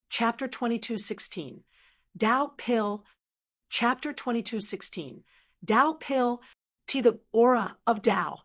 Chapter 22:16. Tao Pill. Chapter 22:16. Tao Pill. To the aura of Tao.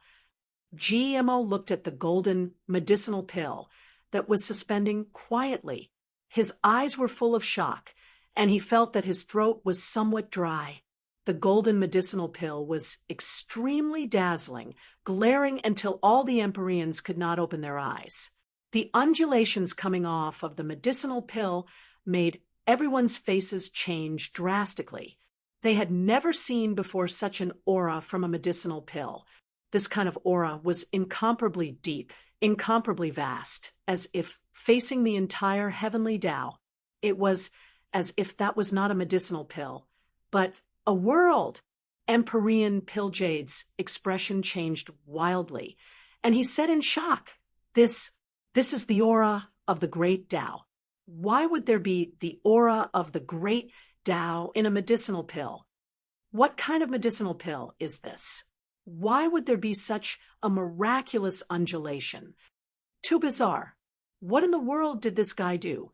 GMO looked at the golden medicinal pill that was suspending quietly. His eyes were full of shock, and he felt that his throat was somewhat dry. The golden medicinal pill was extremely dazzling, glaring until all the Empyreans could not open their eyes. The undulations coming off of the medicinal pill made everyone's faces change drastically. They had never seen before such an aura from a medicinal pill. This kind of aura was incomparably deep, incomparably vast, as if facing the entire heavenly Tao. It was as if that was not a medicinal pill, but a world. Empyrean Pilljade's expression changed wildly, and he said in shock, This is the aura of the great Tao. Why would there be the aura of the great Tao in a medicinal pill? What kind of medicinal pill is this? Why would there be such a miraculous undulation? Too bizarre. What in the world did this guy do?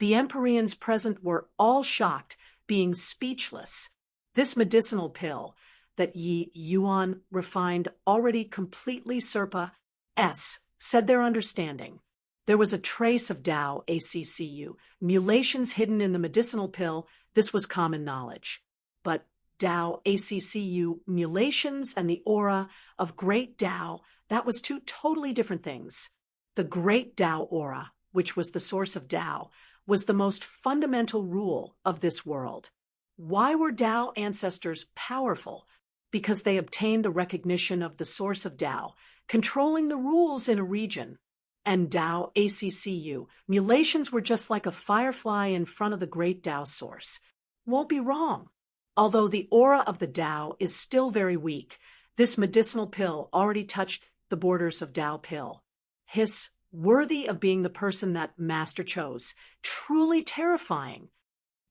The Empyreans present were all shocked, being speechless. This medicinal pill that Yi Yuan refined already completely said their understanding. There was a trace of Tao ACCU, mutations hidden in the medicinal pill. This was common knowledge. But Tao ACCU mutations and the aura of great Tao, that was two totally different things. The great Tao aura, which was the source of Tao, was the most fundamental rule of this world. Why were Tao ancestors powerful? Because they obtained the recognition of the source of Tao, controlling the rules in a region. And Tao ACCU mutations were just like a firefly in front of the great Tao source. Won't be wrong. Although the aura of the Tao is still very weak, this medicinal pill already touched the borders of Tao pill. Hiss, worthy of being the person that Master chose. Truly terrifying.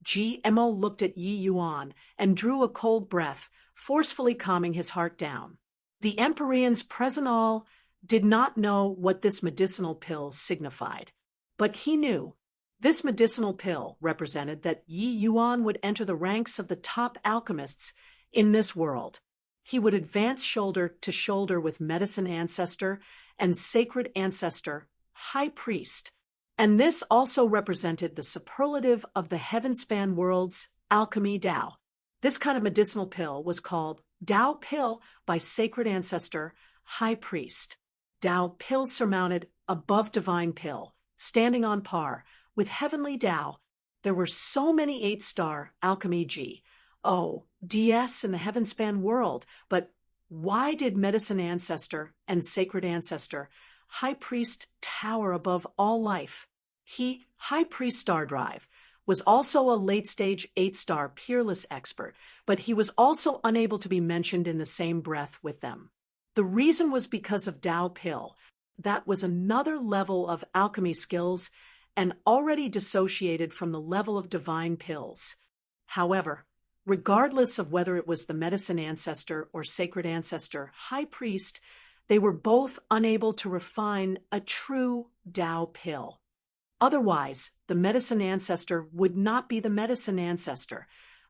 GMO looked at Yi Yuan and drew a cold breath, forcefully calming his heart down. The Empyreans present all did not know what this medicinal pill signified, but he knew. This medicinal pill represented that Yi Yuan would enter the ranks of the top alchemists in this world. He would advance shoulder to shoulder with medicine ancestor and sacred ancestor, high priest. And this also represented the superlative of the heaven-span world's alchemy Tao. This kind of medicinal pill was called Tao pill by sacred ancestor, high priest. Tao pill surmounted above divine pill, standing on par with heavenly Tao. There were so many 8-star alchemy DS in the heaven-span world, but why did medicine ancestor and sacred ancestor, high priest, tower above all life? He, high priest star drive, was also a late-stage 8-star Peerless expert, but he was also unable to be mentioned in the same breath with them. The reason was because of Tao pill. That was another level of alchemy skills and already dissociated from the level of divine pills. However, regardless of whether it was the medicine ancestor or sacred ancestor, high priest, they were both unable to refine a true Tao pill. Otherwise, the medicine ancestor would not be the medicine ancestor,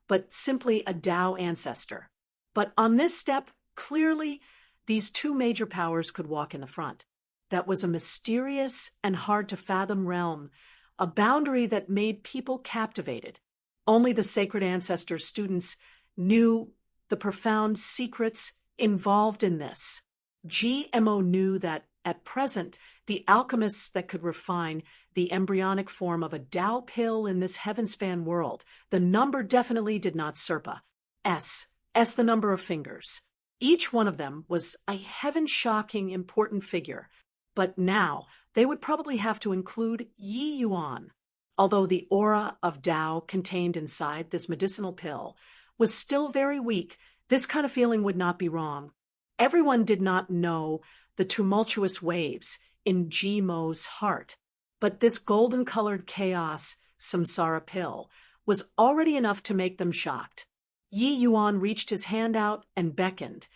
but simply a Tao ancestor. But on this step, clearly, these two major powers could walk in the front. That was a mysterious and hard-to-fathom realm, a boundary that made people captivated. Only the sacred ancestor students knew the profound secrets involved in this. GMO knew that, at present, the alchemists that could refine the embryonic form of a Tao pill in this heaven-span world, the number definitely did not surpa. The number of fingers. Each one of them was a heaven-shocking important figure. But now, they would probably have to include Yi Yuan. Although the aura of Tao contained inside this medicinal pill was still very weak, this kind of feeling would not be wrong. Everyone did not know the tumultuous waves in GMO's heart, but this golden-colored chaos samsara pill was already enough to make them shocked. Yi Yuan reached his hand out and beckoned.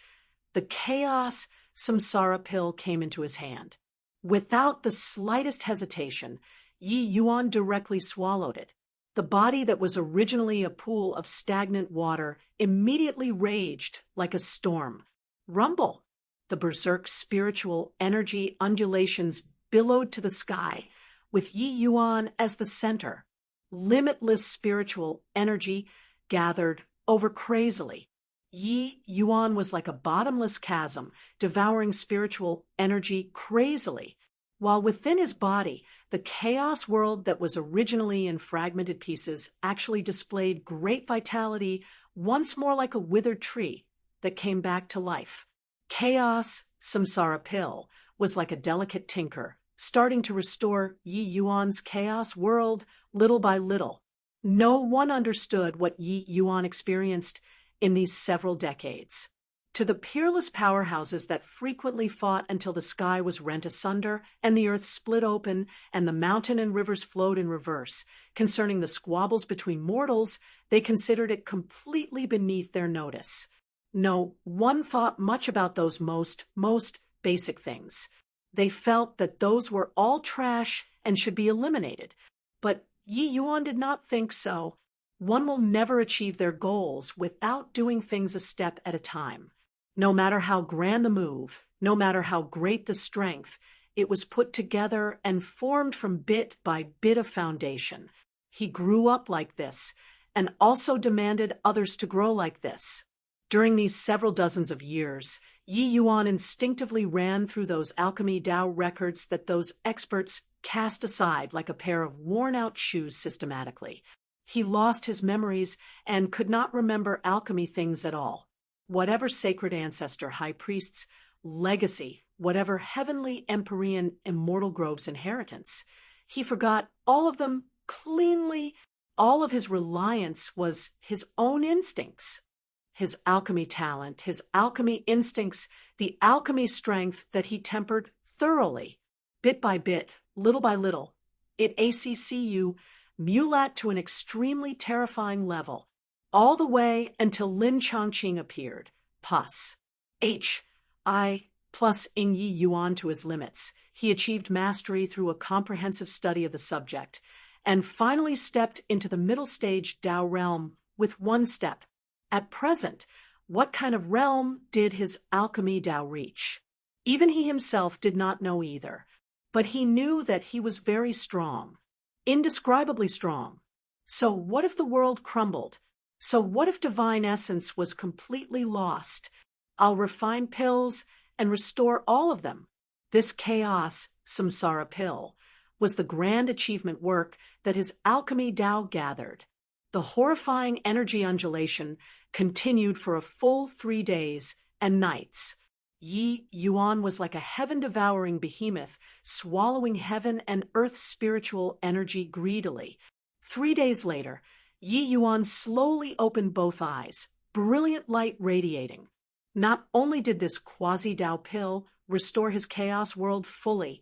The chaos samsara pill came into his hand. Without the slightest hesitation, Yi Yuan directly swallowed it. The body that was originally a pool of stagnant water immediately raged like a storm. Rumble! The berserk spiritual energy undulations billowed to the sky, with Yi Yuan as the center. Limitless spiritual energy gathered over crazily. Yi Yuan was like a bottomless chasm, devouring spiritual energy crazily, while within his body, the chaos world that was originally in fragmented pieces actually displayed great vitality, once more like a withered tree that came back to life. Chaos, samsara pill, was like a delicate tinker, starting to restore Yi Yuan's chaos world little by little. No one understood what Yi Yuan experienced in these several decades. To the peerless powerhouses that frequently fought until the sky was rent asunder and the earth split open and the mountain and rivers flowed in reverse, concerning the squabbles between mortals, they considered it completely beneath their notice. No one thought much about those most basic things. They felt that those were all trash and should be eliminated. But Yi Yuan did not think so. One will never achieve their goals without doing things a step at a time. No matter how grand the move, no matter how great the strength, it was put together and formed from bit by bit of foundation. He grew up like this, and also demanded others to grow like this. During these several dozens of years, Yi Yuan instinctively ran through those alchemy Tao records that those experts cast aside like a pair of worn-out shoes systematically. He lost his memories and could not remember alchemy things at all. Whatever sacred ancestor, high priest's legacy, whatever heavenly Empyrean immortal grove's inheritance, he forgot all of them cleanly. All of his reliance was his own instincts, his alchemy talent, his alchemy instincts, the alchemy strength that he tempered thoroughly, bit by bit, little by little. It ACCU mulat to an extremely terrifying level, all the way until Lin Chongqing appeared, pus. H.I. plus Ing Yi Yuan to his limits. He achieved mastery through a comprehensive study of the subject, and finally stepped into the middle stage Tao realm with one step. At present, what kind of realm did his alchemy Tao reach? Even he himself did not know either, but he knew that he was very strong, indescribably strong. So what if the world crumbled? So what if divine essence was completely lost? I'll refine pills and restore all of them. This chaos, samsara pill, was the grand achievement work that his alchemy Tao gathered. The horrifying energy undulation continued for a full 3 days and nights. Yi Yuan was like a heaven-devouring behemoth, swallowing heaven and earth's spiritual energy greedily. 3 days later, Yi Yuan slowly opened both eyes, brilliant light radiating. Not only did this quasi-Tao pill restore his chaos world fully,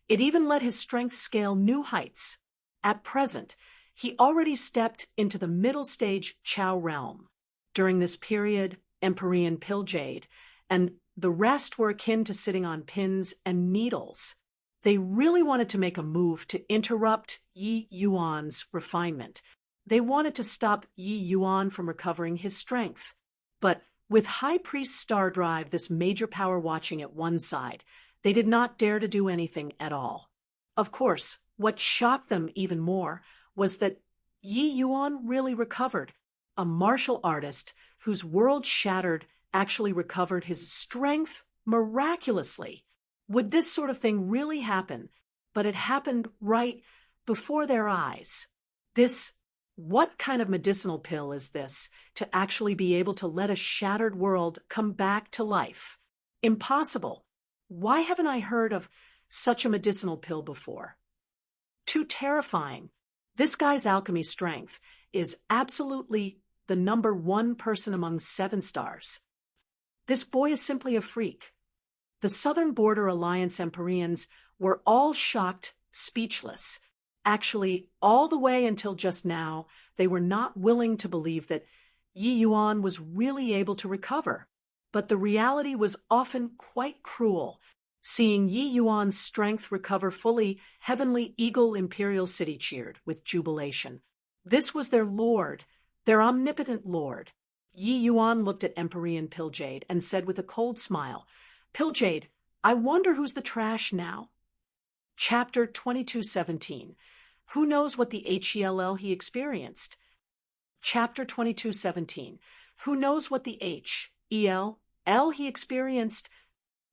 it even let his strength scale new heights. At present, he already stepped into the middle stage Chao realm. During this period, Empyrean pill jade, and the rest were akin to sitting on pins and needles. They really wanted to make a move to interrupt Yi Yuan's refinement. They wanted to stop Yi Yuan from recovering his strength. But with High Priest Star Drive, this major power watching at one side, they did not dare to do anything at all. Of course, what shocked them even more was that Yi Yuan really recovered. A martial artist whose world shattered actually recovered his strength miraculously. Would this sort of thing really happen? But it happened right before their eyes. What kind of medicinal pill is this to actually be able to let a shattered world come back to life? Impossible. Why haven't I heard of such a medicinal pill before? Too terrifying. This guy's alchemy strength is absolutely the number one person among 7 stars. This boy is simply a freak. The Southern Border Alliance Empyreans were all shocked, speechless. Actually, all the way until just now, they were not willing to believe that Yi Yuan was really able to recover. But the reality was often quite cruel. Seeing Yi Yuan's strength recover fully, Heavenly Eagle Imperial City cheered with jubilation. This was their lord, their omnipotent lord. Yi Yuan looked at Empyrean Pilljade and said with a cold smile, Pilljade, I wonder who's the trash now. Chapter 2217. Who knows what the HELL he experienced? Chapter 2217. Who knows what the HELL he experienced?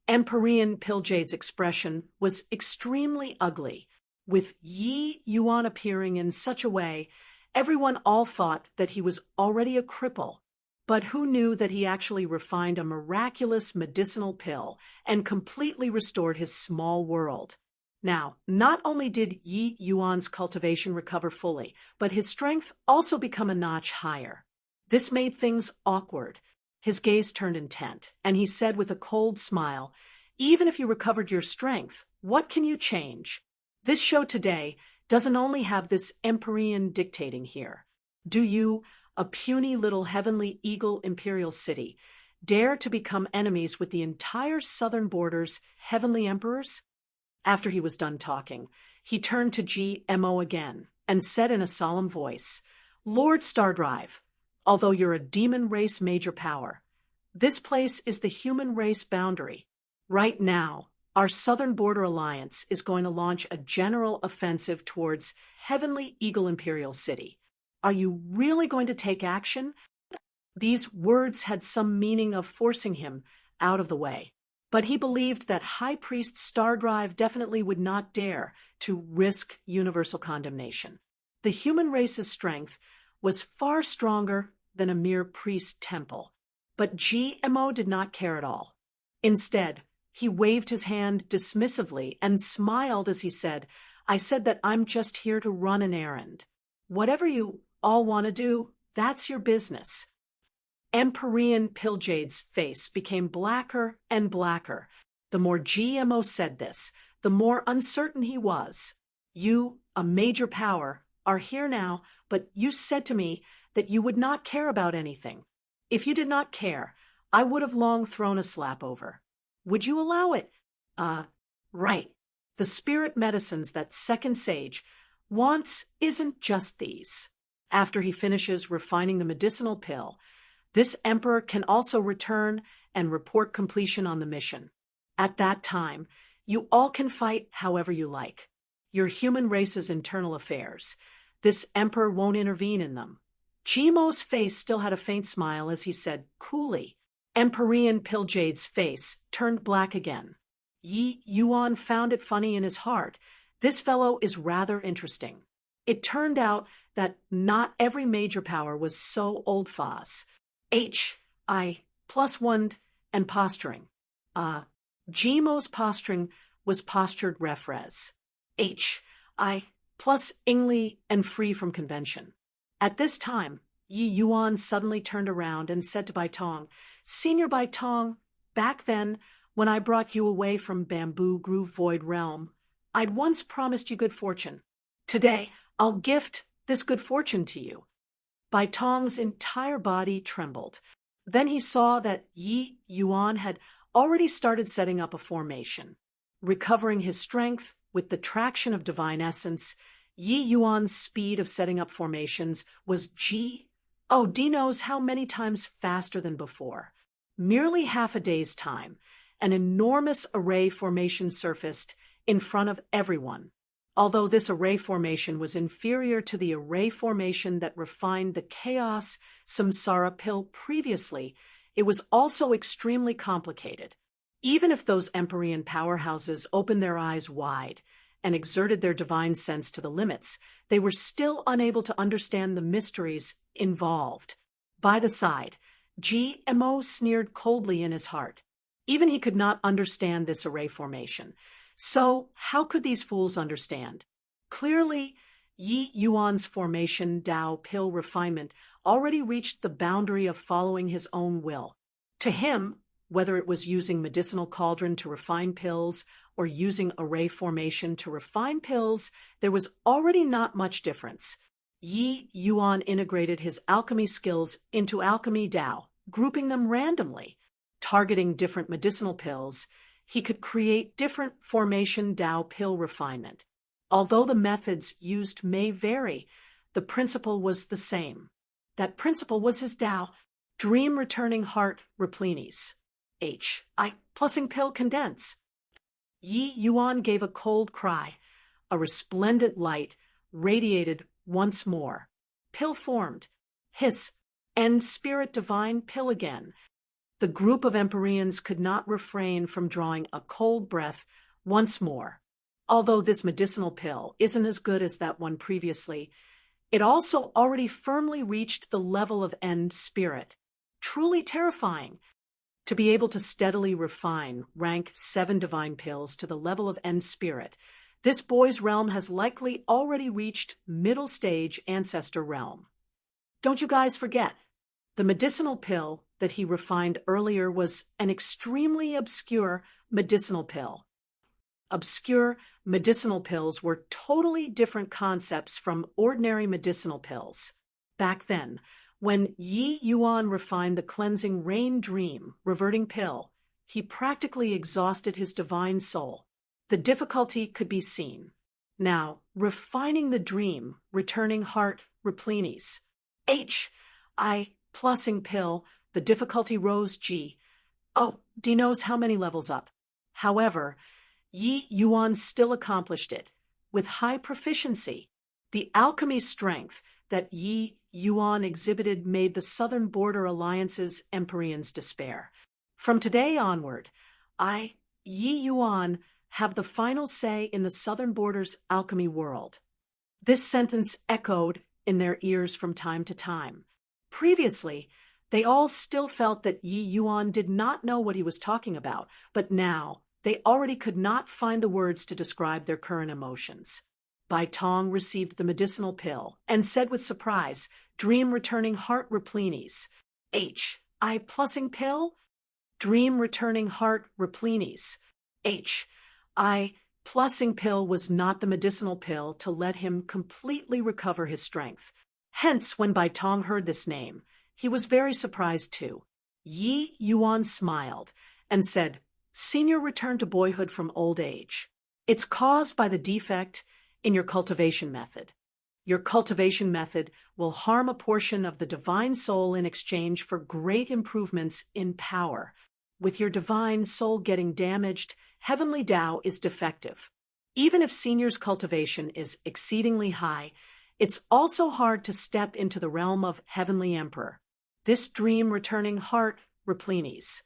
Empyrean Pilljade's expression was extremely ugly. With Yi Yuan appearing in such a way, everyone all thought that he was already a cripple. But who knew that he actually refined a miraculous medicinal pill and completely restored his small world? Now, not only did Yi Yuan's cultivation recover fully, but his strength also became a notch higher. This made things awkward. His gaze turned intent, and he said with a cold smile, Even if you recovered your strength, what can you change? This show today doesn't only have this Empyrean dictating here. Do you, a puny little Heavenly Eagle Imperial City, dare to become enemies with the entire southern border's Heavenly Emperors? After he was done talking, he turned to GMO again and said in a solemn voice, Lord Stardrive, although you're a demon race major power, this place is the human race boundary. Right now, our Southern Border Alliance is going to launch a general offensive towards Heavenly Eagle Imperial City. Are you really going to take action? These words had some meaning of forcing him out of the way. But he believed that High Priest Stardrive definitely would not dare to risk universal condemnation. The human race's strength was far stronger than a mere priest temple. But GMO did not care at all. Instead, he waved his hand dismissively and smiled as he said, I said that I'm just here to run an errand. Whatever you all want to do, that's your business. Empyrean Pilljade's face became blacker and blacker. The more GMO said this, the more uncertain he was. You, a major power, are here now, but you said to me that you would not care about anything. If you did not care, I would have long thrown a slap over. Would you allow it? Right. The spirit medicines that Second Sage wants isn't just these. After he finishes refining the medicinal pill, this emperor can also return and report completion on the mission. At that time, you all can fight however you like. Your human race's internal affairs. This emperor won't intervene in them. GMO's face still had a faint smile as he said coolly. Empyrean Pilljade's face turned black again. Yi Yuan found it funny in his heart. This fellow is rather interesting. It turned out that not every major power was so old-faz. +1 and posturing. GMO's posturing was postured refres. plus Ingli and free from convention. At this time, Yi Yuan suddenly turned around and said to Baitong, Senior Baitong, back then, when I brought you away from Bamboo Groove Void Realm, I'd once promised you good fortune. Today, I'll gift this good fortune to you. Baitong's entire body trembled. Then he saw that Yi Yuan had already started setting up a formation. Recovering his strength with the traction of divine essence, Yi Yuan's speed of setting up formations was D knows how many times faster than before. Merely half a day's time, an enormous array formation surfaced in front of everyone. Although this array formation was inferior to the array formation that refined the Chaos Samsara pill previously, it was also extremely complicated. Even if those Empyrean powerhouses opened their eyes wide and exerted their divine sense to the limits, they were still unable to understand the mysteries involved. By the side, GMO sneered coldly in his heart. Even he could not understand this array formation. So, how could these fools understand? Clearly, Yi Yuan's formation Dao pill refinement already reached the boundary of following his own will. To him, whether it was using medicinal cauldron to refine pills or using array formation to refine pills, there was already not much difference. Yi Yuan integrated his alchemy skills into alchemy Dao, grouping them randomly. Targeting different medicinal pills, he could create different formation Tao pill refinement. Although the methods used may vary, the principle was the same. That principle was his Tao, dream returning heart replenis. I plusing pill condense. Yi Yuan gave a cold cry. A resplendent light radiated once more. Pill formed. Hiss. End spirit divine pill again. The group of Empyreans could not refrain from drawing a cold breath once more. Although this medicinal pill isn't as good as that one previously, it also already firmly reached the level of end spirit. Truly terrifying. To be able to steadily refine rank 7 divine pills to the level of end spirit, this boy's realm has likely already reached middle stage ancestor realm. Don't you guys forget, the medicinal pill that he refined earlier was an extremely obscure medicinal pill. Obscure medicinal pills were totally different concepts from ordinary medicinal pills. Back then, when Yi Yuan refined the cleansing rain dream reverting pill, he practically exhausted his divine soul. The difficulty could be seen. Now, refining the dream returning heart replenis. I plusing pill, the difficulty rose G. D knows how many levels up. However, Yi Yuan still accomplished it, with high proficiency. The alchemy strength that Yi Yuan exhibited made the Southern Border Alliance's Empyreans despair. From today onward, Yi Yuan have the final say in the Southern Border's alchemy world. This sentence echoed in their ears from time to time. Previously, they all still felt that Yi Yuan did not know what he was talking about, but now they already could not find the words to describe their current emotions. Bai Tong received the medicinal pill and said with surprise, dream returning heart replenis. I plusing pill? Dream returning heart replenis. I plusing pill was not the medicinal pill to let him completely recover his strength. Hence, when Bai Tong heard this name, he was very surprised too. Yi Yuan smiled and said, Senior return to boyhood from old age. It's caused by the defect in your cultivation method. Your cultivation method will harm a portion of the divine soul in exchange for great improvements in power. With your divine soul getting damaged, heavenly Tao is defective. Even if Senior's cultivation is exceedingly high, it's also hard to step into the realm of Heavenly Emperor. This dream returning heart replenis.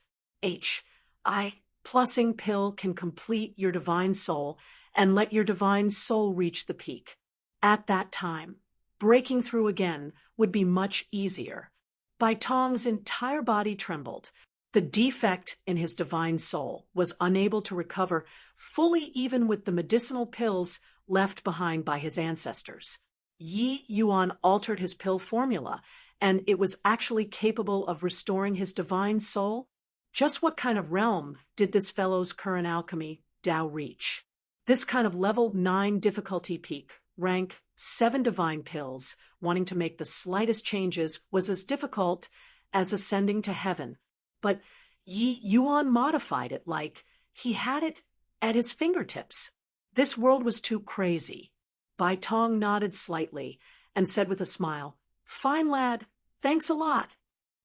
I plusing pill can complete your divine soul and let your divine soul reach the peak. At that time, breaking through again would be much easier. Bai Tong's entire body trembled. The defect in his divine soul was unable to recover fully even with the medicinal pills left behind by his ancestors. Yi Yuan altered his pill formula, and it was actually capable of restoring his divine soul. Just what kind of realm did this fellow's current alchemy Tao reach? This kind of level 9 difficulty peak, rank 7 divine pills, wanting to make the slightest changes was as difficult as ascending to heaven. But Yi Yuan modified it like he had it at his fingertips. This world was too crazy. Bai Tong nodded slightly and said with a smile, Fine lad, thanks a lot.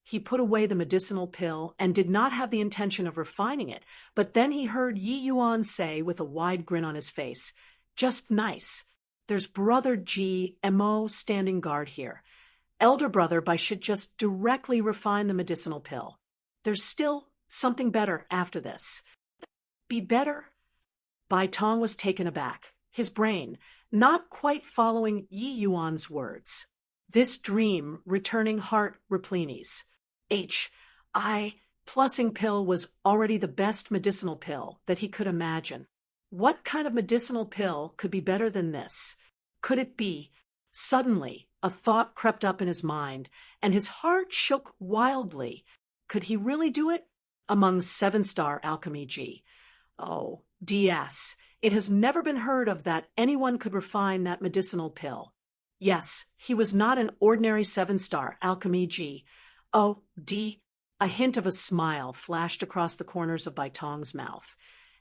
He put away the medicinal pill and did not have the intention of refining it, but then he heard Yi Yuan say with a wide grin on his face, Just nice. There's brother G.M.O. standing guard here. Elder brother, I should just directly refine the medicinal pill. There's still something better after this. Be better? Bai Tong was taken aback, his brain not quite following Yi Yuan's words. This dream returning heart replenis. I plusing pill was already the best medicinal pill that he could imagine. What kind of medicinal pill could be better than this? Could it be? Suddenly, a thought crept up in his mind, and his heart shook wildly. Could he really do it? Among 7-star alchemy G. Oh, DS. It has never been heard of that anyone could refine that medicinal pill. Yes, he was not an ordinary 7-star alchemy G. Oh, D. A hint of a smile flashed across the corners of Bai Tong's mouth.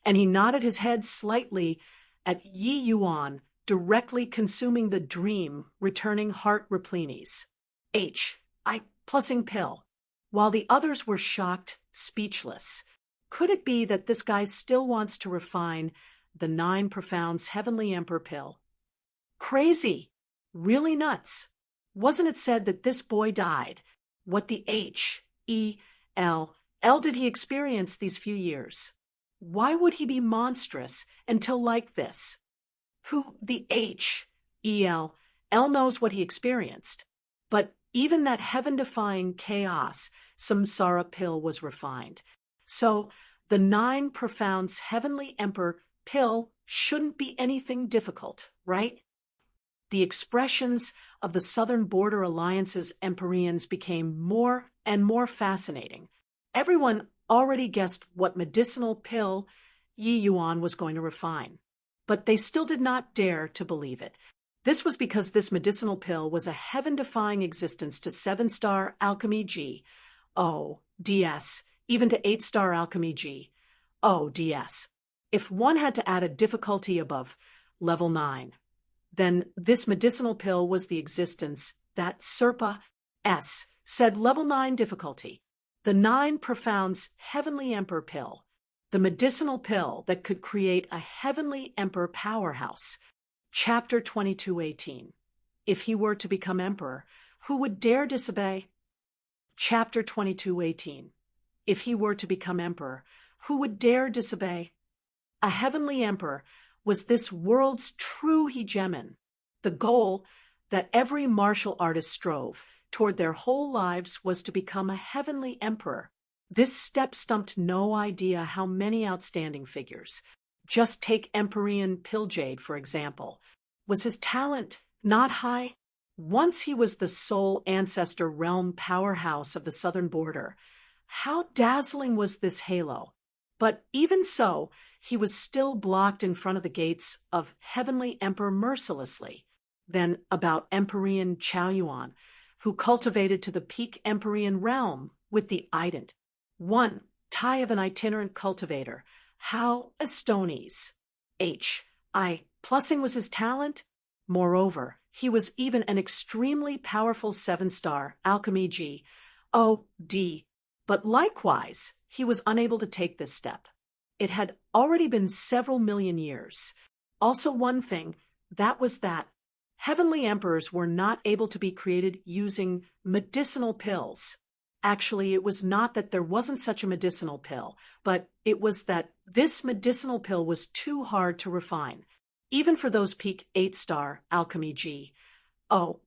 and he nodded his head slightly at Yi Yuan, directly consuming the dream, returning heart replinis. I plussing pill. While the others were shocked, speechless. Could it be that this guy still wants to refine the 9 Profounds Heavenly Emperor pill? Crazy. Really nuts. Wasn't it said that this boy died? What the L did he experience these few years? Why would he be monstrous until like this? Who the L knows what he experienced. But even that heaven-defying chaos, samsara pill was refined. So the 9 Profounds Heavenly Emperor pill shouldn't be anything difficult, right? The expressions of the Southern Border Alliance's Empyreans became more and more fascinating. Everyone already guessed what medicinal pill Yi Yuan was going to refine, but they still did not dare to believe it. This was because this medicinal pill was a heaven-defying existence to 7-star alchemy G. DS, even to 8-star alchemy G. DS. If one had to add a difficulty above level 9, then this medicinal pill was the existence that Serpa S said level 9 difficulty. The 9 Profounds Heavenly Emperor pill, the medicinal pill that could create a Heavenly Emperor powerhouse. Chapter 22:18. If he were to become emperor, who would dare disobey? Chapter 22:18. If he were to become emperor, who would dare disobey? A heavenly emperor was this world's true hegemon, the goal that every martial artist strove toward their whole lives was to become a heavenly emperor. This step stumped no idea how many outstanding figures. Just take Empyrean Pilljade, for example. Was his talent not high? Once he was the sole ancestor realm powerhouse of the southern border. How dazzling was this halo? But even so, he was still blocked in front of the gates of Heavenly Emperor mercilessly. Then about Empyrean Chaoyuan, who cultivated to the peak Empyrean realm with the ident. One tie of an itinerant cultivator. How Estones. Plussing was his talent. Moreover, he was even an extremely powerful 7-star alchemy G. But likewise, he was unable to take this step. It had already been several million years. Also one thing, that was that heavenly emperors were not able to be created using medicinal pills. Actually, it was not that there wasn't such a medicinal pill, but it was that this medicinal pill was too hard to refine. Even for those peak 8-star alchemy G.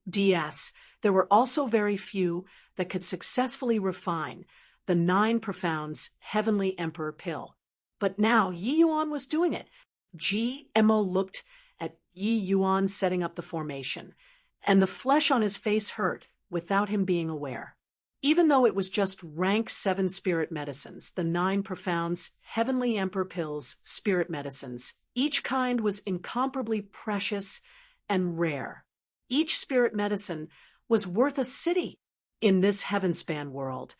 DS, there were also very few that could successfully refine the 9 Profounds Heavenly Emperor pill. But now Yi Yuan was doing it. GMO looked at Yi Yuan setting up the formation, and the flesh on his face hurt without him being aware. Even though it was just rank 7 spirit medicines, the 9 Profounds Heavenly Emperor pills, spirit medicines, each kind was incomparably precious and rare. Each spirit medicine was worth a city in this heavenspan world.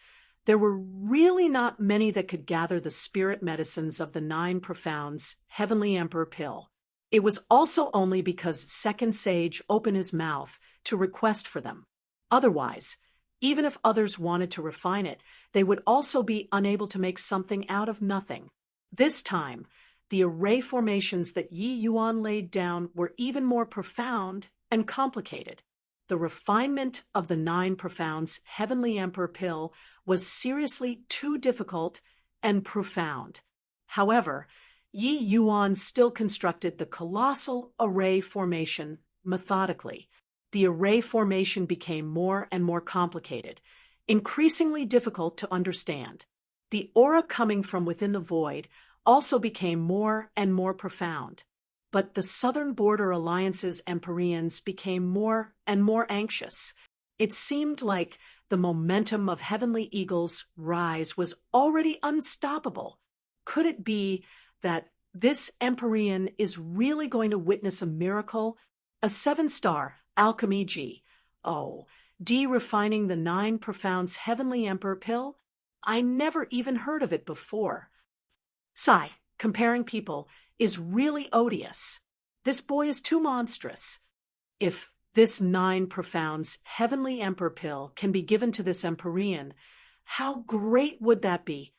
There were really not many that could gather the spirit medicines of the 9 Profounds Heavenly Emperor pill. It was also only because Second Sage opened his mouth to request for them. Otherwise, even if others wanted to refine it, they would also be unable to make something out of nothing. This time, the array formations that Yi Yuan laid down were even more profound and complicated. The refinement of the 9 Profounds Heavenly Emperor pill was seriously too difficult and profound. However, Yi Yuan still constructed the colossal array formation methodically. The array formation became more and more complicated, increasingly difficult to understand. The aura coming from within the void also became more and more profound. But the Southern Border Alliance's Empyreans became more and more anxious. It seemed like the momentum of Heavenly Eagle's rise was already unstoppable. Could it be that this Empyrean is really going to witness a miracle? A 7-star alchemy G. Refining the 9 Profounds Heavenly Emperor pill? I never even heard of it before. Sigh, comparing people, is really odious. This boy is too monstrous. If this 9 profounds heavenly emperor pill can be given to this Empyrean, how great would that be?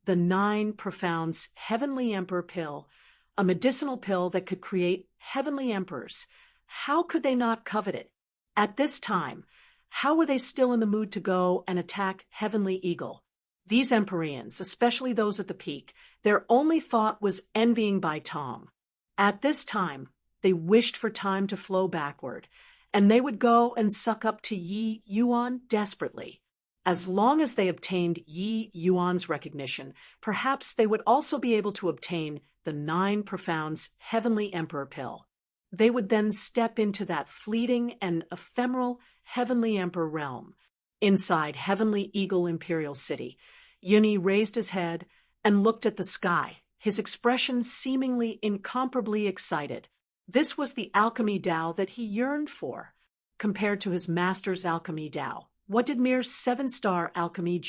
The 9 profounds heavenly emperor pill, a medicinal pill that could create heavenly emperors. How could they not covet it? At this time, how were they still in the mood to go and attack Heavenly Eagle? These Empyreans, especially those at the peak, their only thought was envying Bai Tong. At this time, they wished for time to flow backward, and they would go and suck up to Yi Yuan desperately. As long as they obtained Yi Yuan's recognition, perhaps they would also be able to obtain the 9 profounds heavenly emperor pill. They would then step into that fleeting and ephemeral heavenly emperor realm. Inside Heavenly Eagle Imperial City, Yuni raised his head and looked at the sky, his expression seemingly incomparably excited. This was the alchemy Tao that he yearned for. Compared to his master's alchemy Tao, what did mere 7-star alchemy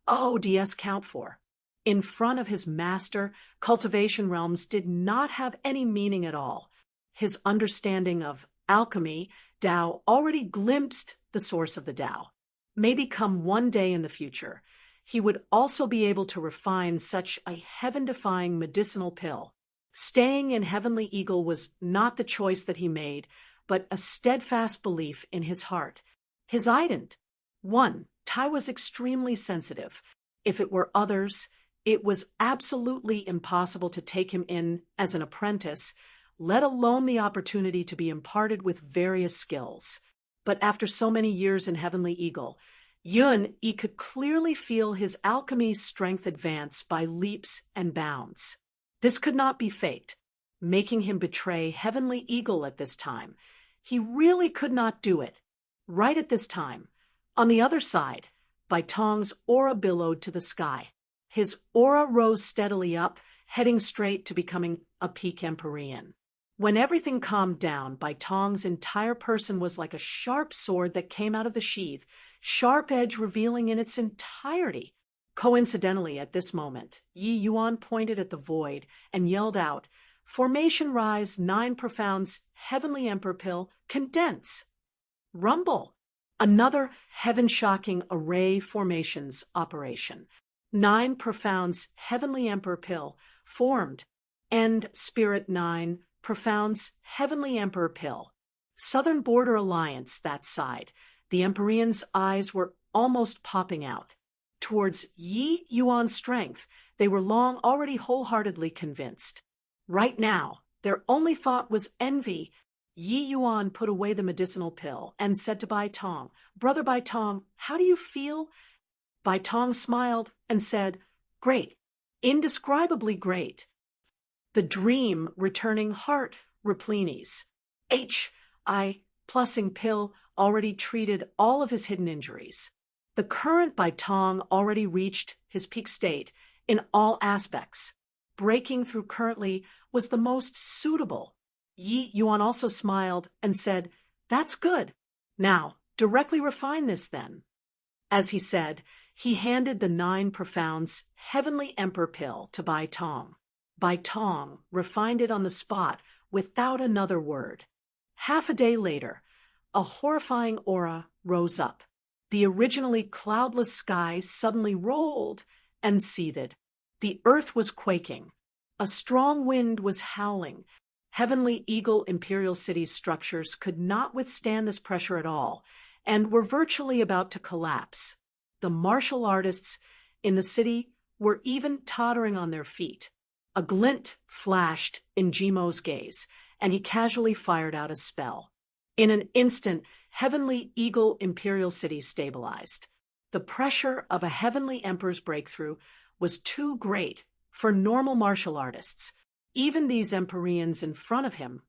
GODS count for? In front of his master, cultivation realms did not have any meaning at all. His understanding of alchemy Tao already glimpsed the source of the Tao. Maybe come one day in the future, he would also be able to refine such a heaven-defying medicinal pill. Staying in Heavenly Eagle was not the choice that he made, but a steadfast belief in his heart. His ident. 1. Tai was extremely sensitive. If it were others, it was absolutely impossible to take him in as an apprentice, let alone the opportunity to be imparted with various skills. But after so many years in Heavenly Eagle, Yun-Yi could clearly feel his alchemy's strength advance by leaps and bounds. This could not be faked, making him betray Heavenly Eagle at this time. He really could not do it. Right at this time, on the other side, Bai Tong's aura billowed to the sky. His aura rose steadily up, heading straight to becoming a peak Empyrean. When everything calmed down, Bai Tong's entire person was like a sharp sword that came out of the sheath, sharp edge revealing in its entirety. Coincidentally, at this moment, Yi Yuan pointed at the void and yelled out, "Formation rise, 9 profounds, heavenly emperor pill, condense." Rumble. Another heaven-shocking array formations operation. 9 profounds, heavenly emperor pill, formed. End spirit 9 profounds, heavenly emperor pill. Southern Border Alliance, that side. The Empyrean's eyes were almost popping out. Towards Yi Yuan's strength, they were long already wholeheartedly convinced. Right now, their only thought was envy. Yi Yuan put away the medicinal pill and said to Bai Tong, "Brother Bai Tong, how do you feel?" Bai Tong smiled and said, "Great, indescribably great." The dream returning heart replenis. H.I. plussing pill already treated all of his hidden injuries. The current Bai Tong already reached his peak state in all aspects. Breaking through currently was the most suitable. Yi Yuan also smiled and said, "That's good. Now, directly refine this then." As he said, he handed the 9 profounds heavenly emperor pill to Bai Tong. Bai Tong refined it on the spot without another word. Half a day later, a horrifying aura rose up. The originally cloudless sky suddenly rolled and seethed. The earth was quaking. A strong wind was howling. Heavenly Eagle Imperial City's structures could not withstand this pressure at all, and were virtually about to collapse. The martial artists in the city were even tottering on their feet. A glint flashed in Jimo's gaze, and he casually fired out a spell. In an instant, Heavenly Eagle Imperial City stabilized. The pressure of a Heavenly Emperor's breakthrough was too great for normal martial artists. Even these Empyreans in front of him,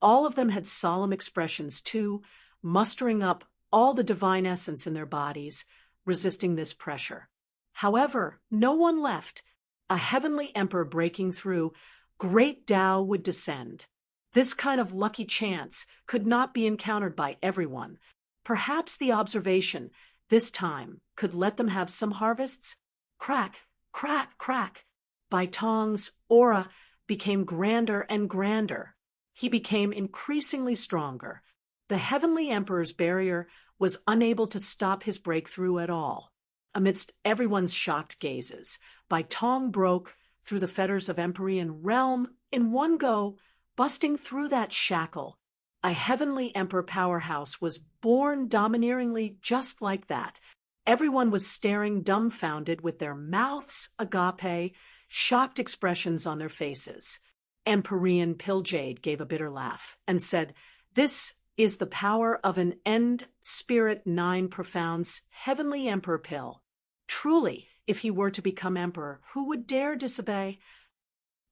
all of them had solemn expressions too, mustering up all the divine essence in their bodies, resisting this pressure. However, no one left. A Heavenly Emperor breaking through, great Tao would descend. This kind of lucky chance could not be encountered by everyone. Perhaps the observation, this time, could let them have some harvests? Crack, crack, crack. Bai Tong's aura became grander and grander. He became increasingly stronger. The Heavenly Emperor's barrier was unable to stop his breakthrough at all. Amidst everyone's shocked gazes, Bai Tong broke through the fetters of Empyrean realm in one go, busting through that shackle. A Heavenly Emperor powerhouse was born domineeringly just like that. Everyone was staring dumbfounded with their mouths agape, shocked expressions on their faces. Empyrean Pilljade gave a bitter laugh and said, "This is the power of an End Spirit 9 Profound's Heavenly Emperor Pill. Truly, if he were to become emperor, who would dare disobey?"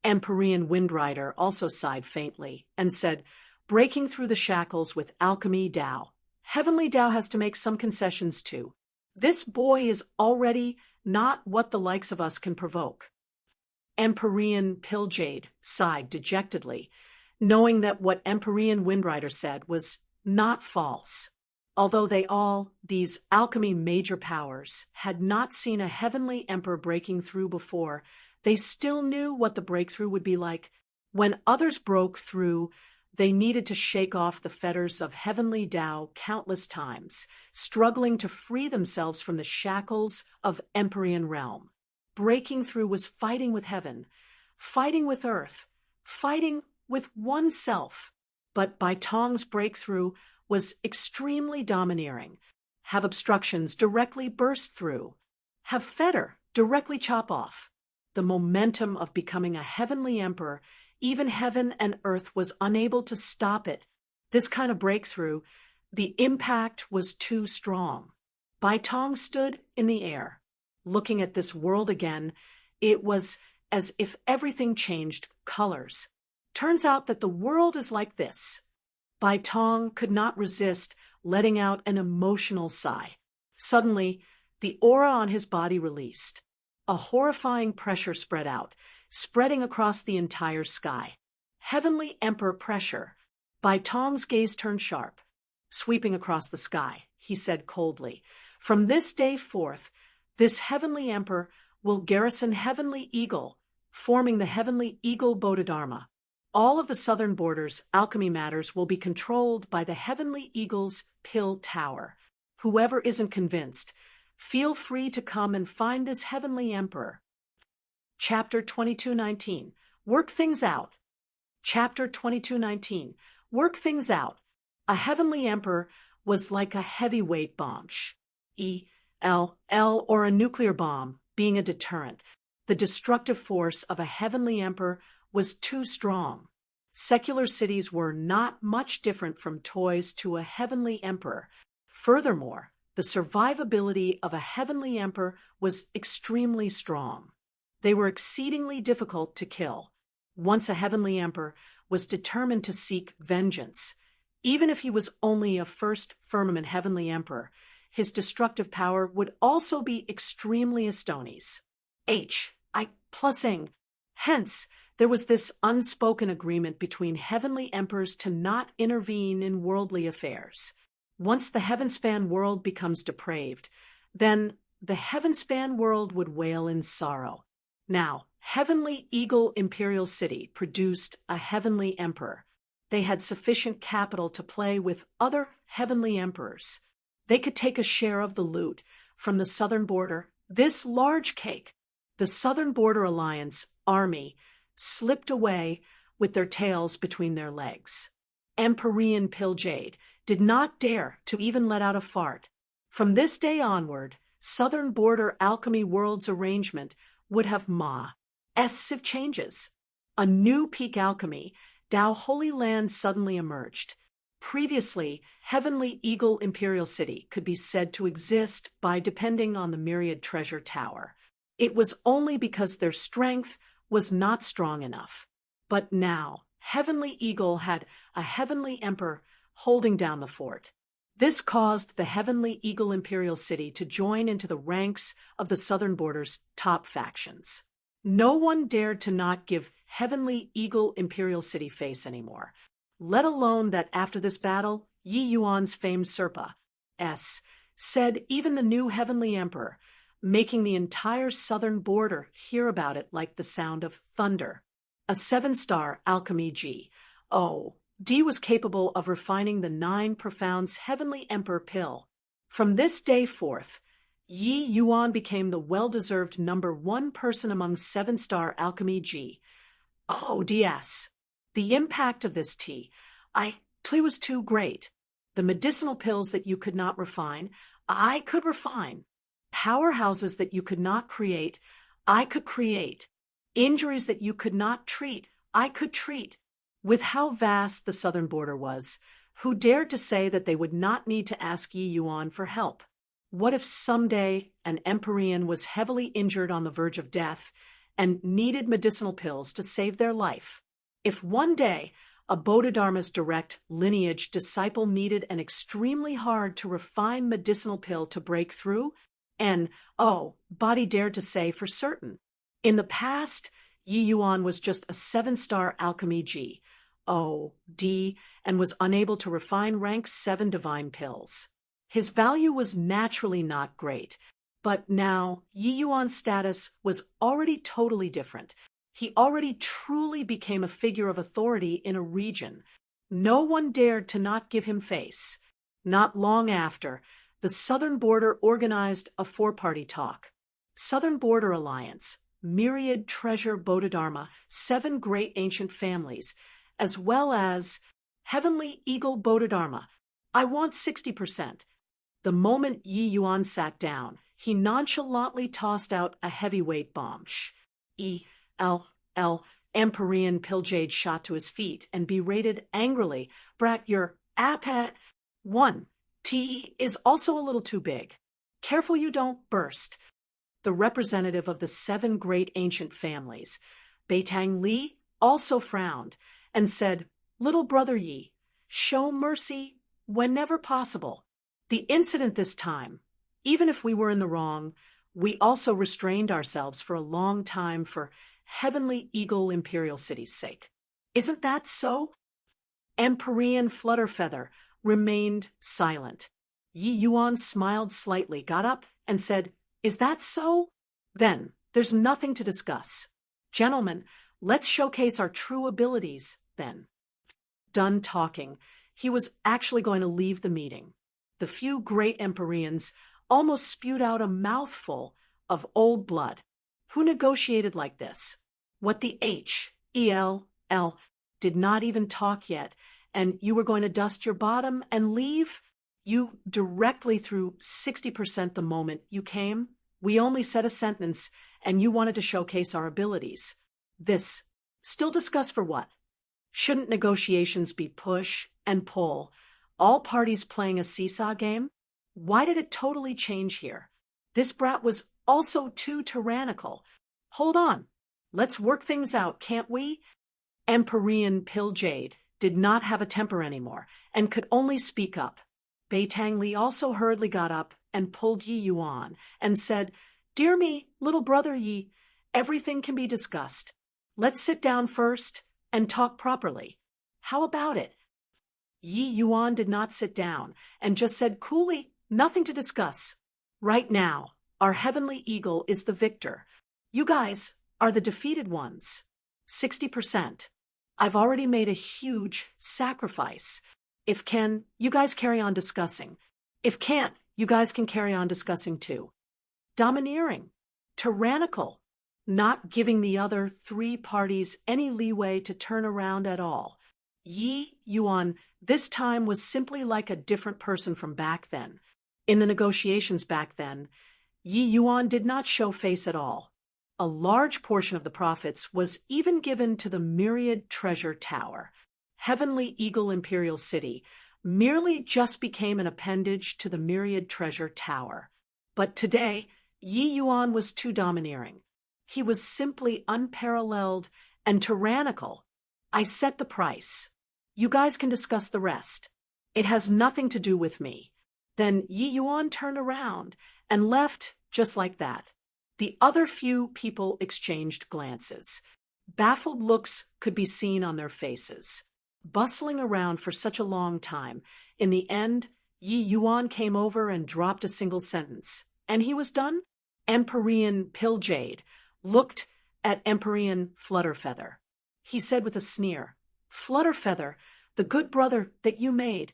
Empyrean Windrider also sighed faintly and said, "Breaking through the shackles with alchemy Tao. Heavenly Tao has to make some concessions too. This boy is already not what the likes of us can provoke." Empyrean Pilljade sighed dejectedly, knowing that what Empyrean Windrider said was not false. Although these alchemy major powers, had not seen a Heavenly Emperor breaking through before, they still knew what the breakthrough would be like. When others broke through, they needed to shake off the fetters of Heavenly Tao countless times, struggling to free themselves from the shackles of Empyrean realm. Breaking through was fighting with heaven, fighting with earth, fighting with oneself. But Bai Tong's breakthrough was extremely domineering. Have obstructions directly burst through. Have fetter directly chop off. The momentum of becoming a Heavenly Emperor, even heaven and earth was unable to stop it. This kind of breakthrough, the impact was too strong. Bai Tong stood in the air, looking at this world again. It was as if everything changed colors. Turns out that the world is like this. Bai Tong could not resist letting out an emotional sigh. Suddenly, the aura on his body released. A horrifying pressure spread out, spreading across the entire sky. Heavenly Emperor pressure. Bai Tong's gaze turned sharp. Sweeping across the sky, he said coldly, "From this day forth, this Heavenly Emperor will garrison Heavenly Eagle, forming the Heavenly Eagle Bodhidharma. All of the southern border's alchemy matters will be controlled by the Heavenly Eagle's Pill Tower. Whoever isn't convinced, feel free to come and find this Heavenly Emperor." Chapter 2219. Work Things Out. Chapter 2219. Work Things Out. A Heavenly Emperor was like a heavyweight bomb, or a nuclear bomb, being a deterrent. The destructive force of a Heavenly Emperor was too strong. Secular cities were not much different from toys to a Heavenly Emperor. Furthermore, the survivability of a Heavenly Emperor was extremely strong. They were exceedingly difficult to kill. Once a Heavenly Emperor was determined to seek vengeance. Even if he was only a first firmament Heavenly Emperor, his destructive power would also be extremely astonies. Hence, there was this unspoken agreement between Heavenly Emperors to not intervene in worldly affairs. Once the Heavenspan world becomes depraved, then the Heavenspan world would wail in sorrow. Now, Heavenly Eagle Imperial City produced a Heavenly Emperor. They had sufficient capital to play with other Heavenly Emperors. They could take a share of the loot from the southern border. This large cake, the Southern Border Alliance army, slipped away with their tails between their legs. Empyrean Pilljade did not dare to even let out a fart. From this day onward, Southern Border Alchemy World's arrangement would have massive changes. A new peak alchemy, Tao Holy Land, suddenly emerged. Previously, Heavenly Eagle Imperial City could be said to exist by depending on the Myriad Treasure Tower. It was only because their strength was not strong enough. But now, Heavenly Eagle had a Heavenly Emperor holding down the fort. This caused the Heavenly Eagle Imperial City to join into the ranks of the Southern Border's top factions. No one dared to not give Heavenly Eagle Imperial City face anymore, let alone that after this battle, Yi Yuan's famed Serpa said even the new Heavenly Emperor making the entire southern border hear about it like the sound of thunder. A 7-star alchemy G. Oh, D was capable of refining the 9 profounds heavenly emperor pill. From this day forth, Yi Yuan became the well-deserved #1 person among 7-star alchemy G. Oh, DS. The impact of this tea was too great. The medicinal pills that you could not refine, I could refine. Powerhouses that you could not create, I could create. Injuries that you could not treat, I could treat. With how vast the southern border was, who dared to say that they would not need to ask Yi Yuan for help? What if someday an Empyrean was heavily injured on the verge of death and needed medicinal pills to save their life? If one day a Bodhidharma's direct lineage disciple needed an extremely hard to refine medicinal pill to break through, and, Body dared to say for certain. In the past, Yi Yuan was just a 7-star alchemy G, D, and was unable to refine rank 7 divine pills. His value was naturally not great, but now Yi Yuan's status was already totally different. He already truly became a figure of authority in a region. No one dared to not give him face. Not long after, the Southern Border organized a 4-party talk. Southern Border Alliance, Myriad Treasure Bodhidharma, 7 great ancient families, as well as Heavenly Eagle Bodhidharma. I want 60%. The moment Yi Yuan sat down, he nonchalantly tossed out a heavyweight bomb. Empyrean Pilljade shot to his feet and berated angrily, "Brat, your appet. 1. T is also a little too big. Careful you don't burst." The representative of the 7 great ancient families, Beitang Li, also frowned and said, "Little brother Yi, show mercy whenever possible. The incident this time, even if we were in the wrong, we also restrained ourselves for a long time for Heavenly Eagle Imperial City's sake. Isn't that so?" Empyrean Flutterfeather remained silent. Yi Yuan smiled slightly, got up, and said, "Is that so? Then there's nothing to discuss. Gentlemen, let's showcase our true abilities, then." Done talking, he was actually going to leave the meeting. The few great Empyreans almost spewed out a mouthful of old blood. Who negotiated like this? What the HELL did not even talk yet, and you were going to dust your bottom and leave? You directly threw 60% the moment you came. We only said a sentence, and you wanted to showcase our abilities. This, still discuss for what? Shouldn't negotiations be push and pull, all parties playing a seesaw game? Why did it totally change here? This brat was also too tyrannical. Hold on. Let's work things out, can't we? Empyrean Pilljade did not have a temper anymore and could only speak up. Beitang Li also hurriedly got up and pulled Yi Yuan and said, "Dear me, little brother Yi, everything can be discussed. Let's sit down first and talk properly. How about it?" Yi Yuan did not sit down and just said coolly, "Nothing to discuss. Right now, our Heavenly Eagle is the victor. You guys are the defeated ones. 60%. I've already made a huge sacrifice. If can, you guys carry on discussing. If can't, you guys can carry on discussing too." Domineering, tyrannical, not giving the other 3 parties any leeway to turn around at all. Yi Yuan this time was simply like a different person from back then. In the negotiations back then, Yi Yuan did not show face at all. A large portion of the profits was even given to the Myriad Treasure Tower. Heavenly Eagle Imperial City merely just became an appendage to the Myriad Treasure Tower. But today, Yi Yuan was too domineering. He was simply unparalleled and tyrannical. "I set the price. You guys can discuss the rest. It has nothing to do with me." Then Yi Yuan turned around and left just like that. The other few people exchanged glances. Baffled looks could be seen on their faces. Bustling around for such a long time, in the end, Yi Yuan came over and dropped a single sentence. And he was done? Empyrean Pilljade looked at Empyrean Flutterfeather. He said with a sneer, "Flutterfeather, the good brother that you made,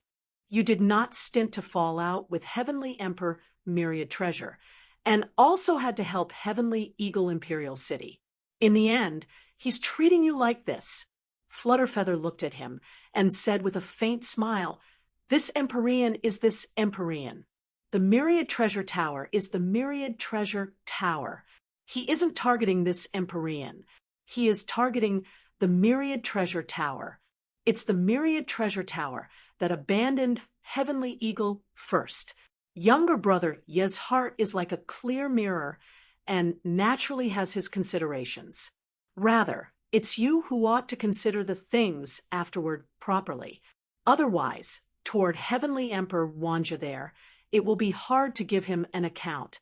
you did not stint to fall out with Heavenly Emperor Myriad Treasure, and also had to help Heavenly Eagle Imperial City. In the end, he's treating you like this." Flutterfeather looked at him and said with a faint smile, "This Empyrean is this Empyrean. The Myriad Treasure Tower is the Myriad Treasure Tower. He isn't targeting this Empyrean. He is targeting the Myriad Treasure Tower. It's the Myriad Treasure Tower that abandoned Heavenly Eagle first. Younger brother Ye's heart is like a clear mirror and naturally has his considerations. Rather, it's you who ought to consider the things afterward properly. Otherwise, toward Heavenly Emperor Wanja there, it will be hard to give him an account."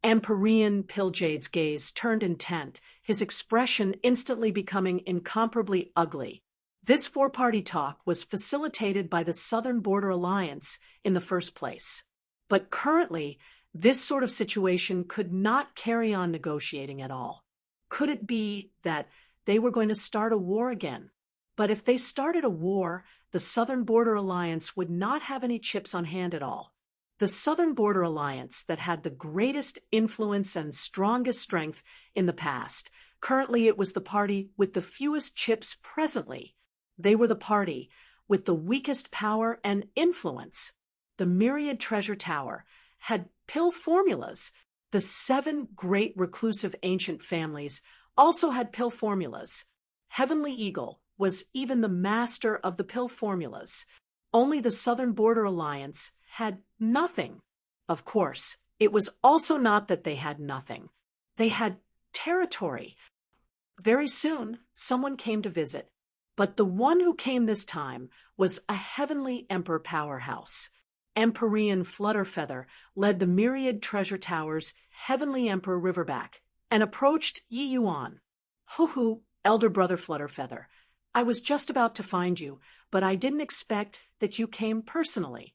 Empyrean Pilljade's gaze turned intent, his expression instantly becoming incomparably ugly. This four-party talk was facilitated by the Southern Border Alliance in the first place. But currently, this sort of situation could not carry on negotiating at all. Could it be that they were going to start a war again? But if they started a war, the Southern Border Alliance would not have any chips on hand at all. The Southern Border Alliance that had the greatest influence and strongest strength in the past, currently it was the party with the fewest chips presently. They were the party with the weakest power and influence. The Myriad Treasure Tower had pill formulas. The 7 great reclusive ancient families also had pill formulas. Heavenly Eagle was even the master of the pill formulas. Only the Southern Border Alliance had nothing. Of course, it was also not that they had nothing. They had territory. Very soon, someone came to visit, but the one who came this time was a Heavenly Emperor powerhouse. Empyrean Flutterfeather led the Myriad Treasure Tower's Heavenly Emperor Riverback and approached Yi Yuan. "Hoo-hoo, elder brother Flutterfeather, I was just about to find you, but I didn't expect that you came personally."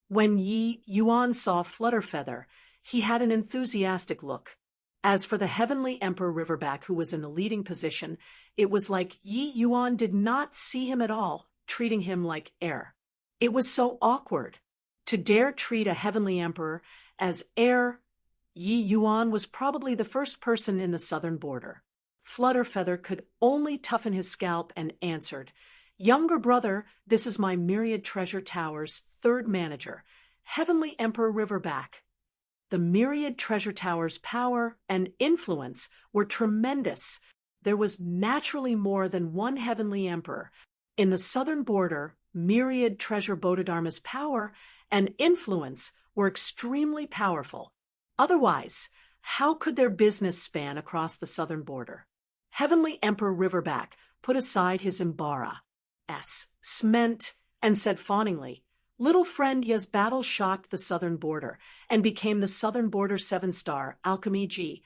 When Yi Yuan saw Flutterfeather, he had an enthusiastic look. As for the Heavenly Emperor Riverback, who was in the leading position, it was like Yi Yuan did not see him at all, treating him like air. It was so awkward. To dare treat a Heavenly Emperor as air, Yi Yuan was probably the first person in the southern border. Flutterfeather could only toughen his scalp and answered, "Younger brother, this is my Myriad Treasure Tower's 3rd manager, Heavenly Emperor Riverback." The Myriad Treasure Tower's power and influence were tremendous. There was naturally more than one Heavenly Emperor. In the southern border, Myriad Treasure Bodhidharma's power and influence were extremely powerful. Otherwise, how could their business span across the southern border? Heavenly Emperor Riverback put aside his embarrassment and said fawningly, "Little friend Ye's battle shocked the southern border and became the southern border 7-star alchemy G.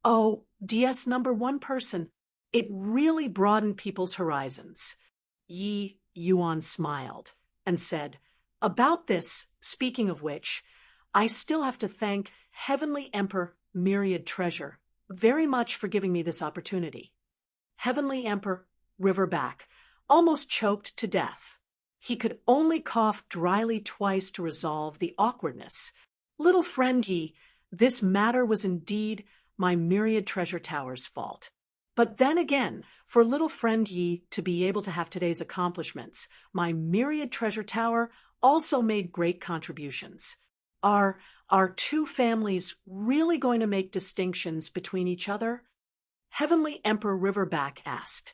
Oh, DS number 1 person. It really broadened people's horizons." Yi Yuan smiled and said, "About this, speaking of which, I still have to thank Heavenly Emperor Myriad Treasure very much for giving me this opportunity." Heavenly Emperor Riverback almost choked to death. He could only cough dryly twice to resolve the awkwardness. "Little friend Yi, this matter was indeed my Myriad Treasure Tower's fault. But then again, for little friend Yi to be able to have today's accomplishments, my Myriad Treasure Tower also made great contributions. Are our 2 families really going to make distinctions between each other?" Heavenly Emperor Riverback asked.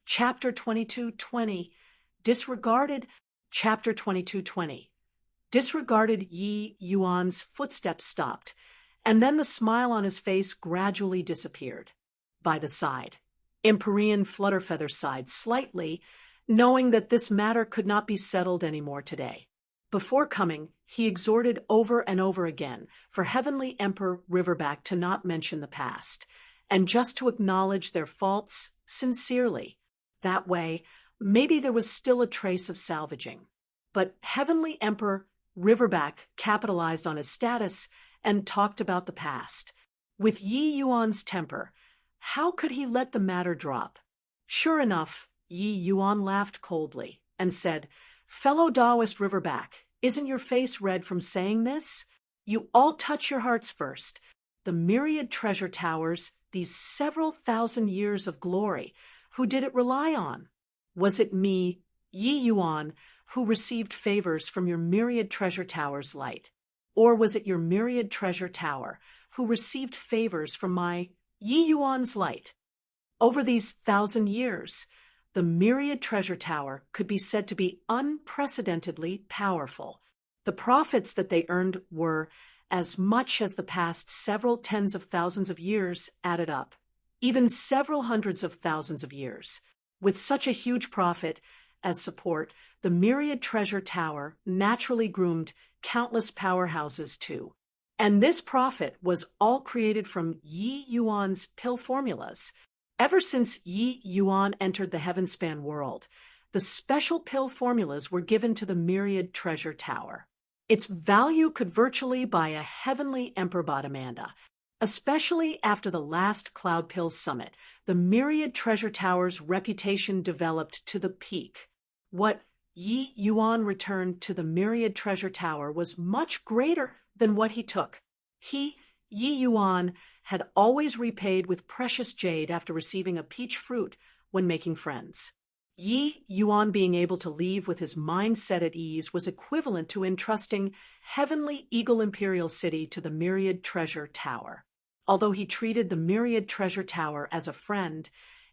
Chapter 22:20 disregarded Chapter 22:20 disregarded Yi Yuan's footsteps stopped, and then the smile on his face gradually disappeared. By the side, Empyrean Flutterfeather sighed slightly, knowing that this matter could not be settled any more today. Before coming, he exhorted over and over again for Heavenly Emperor Riverback to not mention the past, and just to acknowledge their faults sincerely. That way, maybe there was still a trace of salvaging. But Heavenly Emperor Riverback capitalized on his status and talked about the past. With Yi Yuan's temper, how could he let the matter drop? Sure enough, Yi Yuan laughed coldly and said, "Fellow Taoist Riverback, isn't your face red from saying this? You all touch your hearts first. The myriad treasure towers, these several thousand years of glory, who did it rely on? Was it me, Yi Yuan, who received favors from your myriad treasure tower's light? Or was it your myriad treasure tower who received favors from my Yi Yuan's light? Over these 1,000 years, the myriad treasure tower could be said to be unprecedentedly powerful. The profits that they earned were as much as the past several tens of thousands of years added up, even several hundreds of thousands of years. With such a huge profit as support, the myriad treasure tower naturally groomed countless powerhouses too. And this profit was all created from Yi Yuan's pill formulas. Ever since Yi Yuan entered the Heavenspan world, the special pill formulas were given to the myriad treasure tower. Its value could virtually buy a heavenly emperor, bought Amanda. Especially after the last Cloud Pill Summit, the myriad treasure tower's reputation developed to the peak. What Yi Yuan returned to the myriad treasure tower was much greater than what he took. Yi Yuan, had always repaid with precious jade after receiving a peach fruit when making friends. Yi Yuan being able to leave with his mind set at ease was equivalent to entrusting Heavenly Eagle Imperial City to the myriad treasure tower. Although he treated the myriad treasure tower as a friend,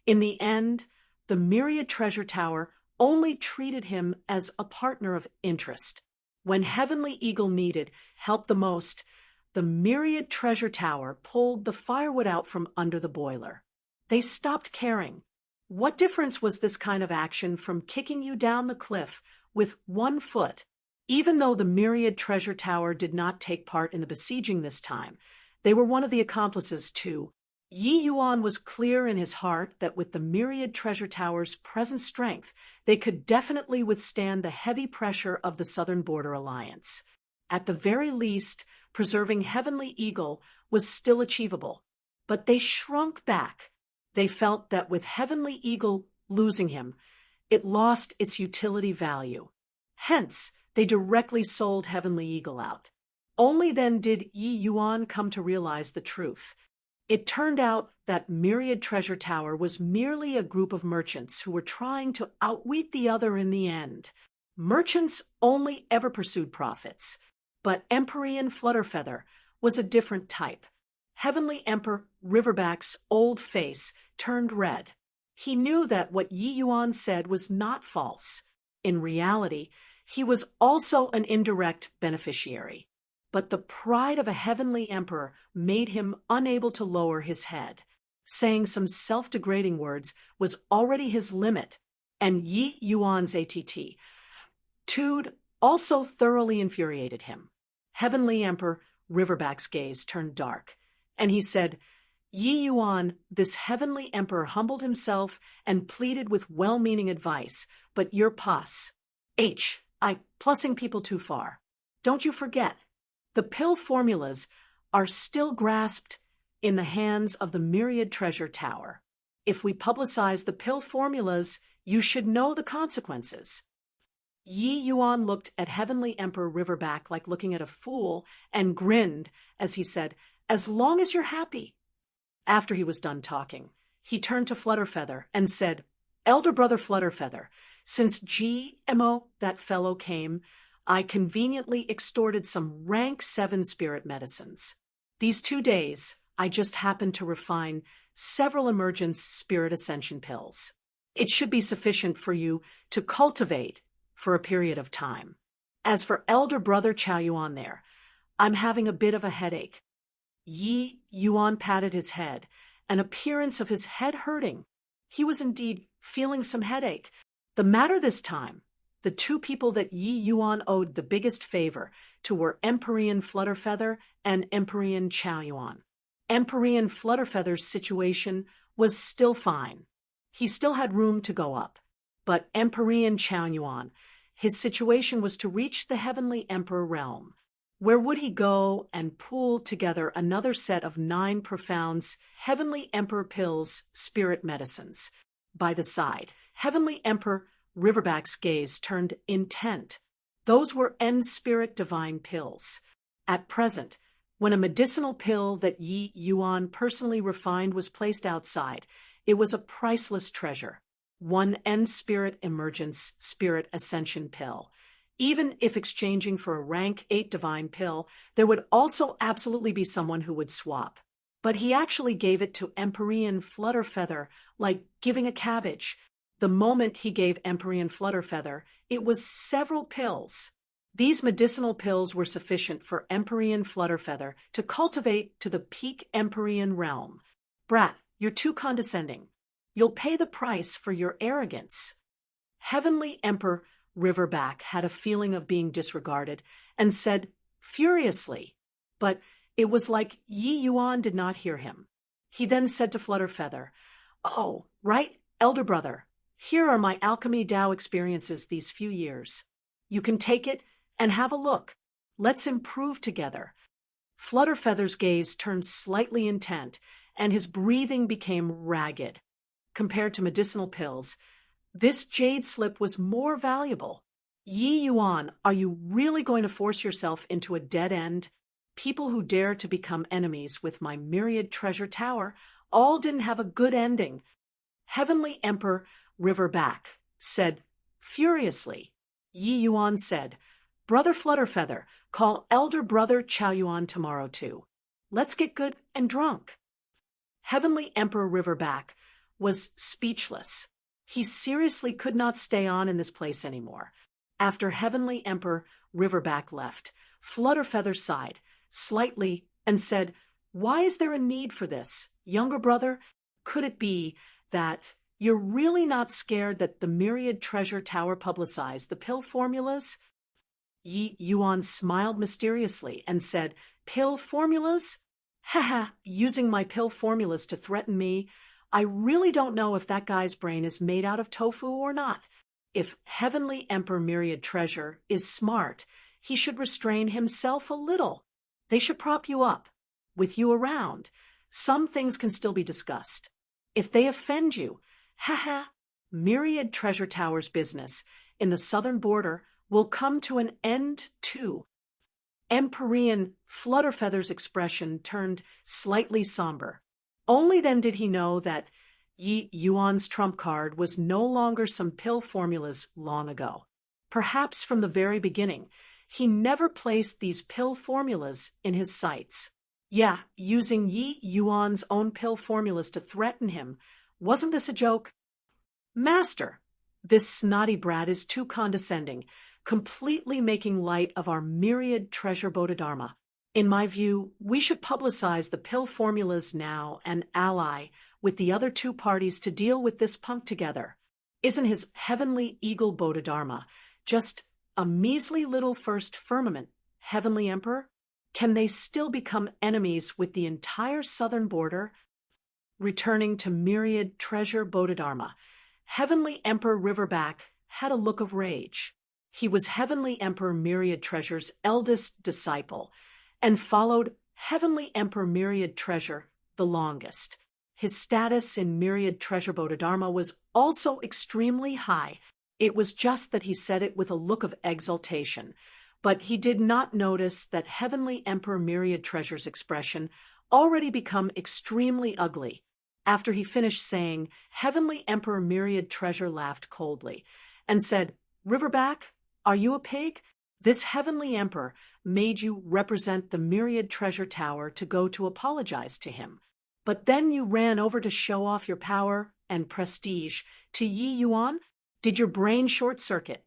in the end, the myriad treasure tower only treated him as a partner of interest. When Heavenly Eagle needed help the most, the myriad treasure tower pulled the firewood out from under the boiler. They stopped caring. What difference was this kind of action from kicking you down the cliff with 1 foot? Even though the myriad treasure tower did not take part in the besieging this time, they were one of the accomplices too. Yi Yuan was clear in his heart that with the myriad treasure tower's present strength, they could definitely withstand the heavy pressure of the Southern Border Alliance. At the very least, preserving Heavenly Eagle was still achievable. But they shrunk back. They felt that with Heavenly Eagle losing him, it lost its utility value. Hence, they directly sold Heavenly Eagle out. Only then did Yi Yuan come to realize the truth. It turned out that Myriad Treasure Tower was merely a group of merchants who were trying to outwit the other in the end. Merchants only ever pursued profits, but Empyrean Flutterfeather was a different type. Heavenly Emperor Riverback's old face turned red. He knew that what Yi Yuan said was not false. In reality, he was also an indirect beneficiary. But the pride of a heavenly emperor made him unable to lower his head. Saying some self-degrading words was already his limit, and Yi Yuan's attitude also thoroughly infuriated him. Heavenly Emperor Riverback's gaze turned dark, and he said, "Yi Yuan, this heavenly emperor humbled himself and pleaded with well-meaning advice, but you're plussing people too far. Don't you forget, the pill formulas are still grasped in the hands of the Myriad Treasure Tower. If we publicize the pill formulas, you should know the consequences." Yi Yuan looked at Heavenly Emperor Riverback like looking at a fool and grinned as he said, "As long as you're happy." After he was done talking, he turned to Flutterfeather and said, "Elder Brother Flutterfeather, since GMO, that fellow, came, I conveniently extorted some rank 7 spirit medicines. These 2 days, I just happened to refine several emergence spirit ascension pills. It should be sufficient for you to cultivate for a period of time. As for Elder Brother Chao Yuan there, I'm having a bit of a headache." Yi Yuan patted his head, an appearance of his head hurting. He was indeed feeling some headache. The matter this time, the 2 people that Yi Yuan owed the biggest favor to were Empyrean Flutterfeather and Empyrean Chao Yuan. Empyrean Flutterfeather's situation was still fine. He still had room to go up. But Empyrean Chao Yuan, his situation was to reach the Heavenly Emperor realm. Where would he go and pool together another set of 9 profounds, Heavenly Emperor pills, spirit medicines? By the side, Heavenly Emperor Riverback's gaze turned intent. Those were end spirit divine pills. At present, when a medicinal pill that Yi Yuan personally refined was placed outside, it was a priceless treasure. One end spirit emergence spirit ascension pill. Even if exchanging for a rank 8 divine pill, there would also absolutely be someone who would swap. But he actually gave it to Empyrean Flutterfeather, like giving a cabbage. The moment he gave Empyrean Flutterfeather, it was several pills. These medicinal pills were sufficient for Empyrean Flutterfeather to cultivate to the peak Empyrean realm. Brat, you're too condescending. You'll pay the price for your arrogance. Heavenly Emperor Riverback had a feeling of being disregarded and said furiously, but it was like Yi Yuan did not hear him. He then said to Flutterfeather, "Oh, right, elder brother, here are my alchemy Tao experiences these few years. You can take it and have a look. Let's improve together." Flutterfeather's gaze turned slightly intent, and his breathing became ragged. Compared to medicinal pills, this jade slip was more valuable. Yi Yuan, are you really going to force yourself into a dead end? People who dare to become enemies with my myriad treasure tower all didn't have a good ending. Heavenly Emperor Riverback said furiously. Yi Yuan said, "Brother Flutterfeather, call elder brother Chao Yuan tomorrow too. Let's get good and drunk." Heavenly Emperor Riverback was speechless. He seriously could not stay on in this place anymore. After Heavenly Emperor Riverback left, Flutterfeather sighed slightly and said, "Why is there a need for this, younger brother? Could it be that you're really not scared that the Myriad Treasure Tower publicized the pill formulas?" Yi Yuan smiled mysteriously and said, "Pill formulas? Haha, using my pill formulas to threaten me? I really don't know if that guy's brain is made out of tofu or not. If Heavenly Emperor Myriad Treasure is smart, he should restrain himself a little. They should prop you up. With you around, some things can still be discussed. If they offend you, haha, Myriad Treasure Tower's business in the southern border will come to an end too." Empyrean Flutterfeather's expression turned slightly somber. Only then did he know that Yi Yuan's trump card was no longer some pill formulas long ago. Perhaps from the very beginning, he never placed these pill formulas in his sights. Yeah, using Yi Yuan's own pill formulas to threaten him. Wasn't this a joke? "Master, this snotty brat is too condescending, completely making light of our myriad treasure Bodhidharma. In my view, we should publicize the pill formulas now and ally with the other 2 parties to deal with this punk together. Isn't his heavenly eagle Bodhidharma just a measly little first firmament, Heavenly Emperor? Can they still become enemies with the entire southern border?" Returning to myriad treasure Bodhidharma, Heavenly Emperor Riverback had a look of rage. He was Heavenly Emperor Myriad Treasure's eldest disciple, and followed Heavenly Emperor Myriad Treasure the longest. His status in Myriad Treasure Bodhidharma was also extremely high. It was just that he said it with a look of exultation, but he did not notice that Heavenly Emperor Myriad Treasure's expression already become extremely ugly. After he finished saying, Heavenly Emperor Myriad Treasure laughed coldly and said, "Riverback, are you a pig? This Heavenly Emperor made you represent the Myriad Treasure Tower to go to apologize to him. But then you ran over to show off your power and prestige to Yi Yuan? Did your brain short-circuit?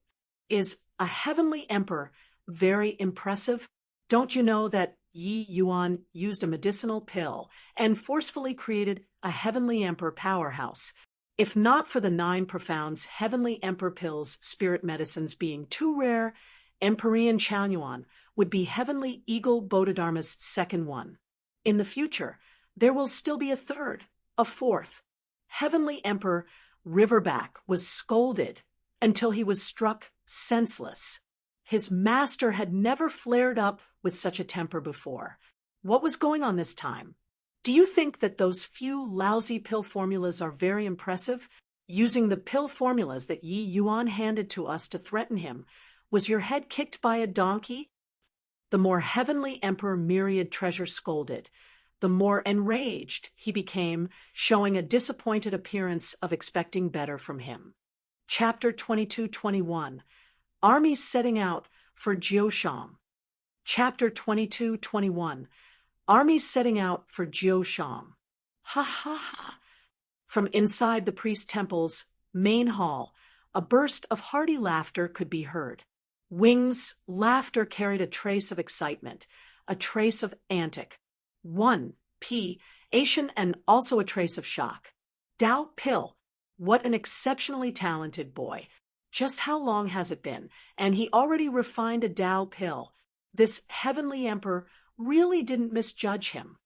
Is a Heavenly Emperor very impressive? Don't you know that Yi Yuan used a medicinal pill and forcefully created a Heavenly Emperor powerhouse? If not for the 9 profounds Heavenly Emperor pills spirit medicines being too rare, Empyrean Chanyuan would be Heavenly Eagle Bodhidharma's second one. In the future, there will still be a third, a fourth. Heavenly Emperor Riverback was scolded until he was struck senseless. His master had never flared up with such a temper before. What was going on this time? Do you think that those few lousy pill formulas are very impressive? Using the pill formulas that Yi Yuan handed to us to threaten him, was your head kicked by a donkey? The more heavenly emperor Myriad Treasure scolded, the more enraged he became, showing a disappointed appearance of expecting better from him. Chapter 22-21. Armies setting out for Jiushang. Chapter 22-21. Armies setting out for Jiushang. Ha ha ha. From inside the priest temple's main hall, a burst of hearty laughter could be heard. Wing's laughter carried a trace of excitement, a trace of antic, Asian, and also a trace of shock. Dao Pill, what an exceptionally talented boy. Just how long has it been? And he already refined a Dao Pill. This heavenly emperor really didn't misjudge him.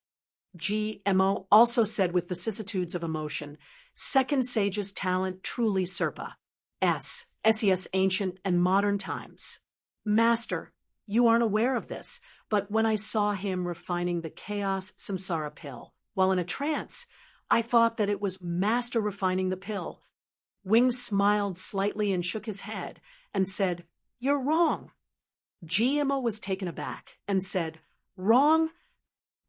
GMO also said with vicissitudes of emotion, second sage's talent truly Serpa. SES ancient and modern times. Master, you aren't aware of this, but when I saw him refining the chaos samsara pill, while in a trance, I thought that it was Master refining the pill. Wing smiled slightly and shook his head and said, "You're wrong." GMO was taken aback and said, "Wrong?"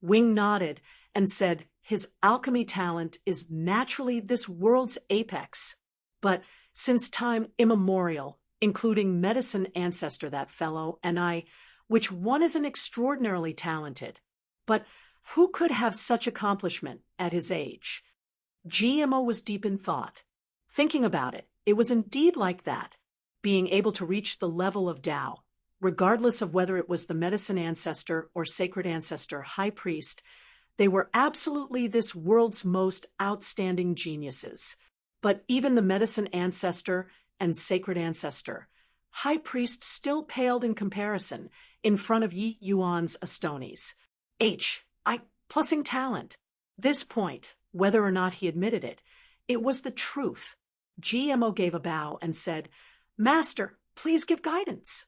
Wing nodded and said, "His alchemy talent is naturally this world's apex. But since time immemorial, including medicine ancestor that fellow and I, which one isn't extraordinarily talented. But who could have such accomplishment at his age?" GMO was deep in thought. Thinking about it, it was indeed like that, being able to reach the level of Tao, regardless of whether it was the medicine ancestor or sacred ancestor high priest. They were absolutely this world's most outstanding geniuses. But even the medicine ancestor and sacred ancestor, high priest still paled in comparison in front of Yi Yuan's Astonis. Plussing talent. This point, whether or not he admitted it, it was the truth. GMO gave a bow and said, "Master, please give guidance."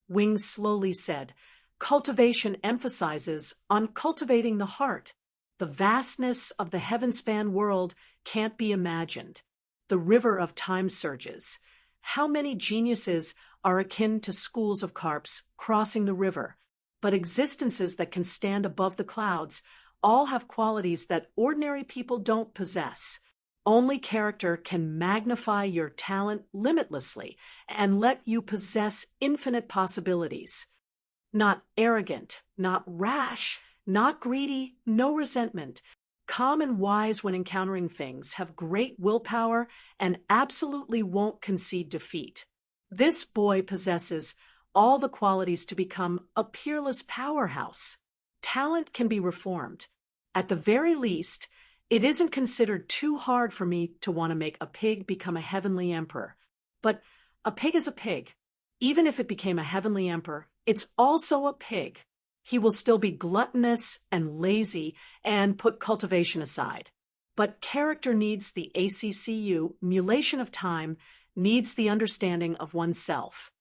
Wing slowly said, "Cultivation emphasizes on cultivating the heart. The vastness of the heaven-span world can't be imagined. The river of time surges. How many geniuses are akin to schools of carps crossing the river, but existences that can stand above the clouds all have qualities that ordinary people don't possess. Only character can magnify your talent limitlessly and let you possess infinite possibilities. Not arrogant, not rash, not greedy, no resentment. Calm and wise when encountering things, have great willpower, and absolutely won't concede defeat. This boy possesses all the qualities to become a peerless powerhouse. Talent can be reformed. At the very least, it isn't considered too hard for me to want to make a pig become a heavenly emperor. But a pig is a pig. Even if it became a heavenly emperor, it's also a pig. He will still be gluttonous and lazy and put cultivation aside. But character needs the ACCU, mulation of time, needs the understanding of oneself.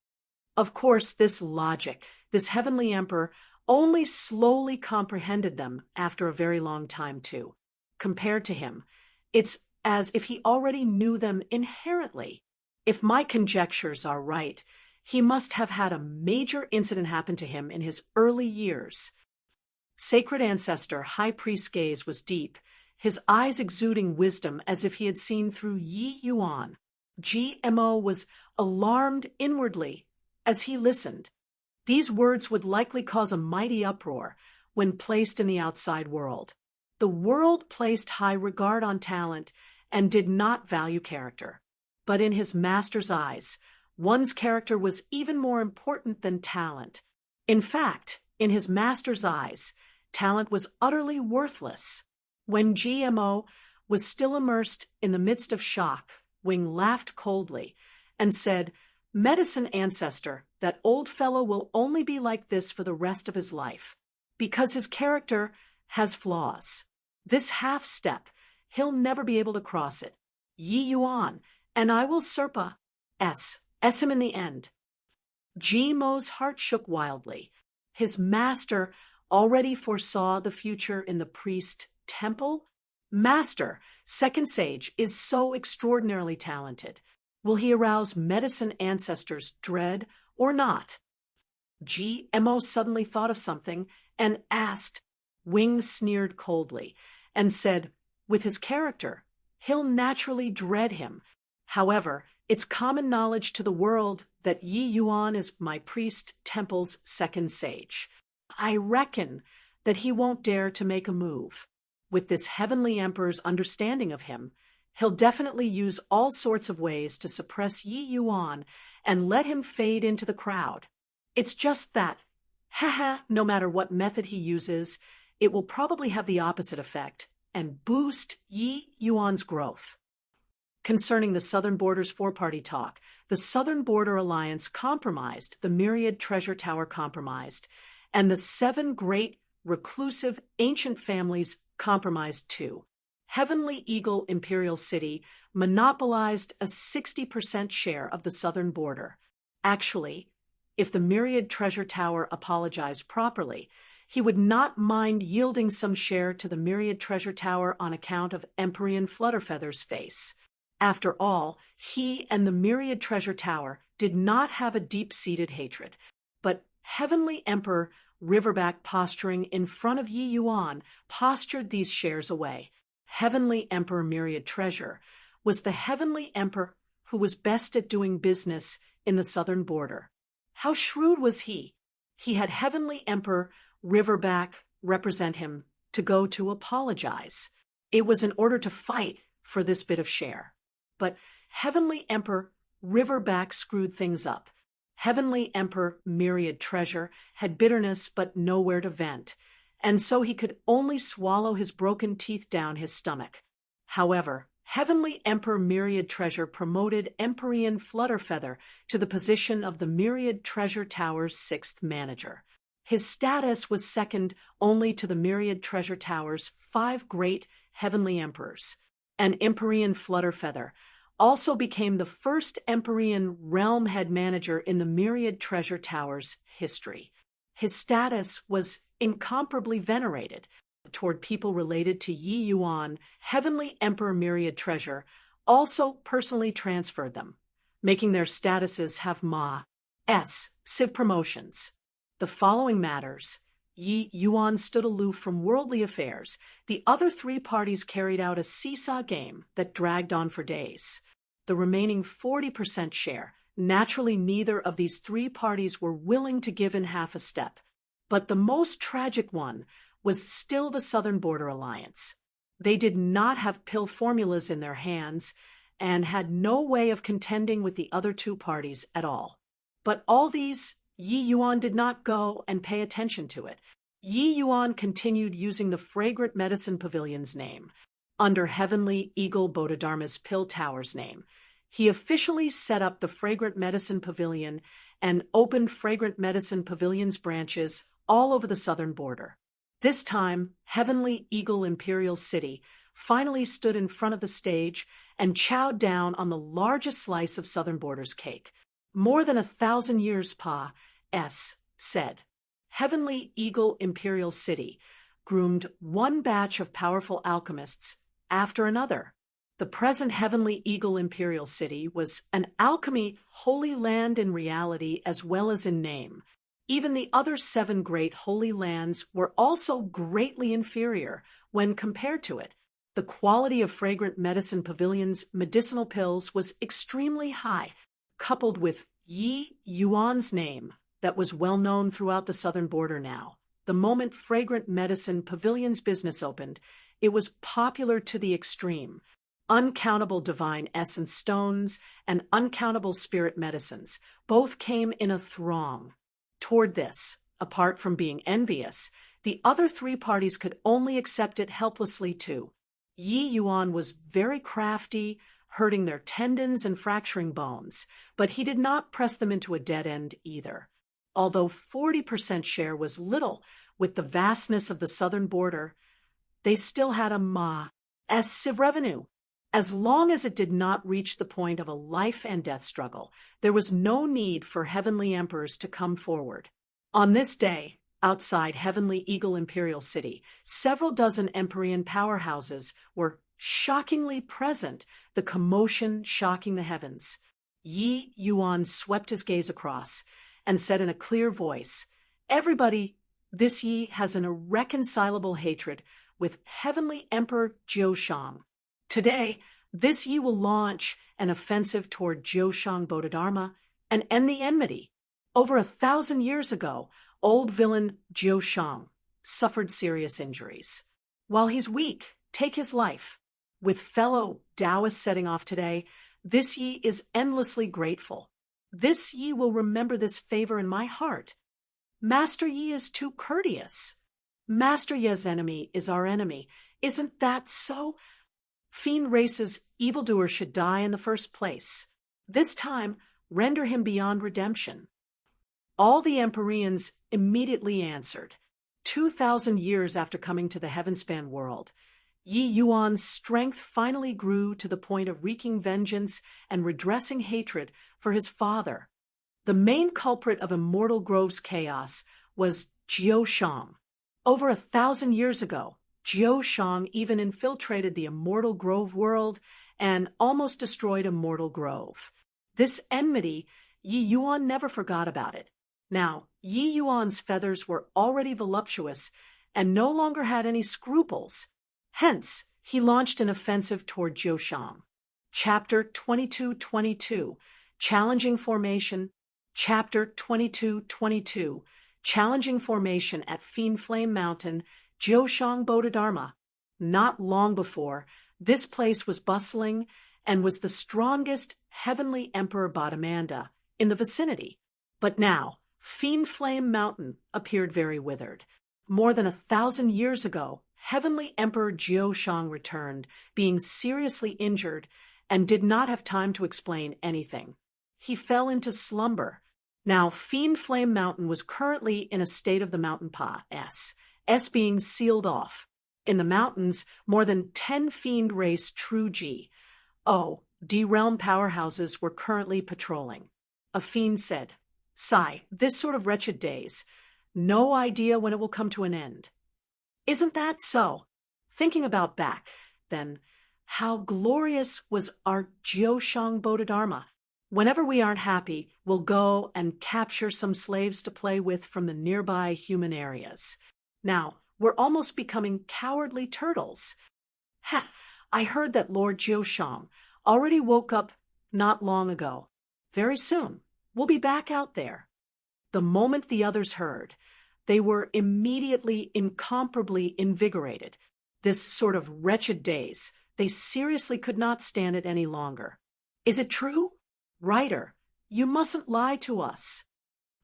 Of course, this logic, this heavenly emperor, only slowly comprehended them after a very long time too. Compared to him, it's as if he already knew them inherently. If my conjectures are right, he must have had a major incident happen to him in his early years. Sacred ancestor high priest's gaze was deep, his eyes exuding wisdom as if he had seen through Yi Yuan. GMO was alarmed inwardly as he listened. These words would likely cause a mighty uproar when placed in the outside world. The world placed high regard on talent and did not value character. But in his master's eyes, one's character was even more important than talent. In fact, in his master's eyes, talent was utterly worthless. When GMO was still immersed in the midst of shock, Wing laughed coldly and said, "Medicine ancestor, that old fellow will only be like this for the rest of his life, because his character has flaws. This half step, he'll never be able to cross it. Yi Yuan, and I will Serpa S him in the end." GMO's heart shook wildly. His master already foresaw the future in the priest temple. Master, second sage, is so extraordinarily talented. Will he arouse medicine ancestors' dread or not? GMO suddenly thought of something and asked. Wing sneered coldly and said, with his character, he'll naturally dread him. However, it's common knowledge to the world that Yi Yuan is my priest temple's second sage. I reckon that he won't dare to make a move. With this heavenly emperor's understanding of him, he'll definitely use all sorts of ways to suppress Yi Yuan and let him fade into the crowd. It's just that, no matter what method he uses, it will probably have the opposite effect and boost Yi Yuan's growth. Concerning the Southern Border's four-party talk, the Southern Border Alliance compromised, the Myriad Treasure Tower compromised, and the 7 great, reclusive, ancient families compromised too. Heavenly Eagle Imperial City monopolized a 60% share of the Southern Border. Actually, if the Myriad Treasure Tower apologized properly, he would not mind yielding some share to the Myriad Treasure Tower on account of Empyrean Flutterfeather's face. After all, he and the Myriad Treasure Tower did not have a deep-seated hatred, but Heavenly Emperor Riverback posturing in front of Yi Yuan postured these shares away. Heavenly Emperor Myriad Treasure was the Heavenly Emperor who was best at doing business in the Southern Border. How shrewd was he? He had Heavenly Emperor Riverback represent him to go to apologize. It was in order to fight for this bit of share. But Heavenly Emperor Riverback screwed things up. Heavenly Emperor Myriad Treasure had bitterness but nowhere to vent, and so he could only swallow his broken teeth down his stomach. However, Heavenly Emperor Myriad Treasure promoted Empyrean Flutterfeather to the position of the Myriad Treasure Tower's 6th manager. His status was second only to the Myriad Treasure Tower's 5 great Heavenly Emperors. And Empyrean Flutterfeather also became the first Empyrean realm head manager in the Myriad Treasure Tower's history. His status was incomparably venerated toward people related to Yi Yuan. Heavenly Emperor Myriad Treasure also personally transferred them, making their statuses have civ promotions. The following matters. Yi Yuan stood aloof from worldly affairs. The other 3 parties carried out a seesaw game that dragged on for days. The remaining 40% share, naturally neither of these 3 parties were willing to give in half a step. But the most tragic one was still the Southern Border Alliance. They did not have pill formulas in their hands and had no way of contending with the other 2 parties at all. But all these, Yi Yuan did not go and pay attention to it. Yi Yuan continued using the Fragrant Medicine Pavilion's name, under Heavenly Eagle Bodhidharma's Pill Tower's name. He officially set up the Fragrant Medicine Pavilion and opened Fragrant Medicine Pavilion's branches all over the Southern Border. This time, Heavenly Eagle Imperial City finally stood in front of the stage and chowed down on the largest slice of Southern Border's cake. More than 1,000 years, said. Heavenly Eagle Imperial City groomed one batch of powerful alchemists after another. The present Heavenly Eagle Imperial City was an alchemy holy land in reality as well as in name. Even the other 7 great holy lands were also greatly inferior when compared to it. The quality of Fragrant Medicine Pavilion's medicinal pills was extremely high, coupled with Yi Yuan's name that was well known throughout the Southern Border now. The moment Fragrant Medicine Pavilion's business opened, it was popular to the extreme. Uncountable divine essence stones and uncountable spirit medicines both came in a throng. Toward this, apart from being envious, the other 3 parties could only accept it helplessly too. Yi Yuan was very crafty, hurting their tendons and fracturing bones, but he did not press them into a dead end either. Although 40% share was little with the vastness of the Southern Border, they still had a civ revenue. As long as it did not reach the point of a life and death struggle, there was no need for heavenly emperors to come forward. On this day, Outside Heavenly Eagle Imperial City, several dozen Empyrean powerhouses were shockingly present, the commotion shocking the heavens. Yi Yuan swept his gaze across and said in a clear voice, "Everybody, this Yi has an irreconcilable hatred with Heavenly Emperor Jiushang. Today, this Yi will launch an offensive toward Jiushang Bodhidharma and end the enmity. Over 1,000 years ago, old villain Jiushang suffered serious injuries. While he's weak, take his life. With fellow Taoists setting off today, this Yi is endlessly grateful. This Yi will remember this favor in my heart. Master Yi is too courteous. Master Ye's enemy is our enemy. Isn't that so? Fiend race's evildoer should die in the first place. This time, render him beyond redemption." All the Empyreans immediately answered. 2,000 years after coming to the Heavenspan world, Yi Yuan's strength finally grew to the point of wreaking vengeance and redressing hatred for his father. The main culprit of Immortal Grove's chaos was Jiushang. Over 1,000 years ago, Jiushang even infiltrated the Immortal Grove world and almost destroyed Immortal Grove. This enmity, Yi Yuan never forgot about it. Now, Yi Yuan's feathers were already voluptuous and no longer had any scruples. Hence, he launched an offensive toward Jiushang. Chapter 22:22, Challenging Formation. Chapter 22:22, Challenging Formation at Fiend Flame Mountain, Jiushang Bodhidharma. Not long before, this place was bustling and was the strongest Heavenly Emperor Bodhimanda in the vicinity. But now, Fiend Flame Mountain appeared very withered. More than 1,000 years ago, Heavenly Emperor Jiushang returned, being seriously injured, and did not have time to explain anything. He fell into slumber. Now, Fiend Flame Mountain was currently in a state of the mountain pass, S being sealed off. In the mountains, more than 10 Fiend race True G, D-realm powerhouses were currently patrolling. A Fiend said, "Sigh, this sort of wretched days. No idea when it will come to an end." Isn't that so? Thinking about back, then, how glorious was our Jiushang Bodhidharma. Whenever we aren't happy, we'll go and capture some slaves to play with from the nearby human areas. Now, we're almost becoming cowardly turtles. I heard that Lord Jiushang already woke up not long ago. Very soon, we'll be back out there. The moment the others heard, they were immediately incomparably invigorated. This sort of wretched days, they seriously could not stand it any longer. Is it true? Ryder, you mustn't lie to us.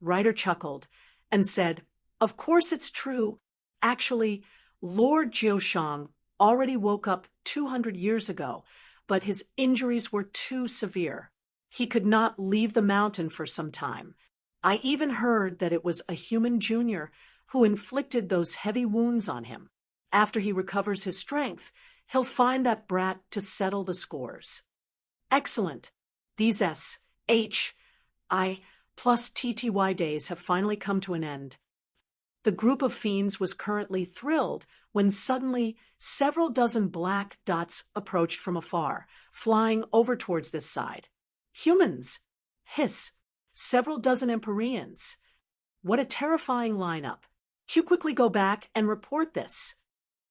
Ryder chuckled and said, "Of course it's true. Actually, Lord Jiushang already woke up 200 years ago, but his injuries were too severe. He could not leave the mountain for some time. I even heard that it was a human junior who inflicted those heavy wounds on him. After he recovers his strength, he'll find that brat to settle the scores." Excellent. These SHI plus TTY days have finally come to an end. The group of fiends was currently thrilled when suddenly several dozen black dots approached from afar, flying over towards this side. Humans! Hiss! Several dozen Empyreans. What a terrifying lineup. You quickly go back and report this.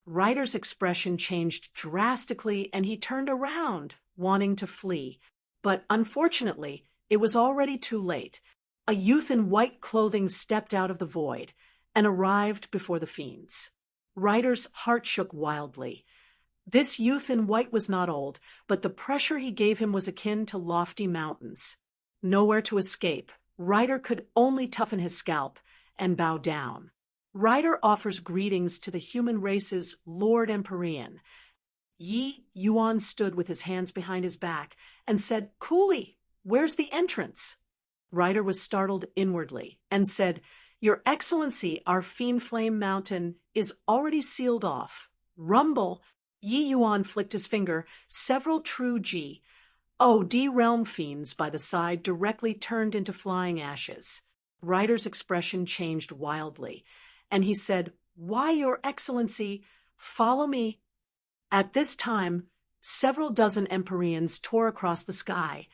Ryder's expression changed drastically and he turned around, wanting to flee. But unfortunately, it was already too late. A youth in white clothing stepped out of the void and arrived before the fiends. Ryder's heart shook wildly. This youth in white was not old, but the pressure he gave him was akin to lofty mountains. Nowhere to escape, Ryder could only toughen his scalp and bow down. Ryder offers greetings to the human race's Lord Empyrean. Yi Yuan stood with his hands behind his back and said, "Coolly, where's the entrance?" Ryder was startled inwardly and said, "Your Excellency, our Fiend Flame Mountain is already sealed off. Rumble." Yi Yuan flicked his finger. Several True G, D-realm fiends by the side directly turned into flying ashes. Ryder's expression changed wildly, and he said, "Why, Your Excellency, follow me." At this time, several dozen Empyreans tore across the sky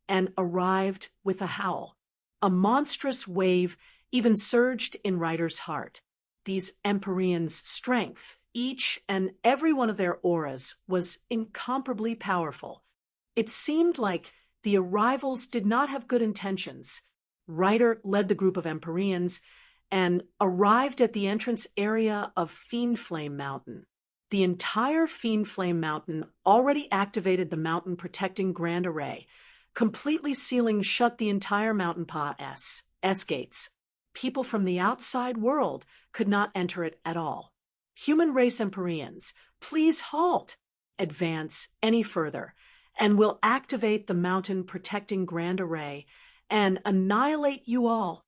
and arrived with a howl. A monstrous wave even surged in Ryder's heart. These Empyreans' strength, each and every one of their auras, was incomparably powerful. It seemed like the arrivals did not have good intentions. Ryder led the group of Empyreans and arrived at the entrance area of Fiend Flame Mountain. The entire Fiend Flame Mountain already activated the mountain protecting Grand Array, completely sealing shut the entire Mountain Pa S gates. People from the outside world could not enter it at all. Human race Empyreans, please halt, advance any further, and we'll activate the mountain protecting Grand Array and annihilate you all.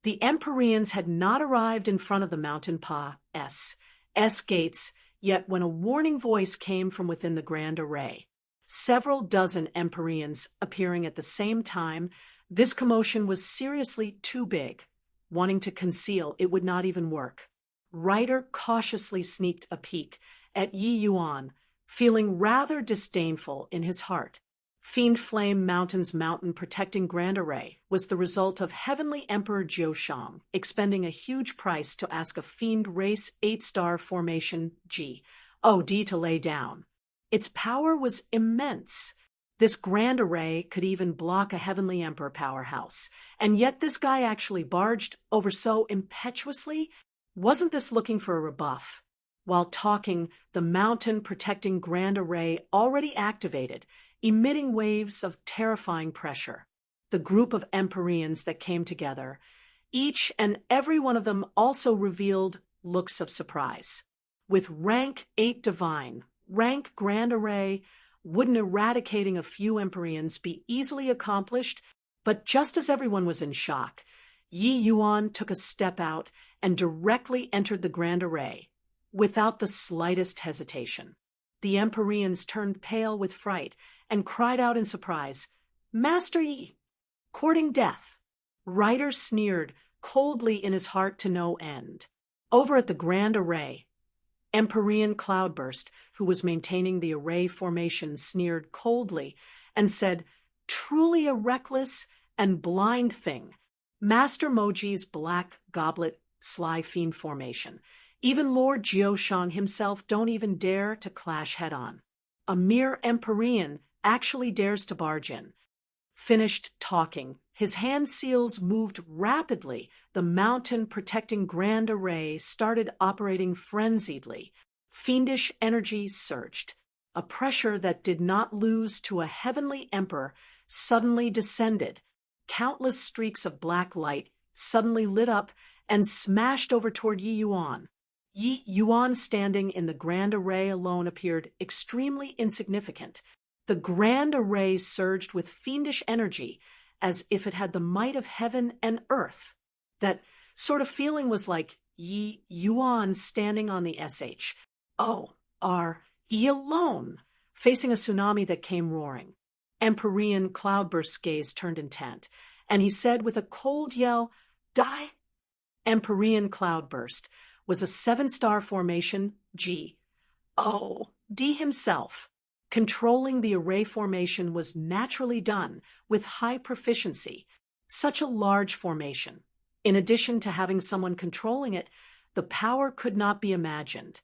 The Empyreans had not arrived in front of the Mountain Pa S gates yet when a warning voice came from within the Grand Array. Several dozen Empyreans appearing at the same time, this commotion was seriously too big. Wanting to conceal, it would not even work. Ryder cautiously sneaked a peek at Yi Yuan, feeling rather disdainful in his heart. Fiend Flame Mountain's mountain protecting Grand Array was the result of Heavenly Emperor Jiushang expending a huge price to ask a fiend race 8-star formation D to lay down. Its power was immense. This Grand Array could even block a Heavenly Emperor powerhouse, and yet this guy actually barged over so impetuously. Wasn't this looking for a rebuff? While talking, the mountain protecting Grand Array already activated, emitting waves of terrifying pressure. The group of Empyreans that came together, each and every one of them also revealed looks of surprise. With rank 8 divine, rank Grand Array, wouldn't eradicating a few Empyreans be easily accomplished? But just as everyone was in shock, Yi Yuan took a step out and directly entered the Grand Array, without the slightest hesitation. The Empyreans turned pale with fright and cried out in surprise, "Master Yi, courting death." Ryder sneered coldly in his heart to no end. Over at the Grand Array, Empyrean Cloudburst, who was maintaining the array formation, sneered coldly and said, "Truly a reckless and blind thing. Master Moji's black goblet sly fiend formation. Even Lord Jiushang himself don't even dare to clash head-on. A mere Empyrean actually dares to barge in." Finished talking, his hand seals moved rapidly. The mountain protecting Grand Array started operating frenziedly. Fiendish energy surged. A pressure that did not lose to a heavenly emperor suddenly descended. Countless streaks of black light suddenly lit up and smashed over toward Yi Yuan. Yi Yuan standing in the Grand Array alone appeared extremely insignificant. The Grand Array surged with fiendish energy as if it had the might of heaven and earth. That sort of feeling was like Yi Yuan standing on the SHORE alone, facing a tsunami that came roaring. Empyrean Cloudburst's gaze turned intent, and he said with a cold yell, "Die!" Empyrean Cloudburst was a 7-star formation D himself. Controlling the array formation was naturally done with high proficiency. Such a large formation, in addition to having someone controlling it, the power could not be imagined.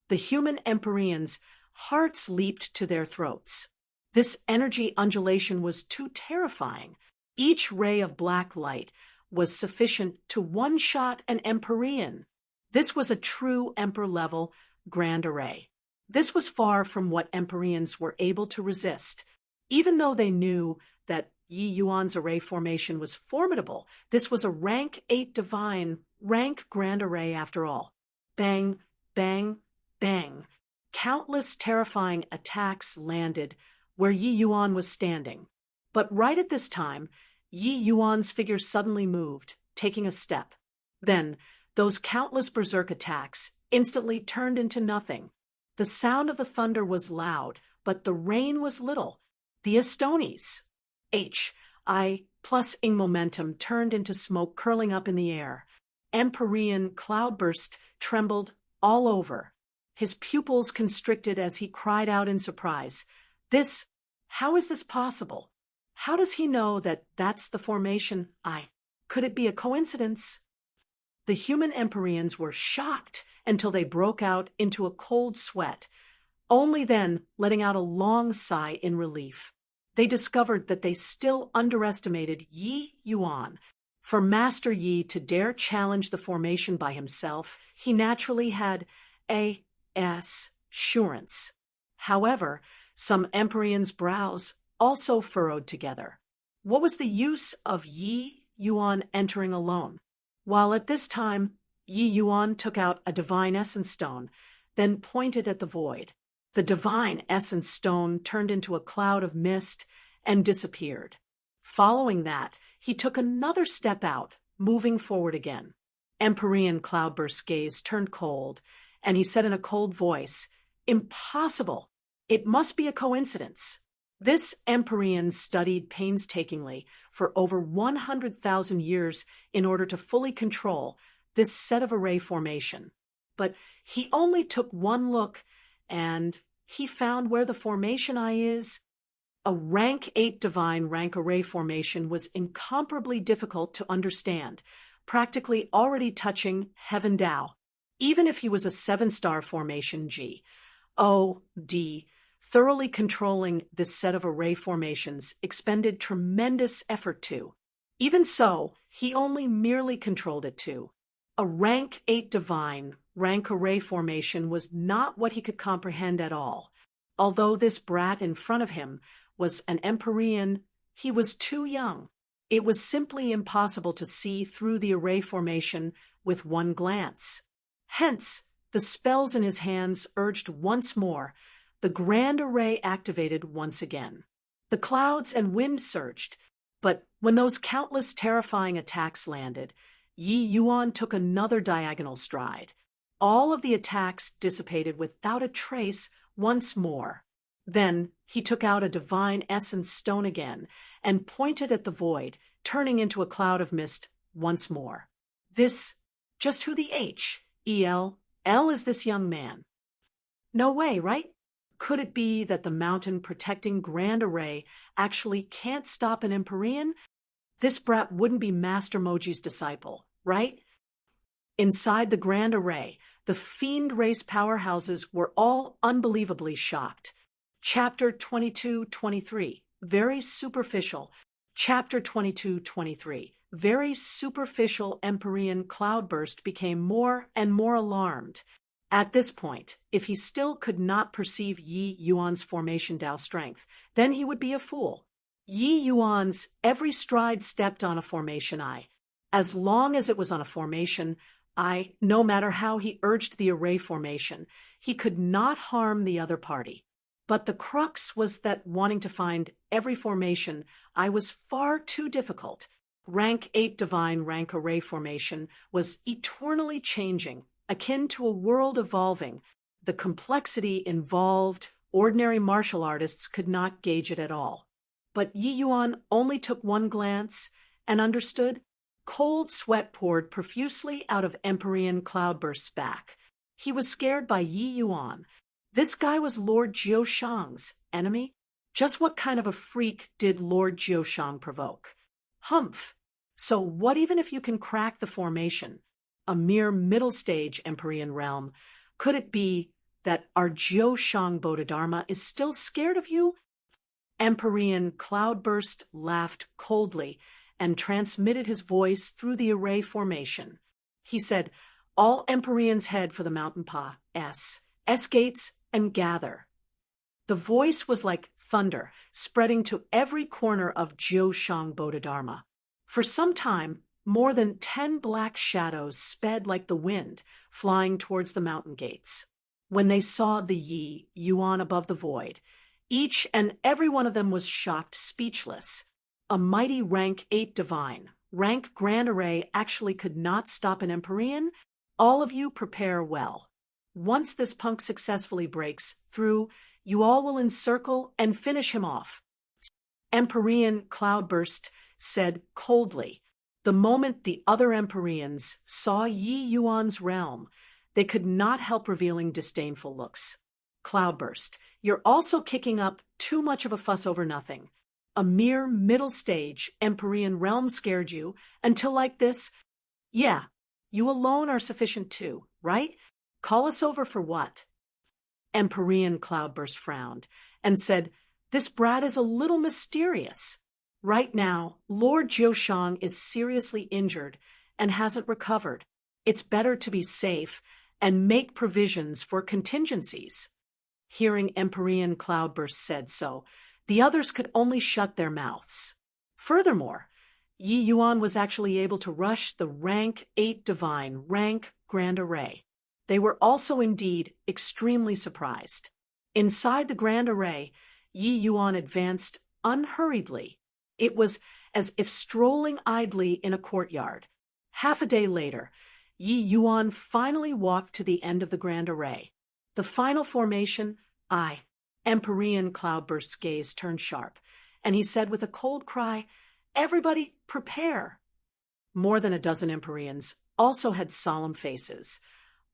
The human Empyreans' hearts leaped to their throats. This energy undulation was too terrifying. Each ray of black light was sufficient to one-shot an Empyrean. This was a true Emperor-level Grand Array. This was far from what Empyreans were able to resist. Even though they knew that Yi Yuan's array formation was formidable, this was a rank 8 divine, rank Grand Array after all. Bang, bang, bang. Countless terrifying attacks landed where Yi Yuan was standing. But right at this time, Yi Yuan's figure suddenly moved, taking a step. Then, those countless berserk attacks instantly turned into nothing. The sound of the thunder was loud, but the rain was little. The Estones, HI plus ing momentum turned into smoke curling up in the air. Empyrean cloudburst trembled all over. His pupils constricted as he cried out in surprise. How is this possible? How does he know that that's the formation? Could it be a coincidence? The human Empyreans were shocked until they broke out into a cold sweat, only then letting out a long sigh in relief. They discovered that they still underestimated Yi Yuan. For Master Yi to dare challenge the formation by himself, he naturally had assurance. However, some Empyreans' brows also furrowed together. What was the use of Yi Yuan entering alone? While at this time, Yi Yuan took out a divine essence stone, then pointed at the void. The divine essence stone turned into a cloud of mist and disappeared. Following that, he took another step out, moving forward again. Empyrean Cloudburst's gaze turned cold, and he said in a cold voice, "Impossible! It must be a coincidence." This Empyrean studied painstakingly for over 100,000 years in order to fully control this set of array formation. But he only took one look, and he found where the formation eye is. A rank 8 divine rank array formation was incomparably difficult to understand, practically already touching Heaven Tao. Even if he was a 7-star formation G, O, D, thoroughly controlling this set of array formations expended tremendous effort to. Even so, he only merely controlled it to. A rank 8 divine rank array formation was not what he could comprehend at all. Although this brat in front of him was an Empyrean, he was too young. It was simply impossible to see through the array formation with one glance. Hence, the spells in his hands urged once more. The grand array activated once again. The clouds and wind surged, but when those countless terrifying attacks landed, Yi Yuan took another diagonal stride. All of the attacks dissipated without a trace once more. Then he took out a divine essence stone again and pointed at the void, turning into a cloud of mist once more. Just who the L is this young man? No way, right? Could it be that the mountain protecting Grand Array actually can't stop an Empyrean? This brat wouldn't be Master Moji's disciple, right? Inside the Grand Array, the fiend race powerhouses were all unbelievably shocked. Chapter 22-23, very superficial. Chapter 22-23, very superficial Empyrean cloudburst became more and more alarmed. At this point, if he still could not perceive Yi Yuan's formation Tao strength, then he would be a fool. Yi Yuan's every stride stepped on a formation eye. As long as it was on a formation eye, no matter how he urged the array formation, he could not harm the other party. But the crux was that wanting to find every formation eye was far too difficult. Rank 8 divine rank array formation was eternally changing, akin to a world evolving. The complexity involved, ordinary martial artists could not gauge it at all. But Yi Yuan only took one glance and understood. Cold sweat poured profusely out of Empyrean Cloudburst's back. He was scared by Yi Yuan. This guy was Lord Jiushang's enemy? Just what kind of a freak did Lord Jiushang provoke? Humph! So what even if you can crack the formation? A mere middle-stage Empyrean realm. Could it be that our Jiushang Bodhidharma is still scared of you? Empyrean Cloudburst laughed coldly and transmitted his voice through the array formation. He said, "All Empyreans head for the mountain S gates and gather." The voice was like thunder, spreading to every corner of Jiushang Bodhidharma. For some time, more than 10 black shadows sped like the wind, flying towards the mountain gates. When they saw the Yi Yuan above the void, each and every one of them was shocked speechless. A mighty rank 8 divine, rank grand array actually could not stop an Empyrean? All of you prepare well. Once this punk successfully breaks through, you all will encircle and finish him off. Empyrean Cloudburst said coldly. The moment the other Empyreans saw Yi Yuan's realm, they could not help revealing disdainful looks. Cloudburst, you're also kicking up too much of a fuss over nothing. A mere middle stage Empyrean realm scared you until like this? Yeah, you alone are sufficient too, right? Call us over for what? Empyrean Cloudburst frowned and said, This brat is a little mysterious. Right now, Lord Jiushang is seriously injured and hasn't recovered. It's better to be safe and make provisions for contingencies. Hearing Empyrean Cloudburst said so, the others could only shut their mouths. Furthermore, Yi Yuan was actually able to rush the rank 8 divine, rank Grand Array. They were also indeed extremely surprised. Inside the Grand Array, Yi Yuan advanced unhurriedly. It was as if strolling idly in a courtyard. Half a day later, Yi Yuan finally walked to the end of the Grand Array. The final formation, Empyrean Cloudburst's gaze turned sharp, and he said with a cold cry, Everybody, prepare! More than a dozen Empyreans also had solemn faces.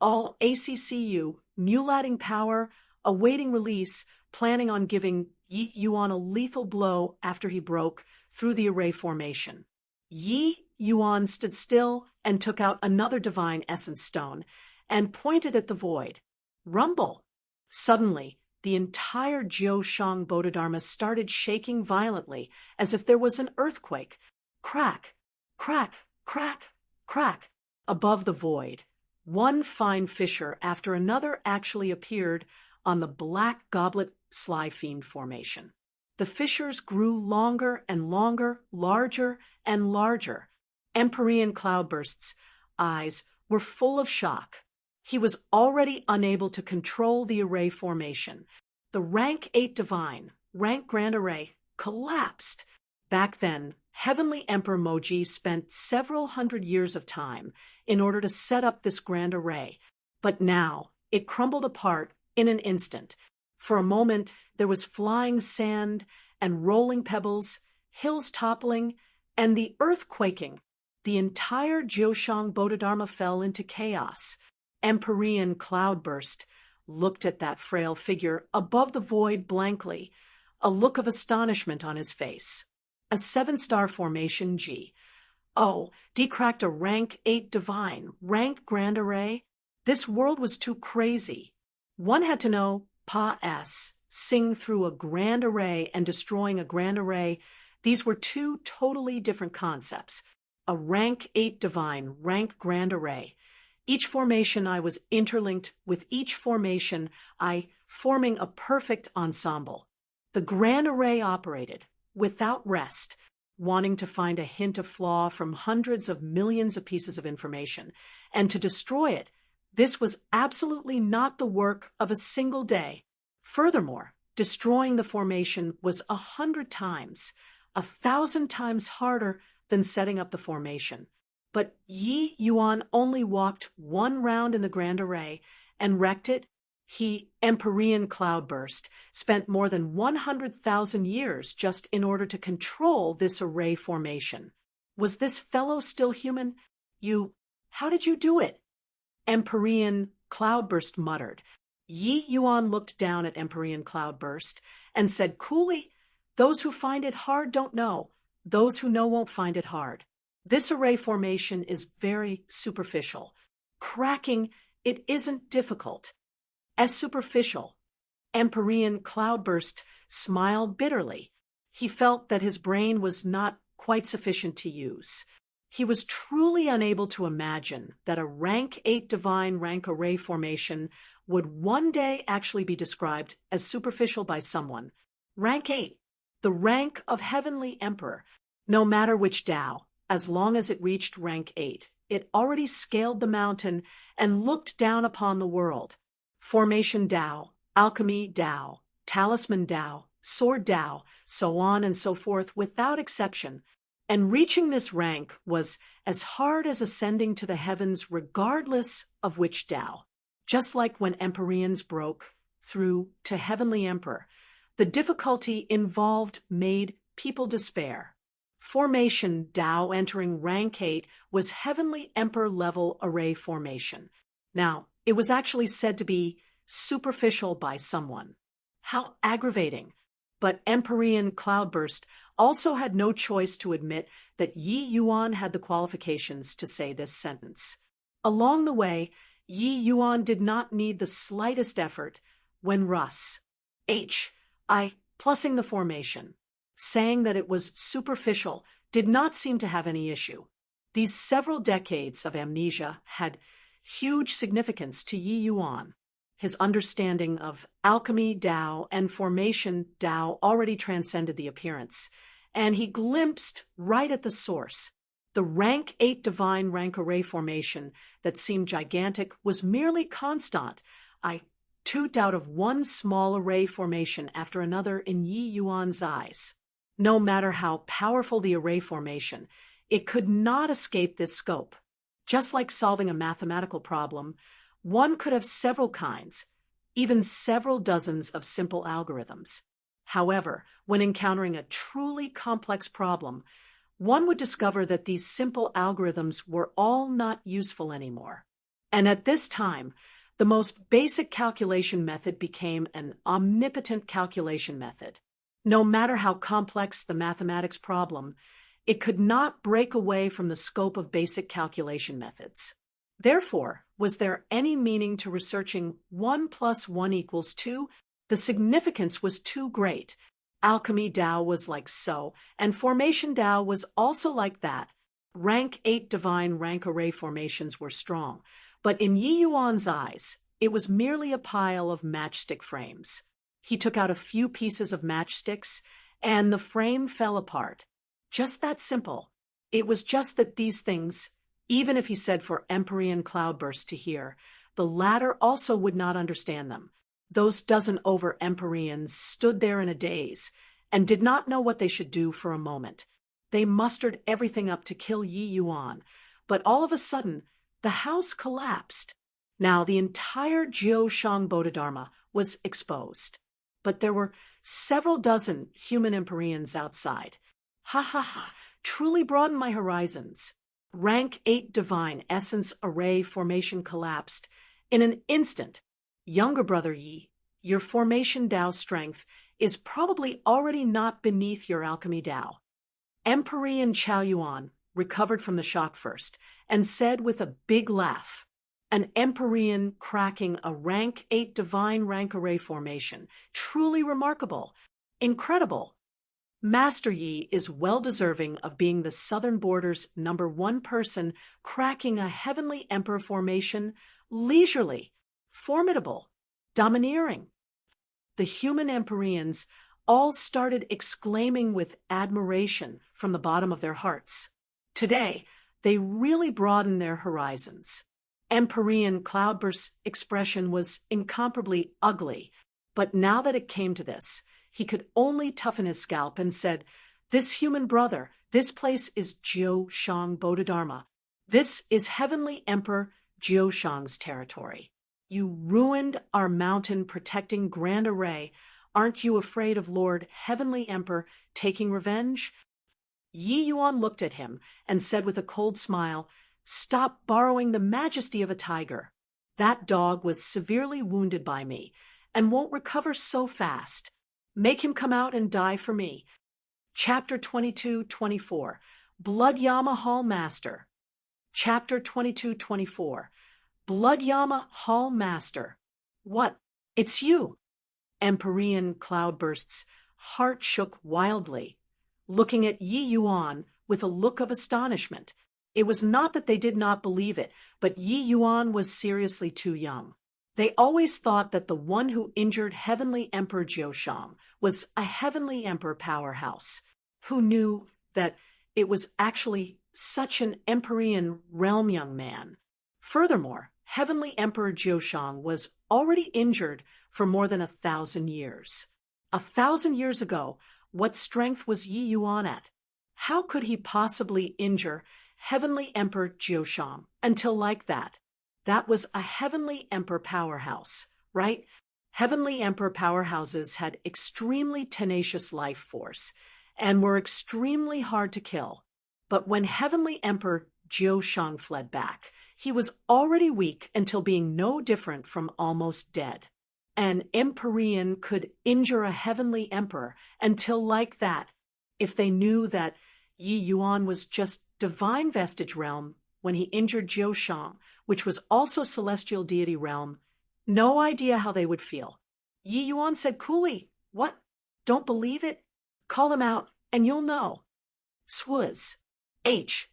All ACCU, mulating power, awaiting release, planning on giving Yi Yuan a lethal blow after he broke through the array formation. Yi Yuan stood still and took out another divine essence stone and pointed at the void. Rumble! Suddenly, the entire Jiushang Bodhidharma started shaking violently as if there was an earthquake. Crack, crack, crack, crack. Above the void, one fine fissure after another actually appeared on the black goblet sly fiend formation. The fissures grew longer and longer, larger and larger. Empyrean Cloudburst's eyes were full of shock. He was already unable to control the array formation. The rank 8 divine, rank Grand Array, collapsed. Back then, Heavenly Emperor Moji spent several hundred years of time in order to set up this Grand Array, but now it crumbled apart in an instant. For a moment, there was flying sand and rolling pebbles, hills toppling, and the earth quaking. The entire Jiushang Bodhidharma fell into chaos. Empyrean Cloudburst looked at that frail figure above the void blankly, a look of astonishment on his face. A 7-star formation G. Oh, decracked a rank 8 divine, rank Grand Array? This world was too crazy. One had to know Pa-S, sing through a Grand Array and destroying a Grand Array. These were two totally different concepts. A rank 8 divine, rank Grand Array. Each formation I was interlinked with each formation I, forming a perfect ensemble. The Grand Array operated without rest, wanting to find a hint of flaw from hundreds of millions of pieces of information, and to destroy it. This was absolutely not the work of a single day. Furthermore, destroying the formation was 100 times, 1,000 times harder than setting up the formation. But Yi Yuan only walked one round in the Grand Array and wrecked it. He, Empyrean Cloudburst, spent more than 100,000 years just in order to control this array formation. Was this fellow still human? How did you do it? Empyrean Cloudburst muttered. Yi Yuan looked down at Empyrean Cloudburst and said coolly, Those who find it hard don't know. Those who know won't find it hard. This array formation is very superficial. Cracking it isn't difficult. As superficial. Empyrean Cloudburst smiled bitterly. He felt that his brain was not quite sufficient to use. He was truly unable to imagine that a rank 8 divine rank array formation would one day actually be described as superficial by someone. Rank 8, the rank of Heavenly Emperor. No matter which Tao, as long as it reached rank 8, it already scaled the mountain and looked down upon the world. Formation Tao, Alchemy Tao, Talisman Tao, Sword Tao, so on and so forth without exception. And reaching this rank was as hard as ascending to the heavens regardless of which Tao. Just like when Empyreans broke through to Heavenly Emperor, the difficulty involved made people despair. Formation Dao entering rank 8 was Heavenly Emperor level array formation. Now, it was actually said to be superficial by someone. How aggravating. But Empyrean Cloudburst also had no choice to admit that Yi Yuan had the qualifications to say this sentence. Along the way, Yi Yuan did not need the slightest effort when Russ, plussing the formation, saying that it was superficial, did not seem to have any issue. These several decades of amnesia had huge significance to Yi Yuan. His understanding of alchemy Dao and formation Dao already transcended the appearance, and he glimpsed right at the source. The rank 8 divine rank array formation that seemed gigantic was merely constant. I toot out of one small array formation after another in Yi Yuan's eyes. No matter how powerful the array formation, it could not escape this scope. Just like solving a mathematical problem, one could have several kinds, even several dozens of simple algorithms. However, when encountering a truly complex problem, one would discover that these simple algorithms were all not useful anymore. And at this time, the most basic calculation method became an omnipotent calculation method. No matter how complex the mathematics problem, it could not break away from the scope of basic calculation methods. Therefore, was there any meaning to researching 1 + 1 = 2? The significance was too great. Alchemy Dao was like so, and formation Dao was also like that. Rank 8 divine rank array formations were strong, but in Yi Yuan's eyes, it was merely a pile of matchstick frames. He took out a few pieces of matchsticks, and the frame fell apart. Just that simple. It was just that these things, even if he said for Empyrean Cloudburst to hear, the latter also would not understand them. Those dozen over Empyreans stood there in a daze and did not know what they should do for a moment. They mustered everything up to kill Yi Yuan, but all of a sudden, the house collapsed. Now the entire Jiushang Bodhidharma was exposed, but there were several dozen human Empyreans outside. Ha ha ha, truly broadened my horizons. Rank 8 divine essence array formation collapsed. In an instant, younger brother Yi, your formation Dao strength is probably already not beneath your alchemy Dao. Empyrean Chaoyuan recovered from the shock first and said with a big laugh, an Empyrean cracking a rank 8 divine rank array formation, truly remarkable, incredible. Master Yi is well deserving of being the Southern Border's #1 person cracking a heavenly emperor formation, leisurely, formidable, domineering. The human Empyreans all started exclaiming with admiration from the bottom of their hearts. Today, they really broadened their horizons. Empyrean Cloudburst's expression was incomparably ugly, but now that it came to this, he could only toughen his scalp and said, "This human brother, this place is Jiushang Bodhidharma. This is Heavenly Emperor Jiushang's territory. You ruined our mountain-protecting Grand Array. Aren't you afraid of Lord Heavenly Emperor taking revenge?" Yi Yuan looked at him and said with a cold smile, "Stop borrowing the majesty of a tiger. That dog was severely wounded by me and won't recover so fast. Make him come out and die for me." Chapter 22-24, Blood Yama Hall Master. Chapter 22-24, Blood Yama Hall Master. What? It's you. Empyrean Cloudburst's heart shook wildly, looking at Yi Yuan with a look of astonishment. It was not that they did not believe it, but Yi Yuan was seriously too young. They always thought that the one who injured Heavenly Emperor Jiushang was a Heavenly Emperor powerhouse. Who knew that it was actually such an Empyrean realm young man? Furthermore, Heavenly Emperor Jiushang was already injured for more than 1,000 years. 1,000 years ago, what strength was Yi Yuan at? How could he possibly injure Heavenly Emperor Jiushang until like that? That was a Heavenly Emperor powerhouse, right? Heavenly Emperor powerhouses had extremely tenacious life force, and were extremely hard to kill. But when Heavenly Emperor Jiushang fled back, he was already weak until being no different from almost dead. An Empyrean could injure a heavenly emperor until like that, if they knew that Yi Yuan was just divine vestige realm when he injured Jiushang, which was also celestial deity realm. No idea how they would feel. Yi Yuan said coolly, "What? Don't believe it? Call him out, and you'll know." Swuz. H.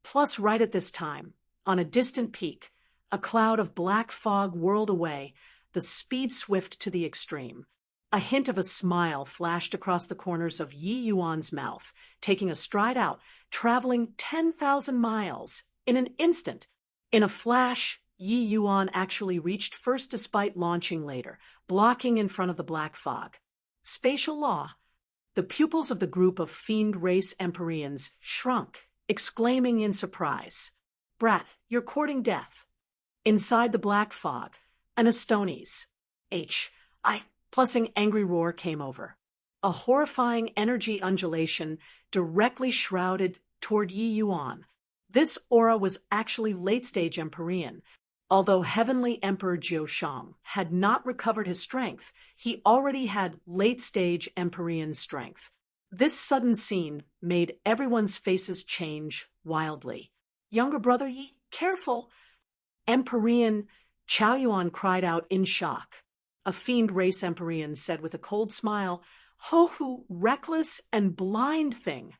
Plus right at this time, on a distant peak, a cloud of black fog whirled away, the speed swift to the extreme. A hint of a smile flashed across the corners of Yi Yuan's mouth, taking a stride out, traveling 10,000 miles. In an instant, in a flash, Yi Yuan actually reached first despite launching later, blocking in front of the black fog. Spatial law. The pupils of the group of fiend race Empyreans shrunk, exclaiming in surprise, "Brat, you're courting death." Inside the black fog, an Astones. Plusing angry roar came over. A horrifying energy undulation directly shrouded toward Yi Yuan. This aura was actually late-stage Empyrean. Although Heavenly Emperor Jiushang had not recovered his strength, he already had late-stage Empyrean strength. This sudden scene made everyone's faces change wildly. "Younger brother Yi, careful!" Empyrean Chao Yuan cried out in shock. A fiend race Empyrean said with a cold smile, "Ho-hu, reckless and blind thing!"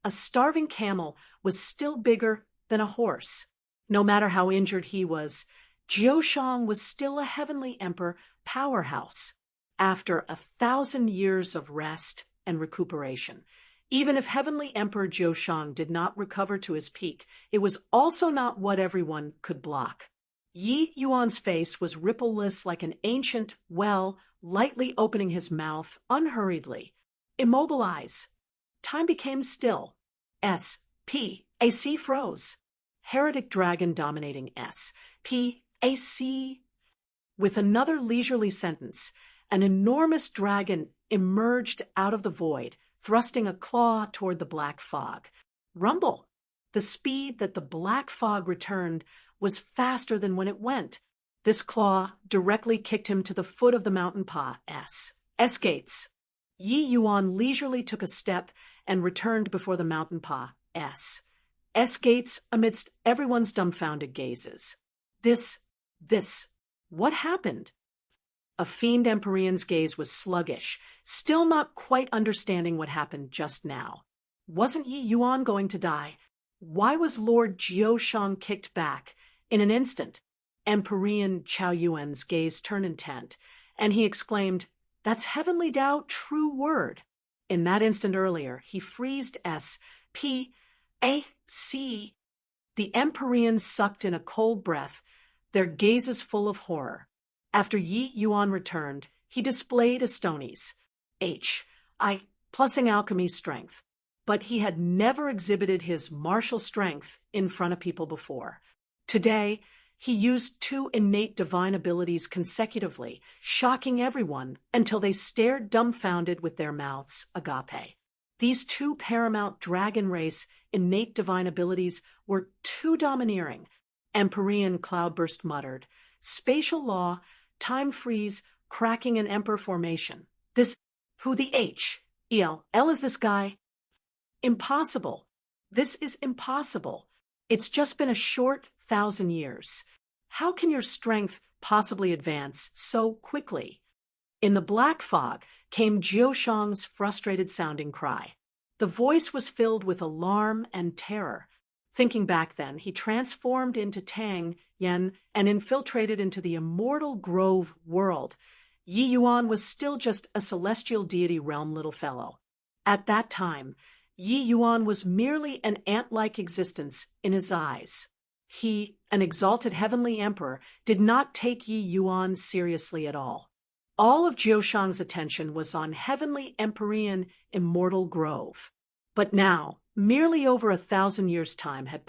A starving camel was still bigger than a horse. No matter how injured he was, Jiushang was still a heavenly emperor powerhouse. After 1,000 years of rest and recuperation, even if Heavenly Emperor Jiushang did not recover to his peak, it was also not what everyone could block. Yi Yuan's face was rippleless like an ancient well, lightly opening his mouth unhurriedly. "Immobilize." Time became still. S.P.A.C. froze. Heretic dragon dominating S.P.A.C. With another leisurely sentence, an enormous dragon emerged out of the void, thrusting a claw toward the black fog. Rumble. The speed that the black fog returned was faster than when it went. This claw directly kicked him to the foot of the mountain pa S gates. Yi Yuan leisurely took a step and returned before the mountain pa S gates amidst everyone's dumbfounded gazes. What happened? A fiend Empyrean's gaze was sluggish, still not quite understanding what happened just now. Wasn't Yi Yuan going to die? Why was Lord Jiushang kicked back? In an instant, Empyrean Chao Yuan's gaze turned intent, and he exclaimed, "That's Heavenly Tao, true word." In that instant earlier, he freezed S.P.A.C. The Empyreans sucked in a cold breath, their gazes full of horror. After Yi Yuan returned, he displayed Astones. Plusing alchemy's strength. But he had never exhibited his martial strength in front of people before. Today, he used 2 innate divine abilities consecutively, shocking everyone until they stared dumbfounded with their mouths agape. These 2 paramount dragon race innate divine abilities were too domineering. Empyrean Cloudburst muttered, "Spatial law, time freeze, cracking an emperor formation. Who the L is this guy? Impossible. This is impossible. It's just been a short 1,000 years. How can your strength possibly advance so quickly?" In the black fog came Jiushang's frustrated-sounding cry. The voice was filled with alarm and terror. Thinking back then, he transformed into Tang Yen and infiltrated into the immortal Grove world. Yi Yuan was still just a celestial deity realm little fellow. At that time, Yi Yuan was merely an ant-like existence in his eyes. He, an exalted heavenly emperor, did not take Yi Yuan seriously at all. All of Jiushang's attention was on heavenly Empyrean immortal Grove. But now, merely over 1,000 years' time had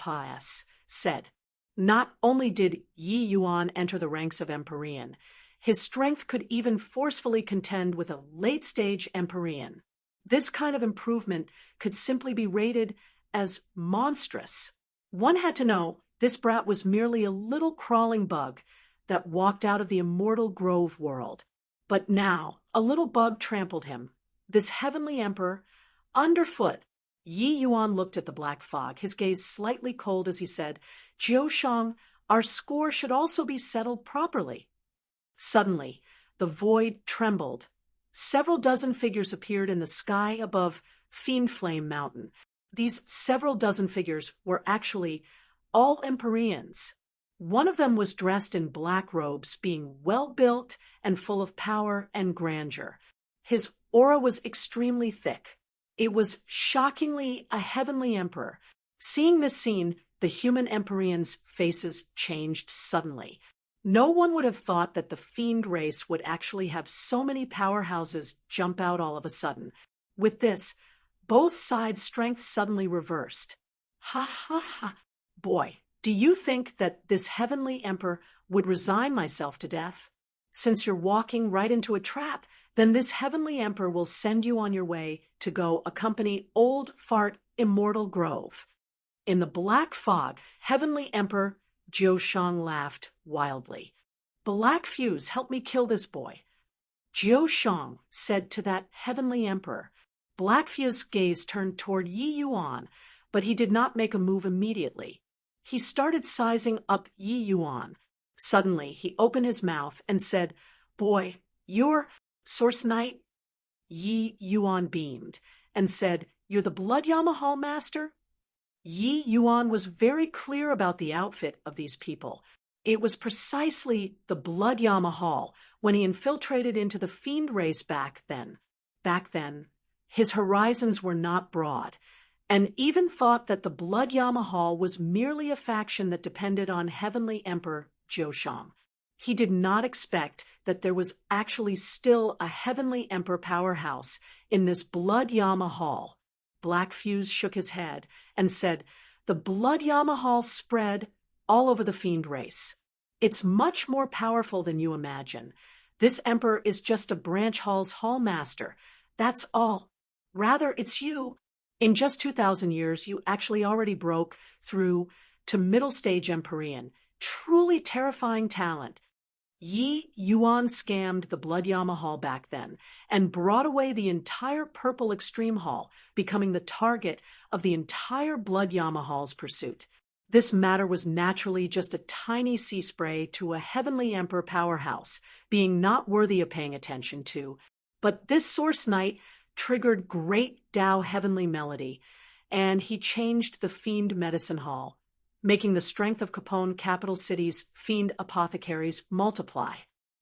said. Not only did Yi Yuan enter the ranks of Empyrean, his strength could even forcefully contend with a late-stage Empyrean. This kind of improvement could simply be rated as monstrous. One had to know this brat was merely a little crawling bug that walked out of the immortal grove world. But now, a little bug trampled him. This heavenly emperor, underfoot. Yi Yuan looked at the black fog, his gaze slightly cold as he said, "Jiu Shang, our score should also be settled properly." Suddenly, the void trembled. Several dozen figures appeared in the sky above Fiend Flame Mountain. These several dozen figures were actually all Empyreans. One of them was dressed in black robes, being well-built and full of power and grandeur. His aura was extremely thick. It was shockingly a heavenly emperor. Seeing this scene, the human Empyreans' faces changed suddenly. No one would have thought that the fiend race would actually have so many powerhouses jump out all of a sudden. With this, both sides' strength suddenly reversed. Ha ha ha. Boy, do you think that this heavenly emperor would resign myself to death? Since you're walking right into a trap, then this heavenly emperor will send you on your way to go accompany Old Fart Immortal Grove. In the black fog, heavenly emperor Jiu Shang laughed wildly. "Black Fuse, help me kill this boy." Jiu Shang said to that heavenly emperor. Black Fuse's gaze turned toward Yi Yuan, but he did not make a move immediately. He started sizing up Yi Yuan. Suddenly, he opened his mouth and said, "Boy, you're Source Knight?" Yi Yuan beamed and said, "You're the Blood Yamahal Master?" Yi Yuan was very clear about the outfit of these people. It was precisely the Blood Yamahal when he infiltrated into the fiend race back then. Back then, his horizons were not broad, and even thought that the Blood Yamahal was merely a faction that depended on Heavenly Emperor Jiu Shang. He did not expect that there was actually still a Heavenly Emperor powerhouse in this Blood Yamahal. Black Fuse shook his head and said, "The Blood Yamahal spread all over the fiend race. It's much more powerful than you imagine. This emperor is just a branch hall's hallmaster. That's all. Rather, it's you. In just 2,000 years, you actually already broke through to middle stage Empyrean. Truly terrifying talent." Yi Yuan scammed the Blood Yamahal back then and brought away the entire Purple Extreme Hall, becoming the target of the entire Blood Yamahal's pursuit. This matter was naturally just a tiny sea spray to a Heavenly Emperor powerhouse, being not worthy of paying attention to. But this Source Knight triggered great Tao heavenly melody, and he changed the Fiend Medicine Hall, making the strength of Capone capital city's fiend apothecaries multiply.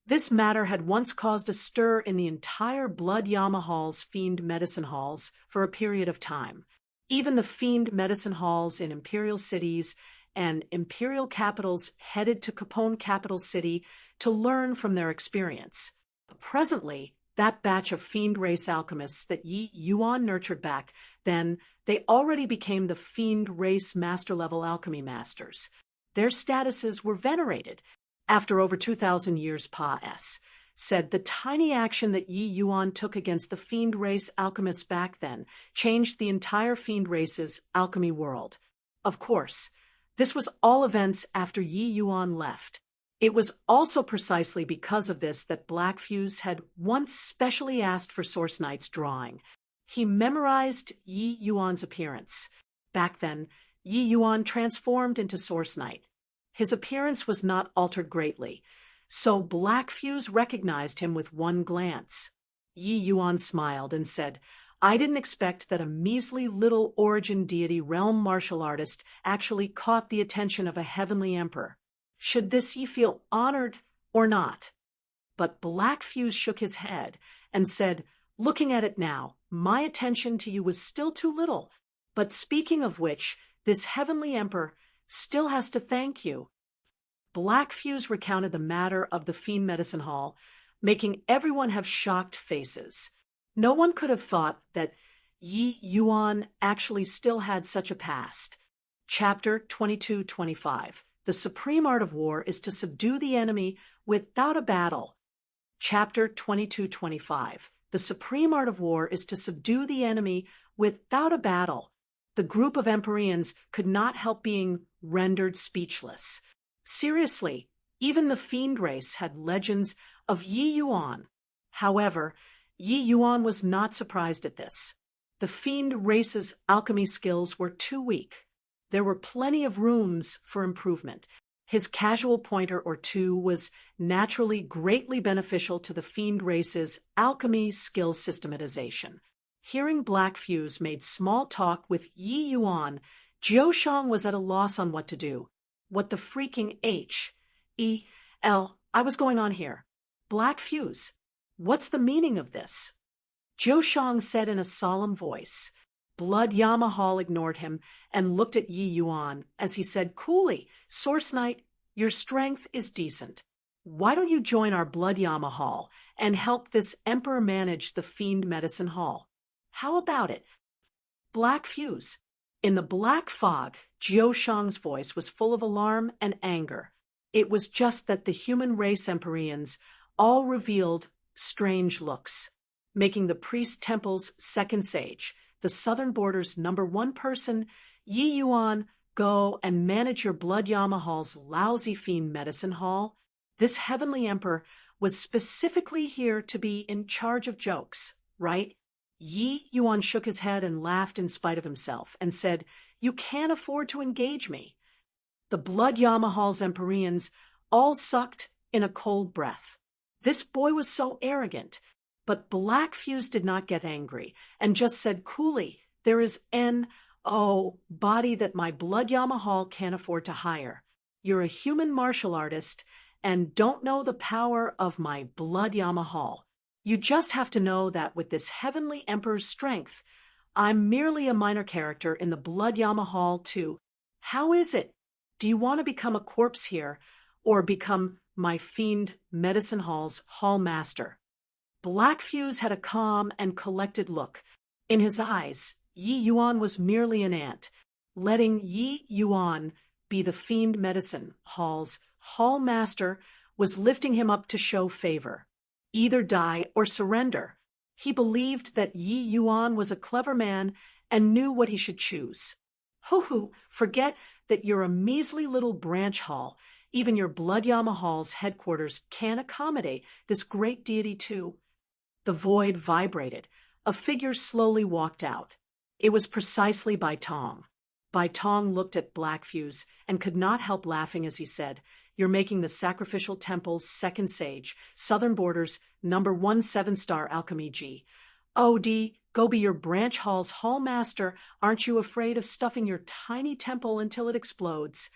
This matter had once caused a stir in the entire Blood Yamahal's fiend medicine halls for a period of time. Even the fiend medicine halls in imperial cities and imperial capitals headed to Capone capital city to learn from their experience. Presently, that batch of fiend race alchemists that Yi Yuan nurtured back then, they already became the fiend race master-level alchemy masters. Their statuses were venerated. After over 2,000 years pa-s, said the tiny action that Yi Yuan took against the fiend race alchemists back then changed the entire fiend race's alchemy world. Of course, this was all events after Yi Yuan left. It was also precisely because of this that Black Fuse had once specially asked for Source Knight's drawing. He memorized Yi Yuan's appearance. Back then, Yi Yuan transformed into Source Knight. His appearance was not altered greatly, so Black Fuse recognized him with one glance. Yi Yuan smiled and said, "I didn't expect that a measly little origin deity realm martial artist actually caught the attention of a heavenly emperor. Should this ye feel honored or not?" But Black Fuse shook his head and said, "Looking at it now, my attention to you was still too little. But speaking of which, this heavenly emperor still has to thank you." Black Fuse recounted the matter of the Fiend Medicine Hall, making everyone have shocked faces. No one could have thought that Yi Yuan actually still had such a past. Chapter 22-25. The supreme art of war is to subdue the enemy without a battle. Chapter 22-25. The supreme art of war is to subdue the enemy without a battle. The group of Empyreans could not help being rendered speechless. Seriously, even the fiend race had legends of Yi Yuan. However, Yi Yuan was not surprised at this. The fiend race's alchemy skills were too weak. There were plenty of rooms for improvement. His casual pointer or two was naturally greatly beneficial to the fiend race's alchemy skill systematization. Hearing Black Fuse made small talk with Yi Yuan, Jiao Shang was at a loss on what to do. What the freaking I was going on here? Black Fuse, what's the meaning of this? Jiao Shang said in a solemn voice. Blood Yamahal ignored him and looked at Yi Yuan as he said coolly, Source Knight, your strength is decent. Why don't you join our Blood Yamahal and help this emperor manage the Fiend Medicine Hall? How about it? Black Fuse. In the black fog, Jiao Shang's voice was full of alarm and anger. It was just that the human race Empyreans all revealed strange looks, making the priest temple's second sage, the southern border's #1 person, Yi Yuan, go and manage your Blood Yamahal's lousy fiend medicine hall. This heavenly emperor was specifically here to be in charge of jokes, right? Yi Yuan shook his head and laughed in spite of himself and said, You can't afford to engage me. The Blood Yamahal's Empyreans all sucked in a cold breath. This boy was so arrogant. But Black Fuse did not get angry and just said coolly, There is body that my Blood Yamahal can't afford to hire. You're a human martial artist and don't know the power of my Blood Yamahal. You just have to know that with this heavenly emperor's strength, I'm merely a minor character in the Blood Yamahal too. How is it? Do you want to become a corpse here or become my Fiend Medicine Hall's hall master? Black Fuse had a calm and collected look. In his eyes, Yi Yuan was merely an ant. Letting Yi Yuan be the Fiend Medicine Hall's hall master was lifting him up to show favor. Either die or surrender. He believed that Yi Yuan was a clever man and knew what he should choose. Hoo-hoo, forget that you're a measly little branch hall. Even your Blood Yamahal's headquarters can't accommodate this great deity too. The void vibrated. A figure slowly walked out. It was precisely Bai Tong. Bai Tong looked at Black Fuse and could not help laughing as he said, You're making the Sacrificial Temple's second sage, Southern Border's #1 7-star alchemy G. Oh, D, go be your branch hall's hall master. Aren't you afraid of stuffing your tiny temple until it explodes?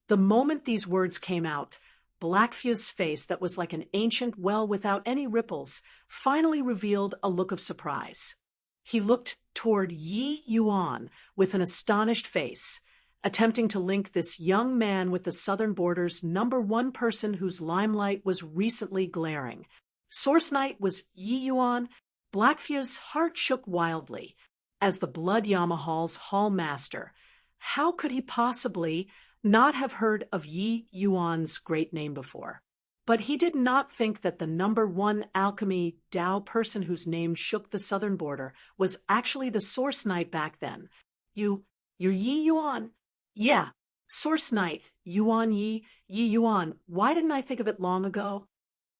The moment these words came out, Black Fuse's face that was like an ancient well without any ripples finally revealed a look of surprise. He looked toward Yi Yuan with an astonished face, attempting to link this young man with the Southern Border's #1 person whose limelight was recently glaring. Source Knight was Yi Yuan. Black Fuse's heart shook wildly. As the Blood Yamahal's hall master, how could he possibly not have heard of Yi Yuan's great name before? But he did not think that the #1 alchemy Dao person whose name shook the Southern Border was actually the Source Knight back then. You're Yi Yuan? Yeah, Source Knight, Yi Yuan. Why didn't I think of it long ago?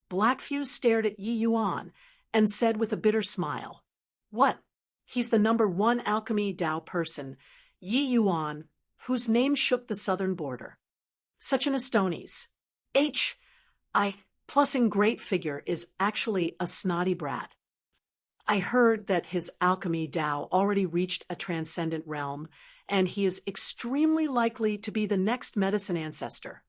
Black Fuse stared at Yi Yuan and said with a bitter smile, What? He's the #1 alchemy Dao person, Yi Yuan, whose name shook the Southern Border. Such an Astonies. Plus in great figure is actually a snotty brat. I heard that his alchemy Dao already reached a transcendent realm, and he is extremely likely to be the next medicine ancestor.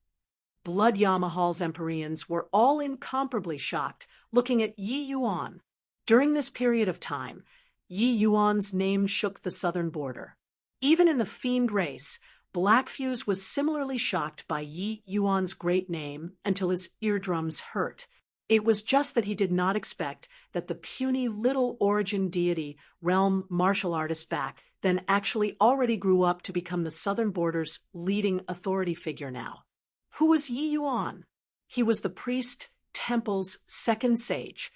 Blood Yamahal's Empyreans were all incomparably shocked, looking at Yi Yuan. During this period of time, Yi Yuan's name shook the Southern Border. Even in the fiend race, Black Fuse was similarly shocked by Yi Yuan's great name until his eardrums hurt. It was just that he did not expect that the puny little origin deity realm martial artist back then actually already grew up to become the Southern Border's leading authority figure now. Who was Yi Yuan? He was the priest temple's second sage,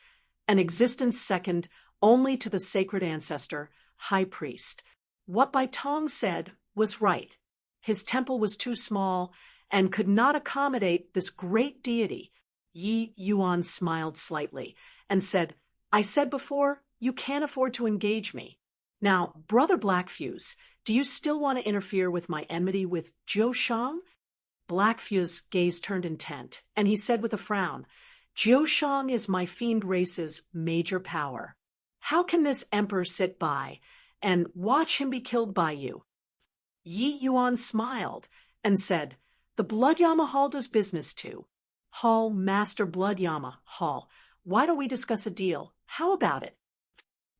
an existence second only to the sacred ancestor, high priest. What Bai Tong said was right. His temple was too small and could not accommodate this great deity. Yi Yuan smiled slightly and said, I said before, you can't afford to engage me. Now, Brother Blackfuse, do you still want to interfere with my enmity with Jiu Shang? Blackfuse's gaze turned intent, and he said with a frown, Jiu Shang is my fiend race's major power. How can this emperor sit by and watch him be killed by you? Yi Yuan smiled and said, the Blood Yama Hall does business too. Hall, Master Blood Yama Hall, why don't we discuss a deal? How about it?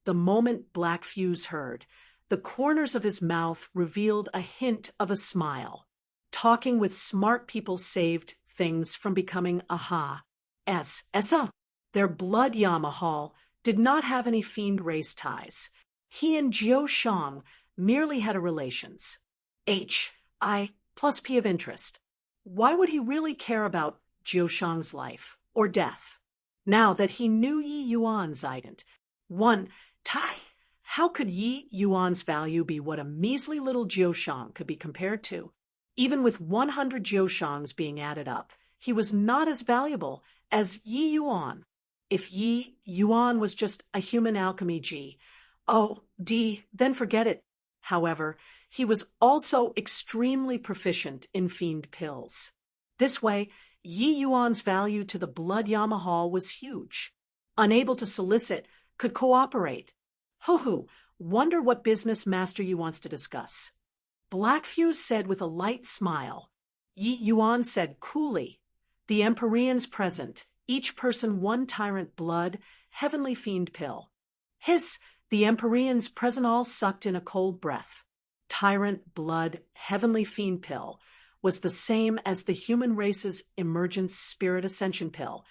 The moment Blackfuse heard, the corners of his mouth revealed a hint of a smile. Talking with smart people saved things from becoming Essa. Their Blood Yama Hall did not have any fiend race ties. He and Jiu Shang merely had a relations. I plus P of interest. Why would he really care about Jiu Shang's life or death? Now that he knew Yi Yuan's ident, how could Yi Yuan's value be what a measly little Jiu Shang could be compared to? Even with 100 Jiu Shangs being added up, he was not as valuable as Yi Yuan. If Yi Yuan was just a human alchemy then forget it. However, he was also extremely proficient in fiend pills. This way, Yi Yuan's value to the Blood Yama Hall was huge. Unable to solicit, could cooperate. Wonder what business Master Yi wants to discuss. Blackfuse said with a light smile. Yi Yuan said coolly, the Empyreans present, each person one tyrant blood, heavenly fiend pill. The Empyreans present all sucked in a cold breath. Tyrant blood, heavenly fiend pill was the same as the human race's emergence spirit ascension pill,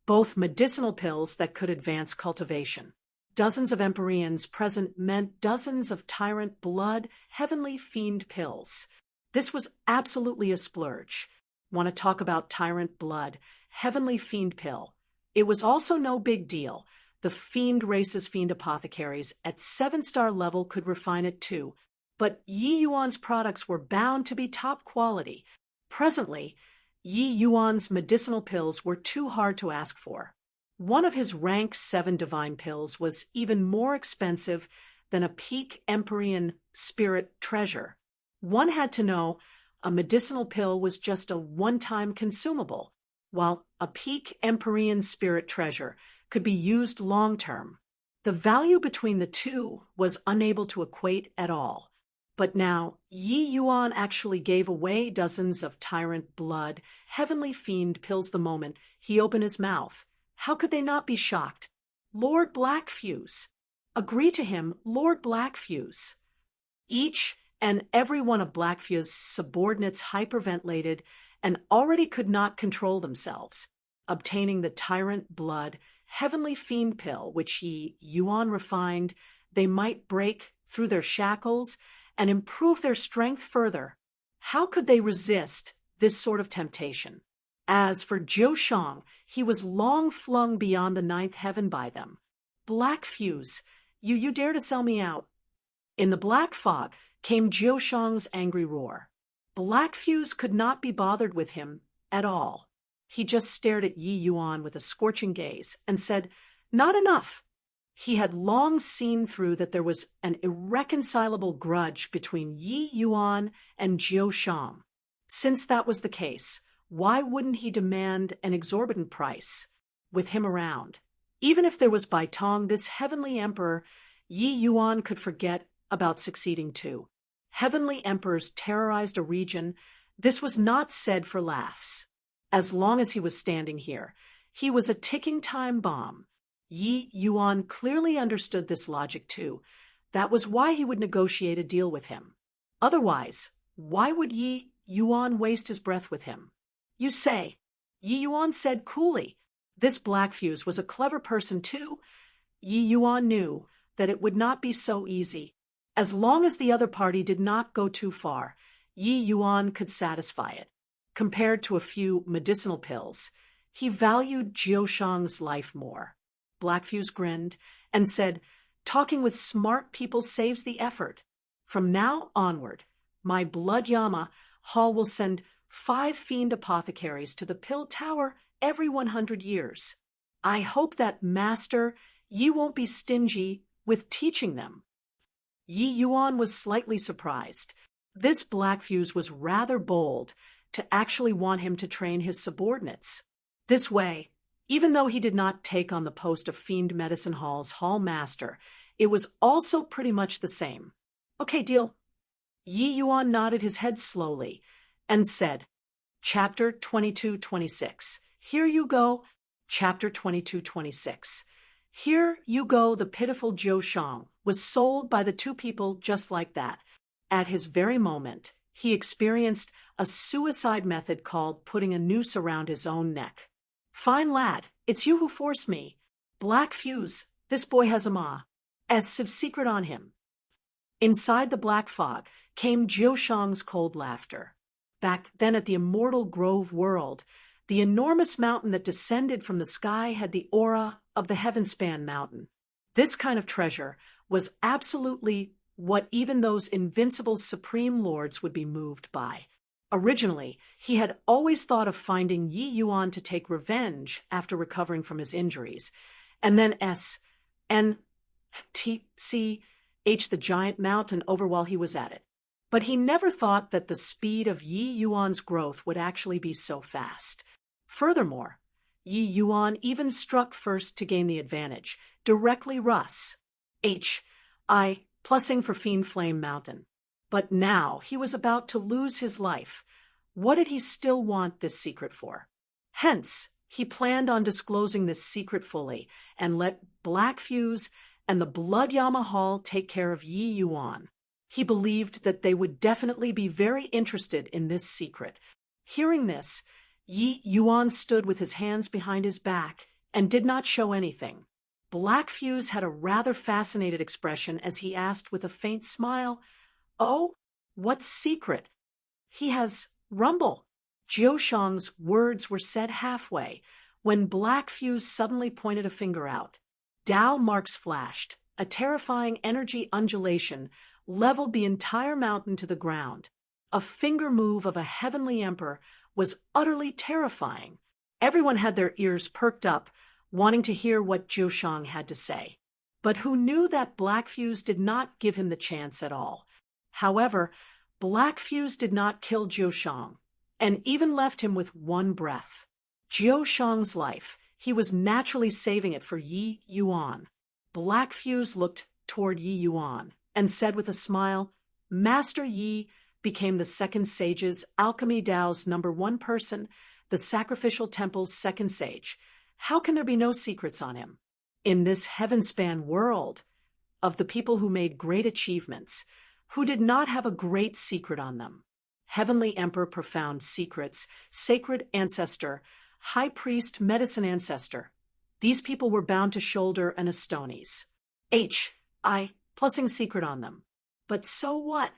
both medicinal pills that could advance cultivation. Dozens of Empyreans present meant dozens of tyrant blood, heavenly fiend pills. This was absolutely a splurge. Want to talk about tyrant blood, heavenly fiend pill? It was also no big deal. The fiend race's fiend apothecaries at 7-star level could refine it too, but Yi Yuan's products were bound to be top quality. Presently, Yi Yuan's medicinal pills were too hard to ask for. One of his rank 7 divine pills was even more expensive than a peak Empyrean spirit treasure. One had to know a medicinal pill was just a one-time consumable, while a peak Empyrean spirit treasure could be used long-term. The value between the two was unable to equate at all. But now, Yi Yuan actually gave away dozens of tyrant blood, heavenly fiend pills the moment he opened his mouth. How could they not be shocked? Lord Blackfuse. Agree to him, Lord Blackfuse. Each and every one of Blackfuse's subordinates hyperventilated and already could not control themselves, obtaining the tyrant blood, heavenly fiend pill, which Yi Yuan refined, they might break through their shackles and improve their strength further. How could they resist this sort of temptation? As for Jiu Shang, he was long flung beyond the 9th heaven by them. Blackfuse, you dare to sell me out? In the black fog came Jiu Shang's angry roar. Blackfuse could not be bothered with him at all. He just stared at Yi Yuan with a scorching gaze and said, not enough. He had long seen through that there was an irreconcilable grudge between Yi Yuan and Jiu Shang. Since that was the case, why wouldn't he demand an exorbitant price with him around? Even if there was Bai Tong, this heavenly emperor, Yi Yuan could forget about succeeding too. Heavenly emperors terrorized a region. This was not said for laughs. As long as he was standing here, he was a ticking time bomb. Yi Yuan clearly understood this logic too. That was why he would negotiate a deal with him. Otherwise, why would Yi Yuan waste his breath with him? You say, Yi Yuan said coolly. This Blackfuse was a clever person too. Yi Yuan knew that it would not be so easy. As long as the other party did not go too far, Yi Yuan could satisfy it. Compared to a few medicinal pills, he valued Jiu Shang's life more. Blackfuse grinned and said, "Talking with smart people saves the effort. From now onward, my Blood Yama Hall will send 5 fiend apothecaries to the Pill Tower every 100 years. I hope that, Master, ye won't be stingy with teaching them." Yi Yuan was slightly surprised. This Blackfuse was rather bold to actually want him to train his subordinates. This way, even though he did not take on the post of Fiend Medicine Hall's Hall Master, it was also pretty much the same. "Okay, deal." Yi Yuan nodded his head slowly and said, Chapter 2226. Here you go. Chapter 2226. Here you go. The pitiful Zhou Shang was sold by the 2 people just like that. At his very moment, he experienced a suicide method called putting a noose around his own neck. "Fine lad, it's you who forced me. Blackfuse, this boy has a massive secret on him." Inside the black fog came Zhou Shang's cold laughter. Back then at the immortal Grove world, the enormous mountain that descended from the sky had the aura of the Heavenspan mountain. This kind of treasure was absolutely what even those invincible supreme lords would be moved by. Originally, he had always thought of finding Yi Yuan to take revenge after recovering from his injuries, and then SNTCH the giant mountain over while he was at it. But he never thought that the speed of Yi Yuan's growth would actually be so fast. Furthermore, Yi Yuan even struck first to gain the advantage, directly plussing for Fiend Flame Mountain. But now he was about to lose his life. What did he still want this secret for? Hence, he planned on disclosing this secret fully and let Blackfuse and the Blood Yama Hall take care of Yi Yuan. He believed that they would definitely be very interested in this secret. Hearing this, Yi Yuan stood with his hands behind his back and did not show anything. Blackfuse had a rather fascinated expression as he asked with a faint smile, "Oh, what secret?" "He has rumble." Zhou Shang's words were said halfway when Blackfuse suddenly pointed a finger out. Tao marks flashed. A terrifying energy undulation leveled the entire mountain to the ground. A finger move of a heavenly emperor was utterly terrifying. Everyone had their ears perked up, wanting to hear what Zhou Shang had to say. But who knew that Blackfuse did not give him the chance at all? However, Blackfuse did not kill Zhou Shang, and even left him with one breath. Zhou Shang's life, he was naturally saving it for Yi Yuan. Blackfuse looked toward Yi Yuan and said with a smile, "Master Yi became the second sage's alchemy Dao's #1 person, the sacrificial temple's second sage. How can there be no secrets on him? In this heavenspan world of the people who made great achievements, who did not have a great secret on them? Heavenly Emperor, profound secrets, sacred ancestor, high priest, medicine ancestor. These people were bound to shoulder an Astonies. Plussing secret on them. But so what?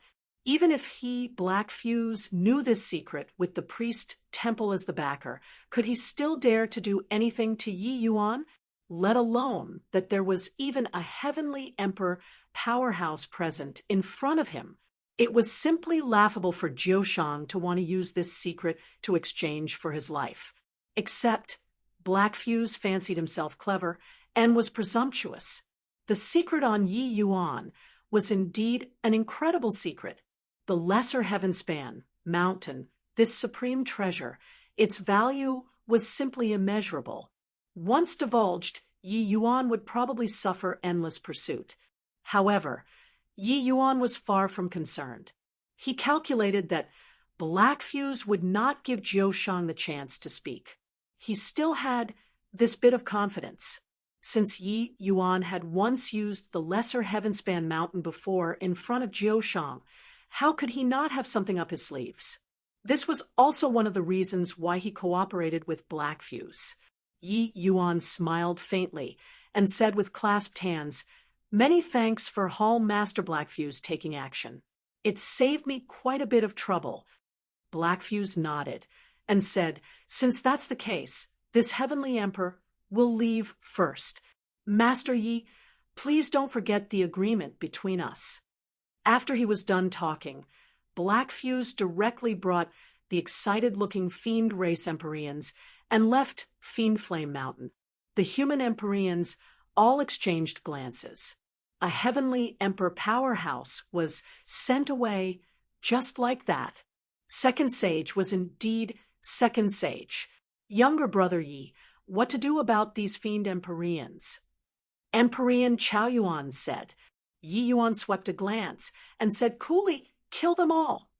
Even if he, Blackfuse, knew this secret with the priest temple as the backer, could he still dare to do anything to Yi Yuan? Let alone that there was even a heavenly emperor powerhouse present in front of him. It was simply laughable for Zhou Shang to want to use this secret to exchange for his life. Except Blackfuse fancied himself clever and was presumptuous. The secret on Yi Yuan was indeed an incredible secret. The lesser heavenspan, mountain, this supreme treasure, its value was simply immeasurable. Once divulged, Yi Yuan would probably suffer endless pursuit. However, Yi Yuan was far from concerned. He calculated that Blackfuse would not give Zhou Shang the chance to speak. He still had this bit of confidence. Since Yi Yuan had once used the lesser heavenspan mountain before in front of Zhou Shang, how could he not have something up his sleeves? This was also one of the reasons why he cooperated with Blackfuse. Yi Yuan smiled faintly and said with clasped hands, "Many thanks for Hall Master Blackfuse taking action. It saved me quite a bit of trouble." Blackfuse nodded and said, "Since that's the case, this heavenly emperor will leave first. Master Yi, please don't forget the agreement between us. After he was done talking, Black Fuse directly brought the excited-looking Fiend Race Empyreans and left Fiend Flame Mountain. The human Empyreans all exchanged glances. A heavenly Emperor powerhouse was sent away just like that. Second Sage was indeed Second Sage. Younger brother Yi, what to do about these Fiend Empyreans? Empyrean Chao Yuan said. Yi Yuan swept a glance and said coolly, kill them all.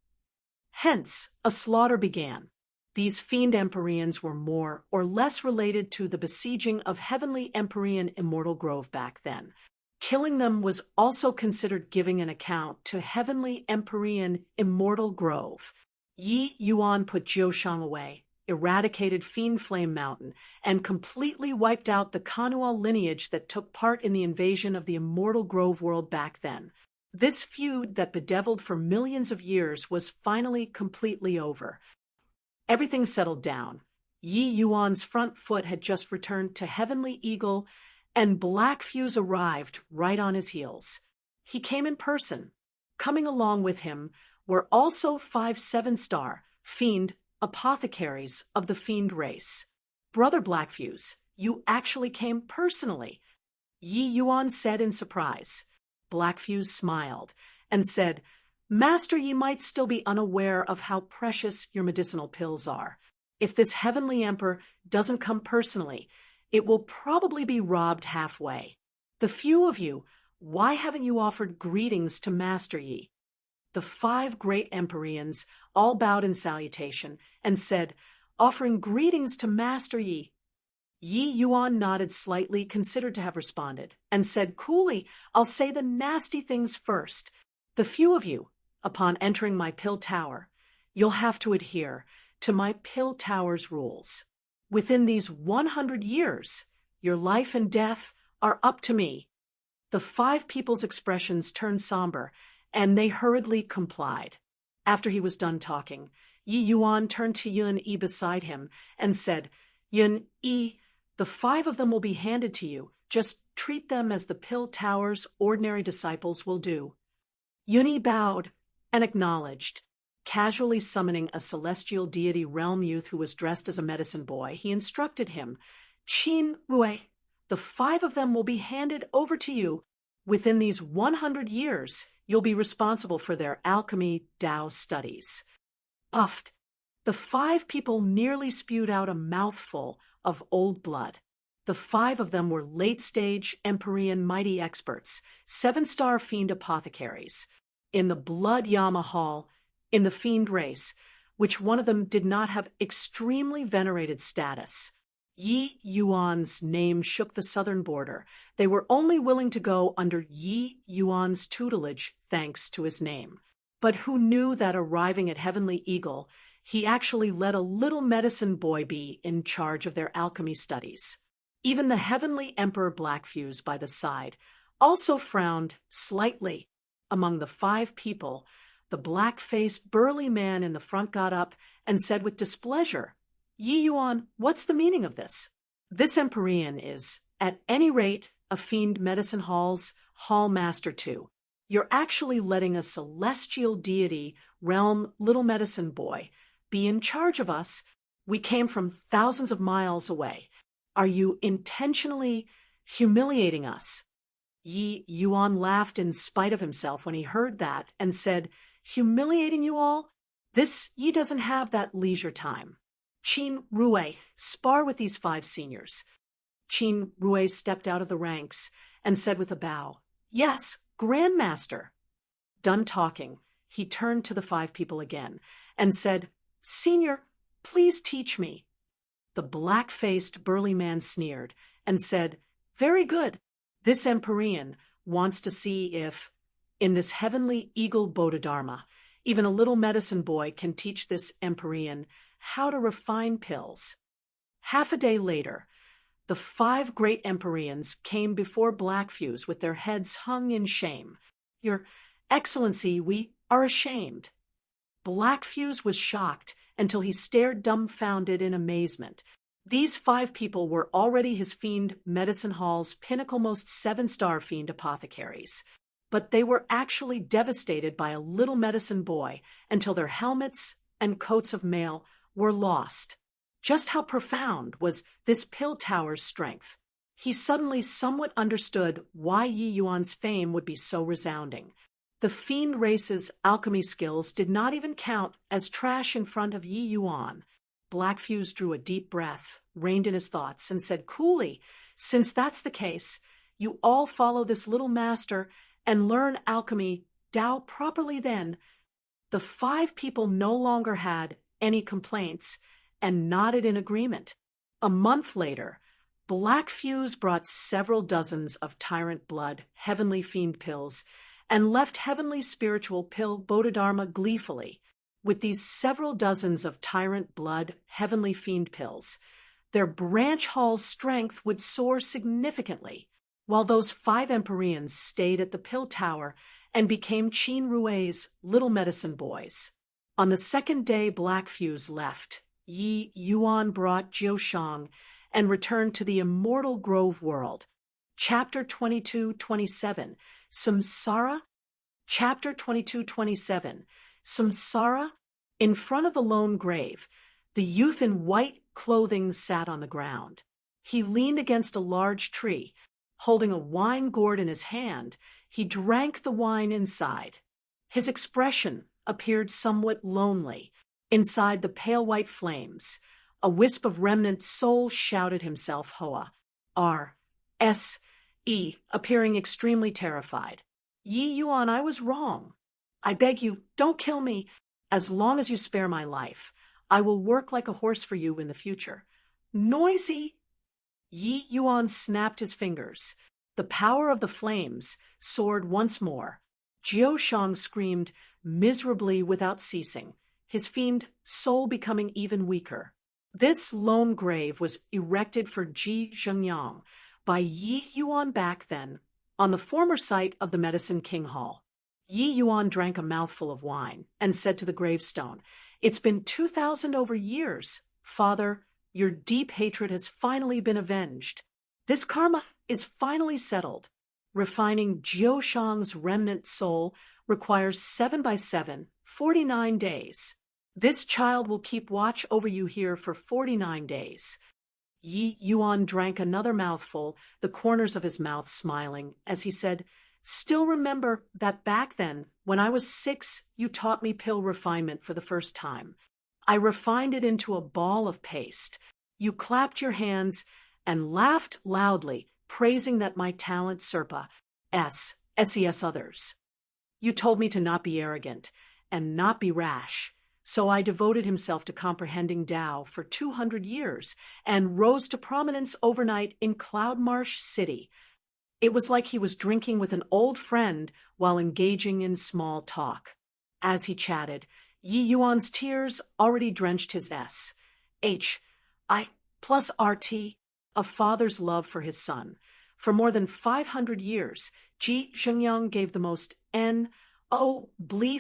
Hence, a slaughter began. These Fiend Empyreans were more or less related to the besieging of heavenly Empyrean Immortal Grove back then. Killing them was also considered giving an account to heavenly Empyrean Immortal Grove. Yi Yuan put Jiushang away, eradicated Fiend Flame Mountain, and completely wiped out the Kanual lineage that took part in the invasion of the Immortal Grove world back then. This feud that bedeviled for millions of years was finally completely over. Everything settled down. Yi Yuan's front foot had just returned to Heavenly Eagle, and Black Fuse arrived right on his heels. He came in person. Coming along with him were also 5 7-star Fiend apothecaries of the Fiend race. Brother Black Fuse, you actually came personally, Yi Yuan said in surprise. Black Fuse smiled and said, Master Yi might still be unaware of how precious your medicinal pills are. If this heavenly emperor doesn't come personally, it will probably be robbed halfway. The few of you, why haven't you offered greetings to Master Yi? The 5 great Empyreans all bowed in salutation and said, offering greetings to Master Yi. Yi Yuan nodded slightly, considered to have responded, and said coolly, I'll say the nasty things first. The few of you, upon entering my pill tower, you'll have to adhere to my pill tower's rules. Within these 100 years, your life and death are up to me. The 5 people's expressions turned somber, and they hurriedly complied. After he was done talking, Yi Yuan turned to Yun Yi beside him and said, Yun Yi, the 5 of them will be handed to you. Just treat them as the pill tower's ordinary disciples will do. Yun Yi bowed and acknowledged. Casually summoning a celestial deity realm youth who was dressed as a medicine boy, he instructed him, Qin Rue, the 5 of them will be handed over to you. Within these 100 years, you'll be responsible for their alchemy Dao studies. Puffed. The 5 people nearly spewed out a mouthful of old blood. The 5 of them were late-stage Empyrean mighty experts, 7-star Fiend apothecaries. In the Blood Yama Hall, in the Fiend race, which one of them did not have extremely venerated status. Yi Yuan's name shook the southern border. They were only willing to go under Yi Yuan's tutelage thanks to his name. But who knew that arriving at Heavenly Eagle, he actually let a little medicine boy be in charge of their alchemy studies. Even the Heavenly Emperor Black Fuse by the side also frowned slightly. Among the 5 people, the black-faced, burly man in the front got up and said with displeasure, Yi Yuan, what's the meaning of this? This Empyrean is, at any rate, a Fiend Medicine Hall's Hall Master too. You're actually letting a celestial deity, realm little medicine boy, be in charge of us. We came from thousands of miles away. Are you intentionally humiliating us? Yi Yuan laughed in spite of himself when he heard that and said, humiliating you all? This Yi doesn't have that leisure time. Qin Rue, spar with these 5 seniors. Qin Rue stepped out of the ranks and said with a bow, Yes, Grandmaster. Done talking, he turned to the 5 people again and said, Senior, please teach me. The black-faced, burly man sneered and said, Very good. This Empyrean wants to see if, in this heavenly eagle Bodhidharma, even a little medicine boy can teach this Empyrean how to refine pills. Half a day later, the 5 great Empyreans came before Black Fuse with their heads hung in shame. Your Excellency, we are ashamed. Black Fuse was shocked until he stared dumbfounded in amazement. These 5 people were already his fiend medicine hall's pinnacle-most 7-star fiend apothecaries. But they were actually devastated by a little medicine boy until their helmets and coats of mail were lost. Just how profound was this pill tower's strength? He suddenly somewhat understood why Yi Yuan's fame would be so resounding. The fiend race's alchemy skills did not even count as trash in front of Yi Yuan. Black Fuse drew a deep breath, reined in his thoughts, and said coolly, "Since that's the case, you all follow this little master and learn alchemy Dao properly then." The 5 people no longer had any complaints and nodded in agreement. A month later, Black Fuse brought several dozens of Tyrant Blood Heavenly Fiend pills and left Heavenly Spiritual Pill Bodhidharma gleefully. With these several dozens of Tyrant Blood Heavenly Fiend pills, their branch hall's strength would soar significantly, while those 5 Empyreans stayed at the pill tower and became Qin Rui's little medicine boys. On the 2nd day Black Fuse left, Yi Yuan brought Jiushang and returned to the immortal Grove world. Chapter 22-27, Samsara. Chapter 22-27, Samsara. In front of the lone grave, the youth in white clothing sat on the ground. He leaned against a large tree. Holding a wine gourd in his hand, he drank the wine inside. His expression appeared somewhat lonely. Inside the pale white flames, a wisp of remnant soul shouted himself Hoa. R.S.E., appearing extremely terrified. "Yi Yuan, I was wrong. I beg you, don't kill me. As long as you spare my life, I will work like a horse for you in the future." "Noisy!" Yi Yuan snapped his fingers. The power of the flames soared once more. Jiushang screamed miserably without ceasing, his fiend soul becoming even weaker. This lone grave was erected for Ji Zhengyang by Yi Yuan back then, on the former site of the Medicine King Hall. Yi Yuan drank a mouthful of wine and said to the gravestone, "It's been 2,000 over years. Father, your deep hatred has finally been avenged. This karma is finally settled. Refining Jiushang's remnant soul requires 7 by 7, 49 days. This child will keep watch over you here for 49 days. Yi Yuan drank another mouthful, the corners of his mouth smiling, as he said, "Still remember that back then, when I was 6, you taught me pill refinement for the first time. I refined it into a ball of paste. You clapped your hands and laughed loudly, praising that my talent SES others. You told me to not be arrogant and not be rash. So I devoted himself to comprehending Tao for 200 years and rose to prominence overnight in Cloudmarsh City. It was like he was drinking with an old friend while engaging in small talk. As he chatted, Yi Yuan's tears already drenched his SHI+RT, a father's love for his son. For more than 500 years, Ji Zhengyang gave the most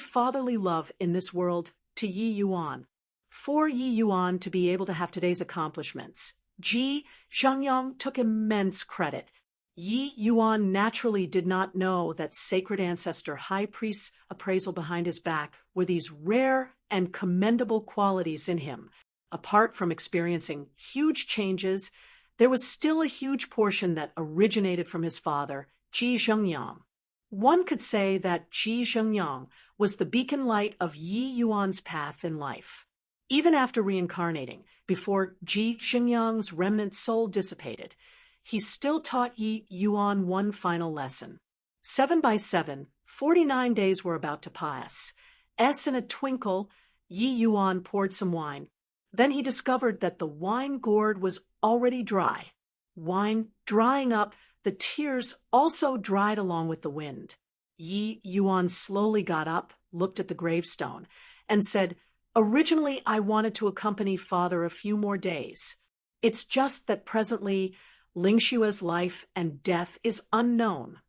fatherly love in this world to Yi Yuan. For Yi Yuan to be able to have today's accomplishments, Ji Zhengyang took immense credit. Yi Yuan naturally did not know that Sacred Ancestor High Priest's appraisal behind his back were these rare and commendable qualities in him. Apart from experiencing huge changes, there was still a huge portion that originated from his father, Ji Zhengyang. One could say that Ji Zhengyang was the beacon light of Yi Yuan's path in life. Even after reincarnating, before Ji Zhengyang's remnant soul dissipated, he still taught Yi Yuan one final lesson. 7 by 7, 49 days were about to pass. In a twinkle, Yi Yuan poured some wine. Then he discovered that the wine gourd was already dry. Wine drying up, the tears also dried along with the wind. Yi Yuan slowly got up, looked at the gravestone, and said, "Originally I wanted to accompany Father a few more days. It's just that presently Lingshua's life and death is unknown,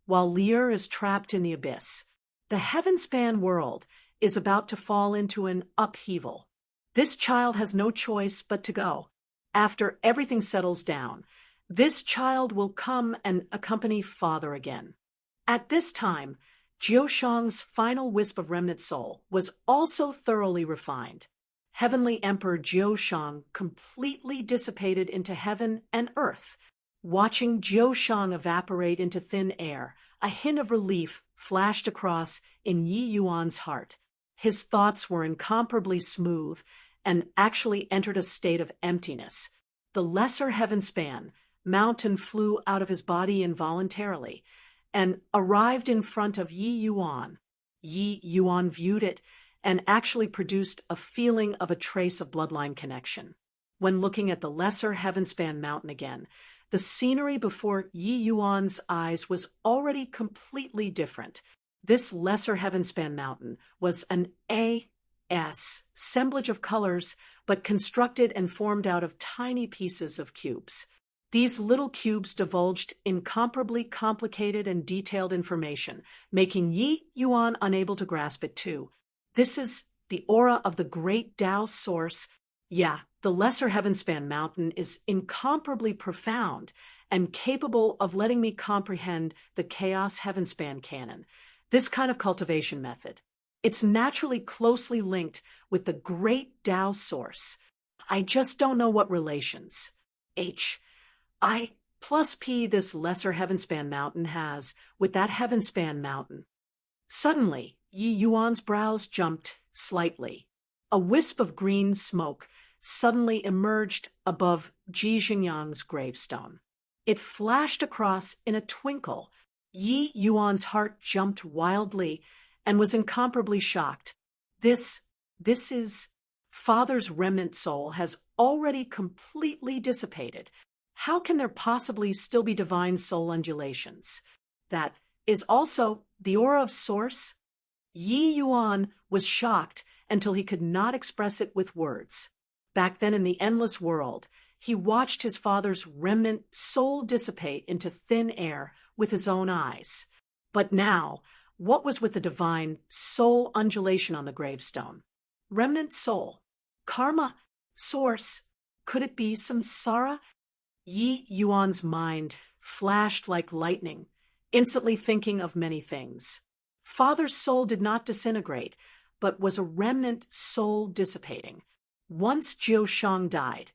while Lier is trapped in the abyss. The heaven-span world is about to fall into an upheaval. This child has no choice but to go. after everything settles down, this child will come and accompany father again. At this time, Jiushang's final wisp of remnant soul was also thoroughly refined. Heavenly Emperor Jiushang completely dissipated into heaven and earth. Watching Jiushang evaporate into thin air, a hint of relief flashed across in Yi Yuan's heart. His thoughts were incomparably smooth and actually entered a state of emptiness. The lesser heaven span mountain flew out of his body involuntarily and arrived in front of Yi Yuan. Yi Yuan viewed it and actually produced a feeling of a trace of bloodline connection. When looking at the lesser heaven span mountain again, the scenery before Yi Yuan's eyes was already completely different. This lesser heavenspan mountain was an assemblage of colors, but constructed and formed out of tiny pieces of cubes. These little cubes divulged incomparably complicated and detailed information, making Yi Yuan unable to grasp it too. This is the aura of the great Tao source. Yeah, the lesser heavenspan mountain is incomparably profound and capable of letting me comprehend the chaos heavenspan canon. This kind of cultivation method, it's naturally closely linked with the great Tao source. I just don't know what relations I plus P this lesser heavenspan mountain has with that heavenspan mountain. Suddenly, Yi Yuan's brows jumped slightly. A wisp of green smoke suddenly emerged above Ji Xingyang's gravestone. It flashed across in a twinkle. Yi Yuan's heart jumped wildly and was incomparably shocked. This is... Father's remnant soul has already completely dissipated. How can there possibly still be divine soul undulations? That is also the aura of source? Yi Yuan was shocked until he could not express it with words. Back then in the endless world, he watched his father's remnant soul dissipate into thin air with his own eyes. But now, what was with the divine soul undulation on the gravestone? Remnant soul, karma, source, could it be samsara? Yi Yuan's mind flashed like lightning, instantly thinking of many things. Father's soul did not disintegrate, but was a remnant soul dissipating. Once Jiushang died,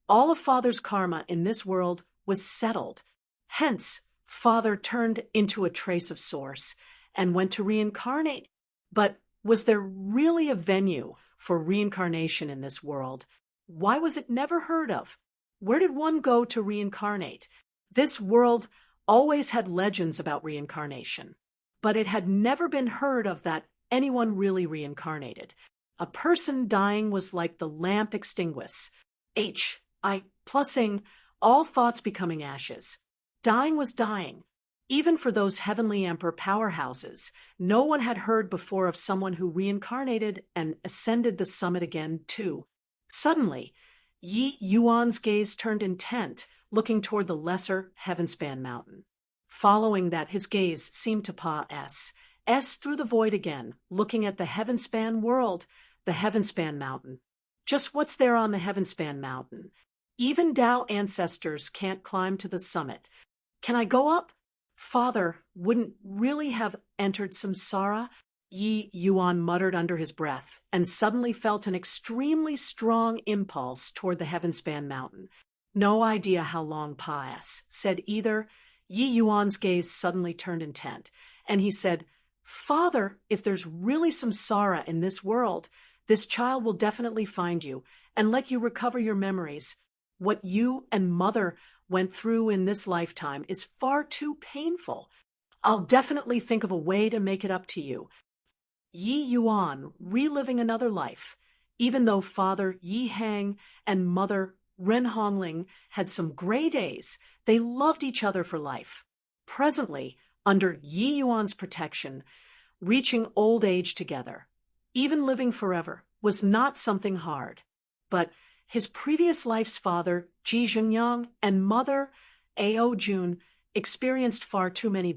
all of Father's karma in this world was settled. Hence, Father turned into a trace of source and went to reincarnate. But was there really a venue for reincarnation in this world? Why was it never heard of? Where did one go to reincarnate? This world always had legends about reincarnation, but it had never been heard of that anyone really reincarnated. A person dying was like the lamp extinguished. Plusing, all thoughts becoming ashes. Dying was dying. Even for those heavenly emperor powerhouses, no one had heard before of someone who reincarnated and ascended the summit again, too. Suddenly, Yi Yuan's gaze turned intent, looking toward the lesser heavenspan mountain. Following that, his gaze seemed to pass through the void again, looking at the heavenspan world, the heavenspan mountain. Just what's there on the heavenspan mountain? Even Tao ancestors can't climb to the summit. Can I go up? Father wouldn't really have entered samsara, Yi Yuan muttered under his breath, and suddenly felt an extremely strong impulse toward the heavenspan mountain. No idea how long said either. Yi Yuan's gaze suddenly turned intent, and he said, Father, if there's really samsara in this world, this child will definitely find you and let you recover your memories. What you and Mother went through in this lifetime is far too painful. I'll definitely think of a way to make it up to you. Yi Yuan reliving another life, even though Father Yi Hang and Mother Ren Hongling had some gray days, they loved each other for life. Presently, under Yi Yuan's protection, reaching old age together, even living forever, was not something hard. But his previous life's father, Ji Xingyang, and mother, Ao Jun, experienced far too many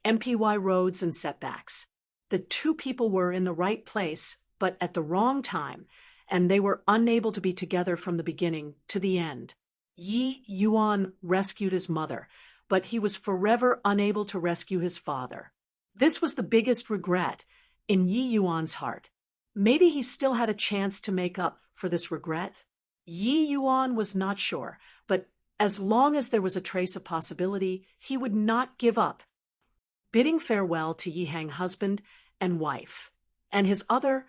MPY roads and setbacks. The two people were in the right place, but at the wrong time, and they were unable to be together from the beginning to the end. Yi Yuan rescued his mother, but he was forever unable to rescue his father. This was the biggest regret in Yi Yuan's heart. Maybe he still had a chance to make up for this regret. Yi Yuan was not sure, but as long as there was a trace of possibility, he would not give up. Bidding farewell to Yi Hang husband and wife, and his other,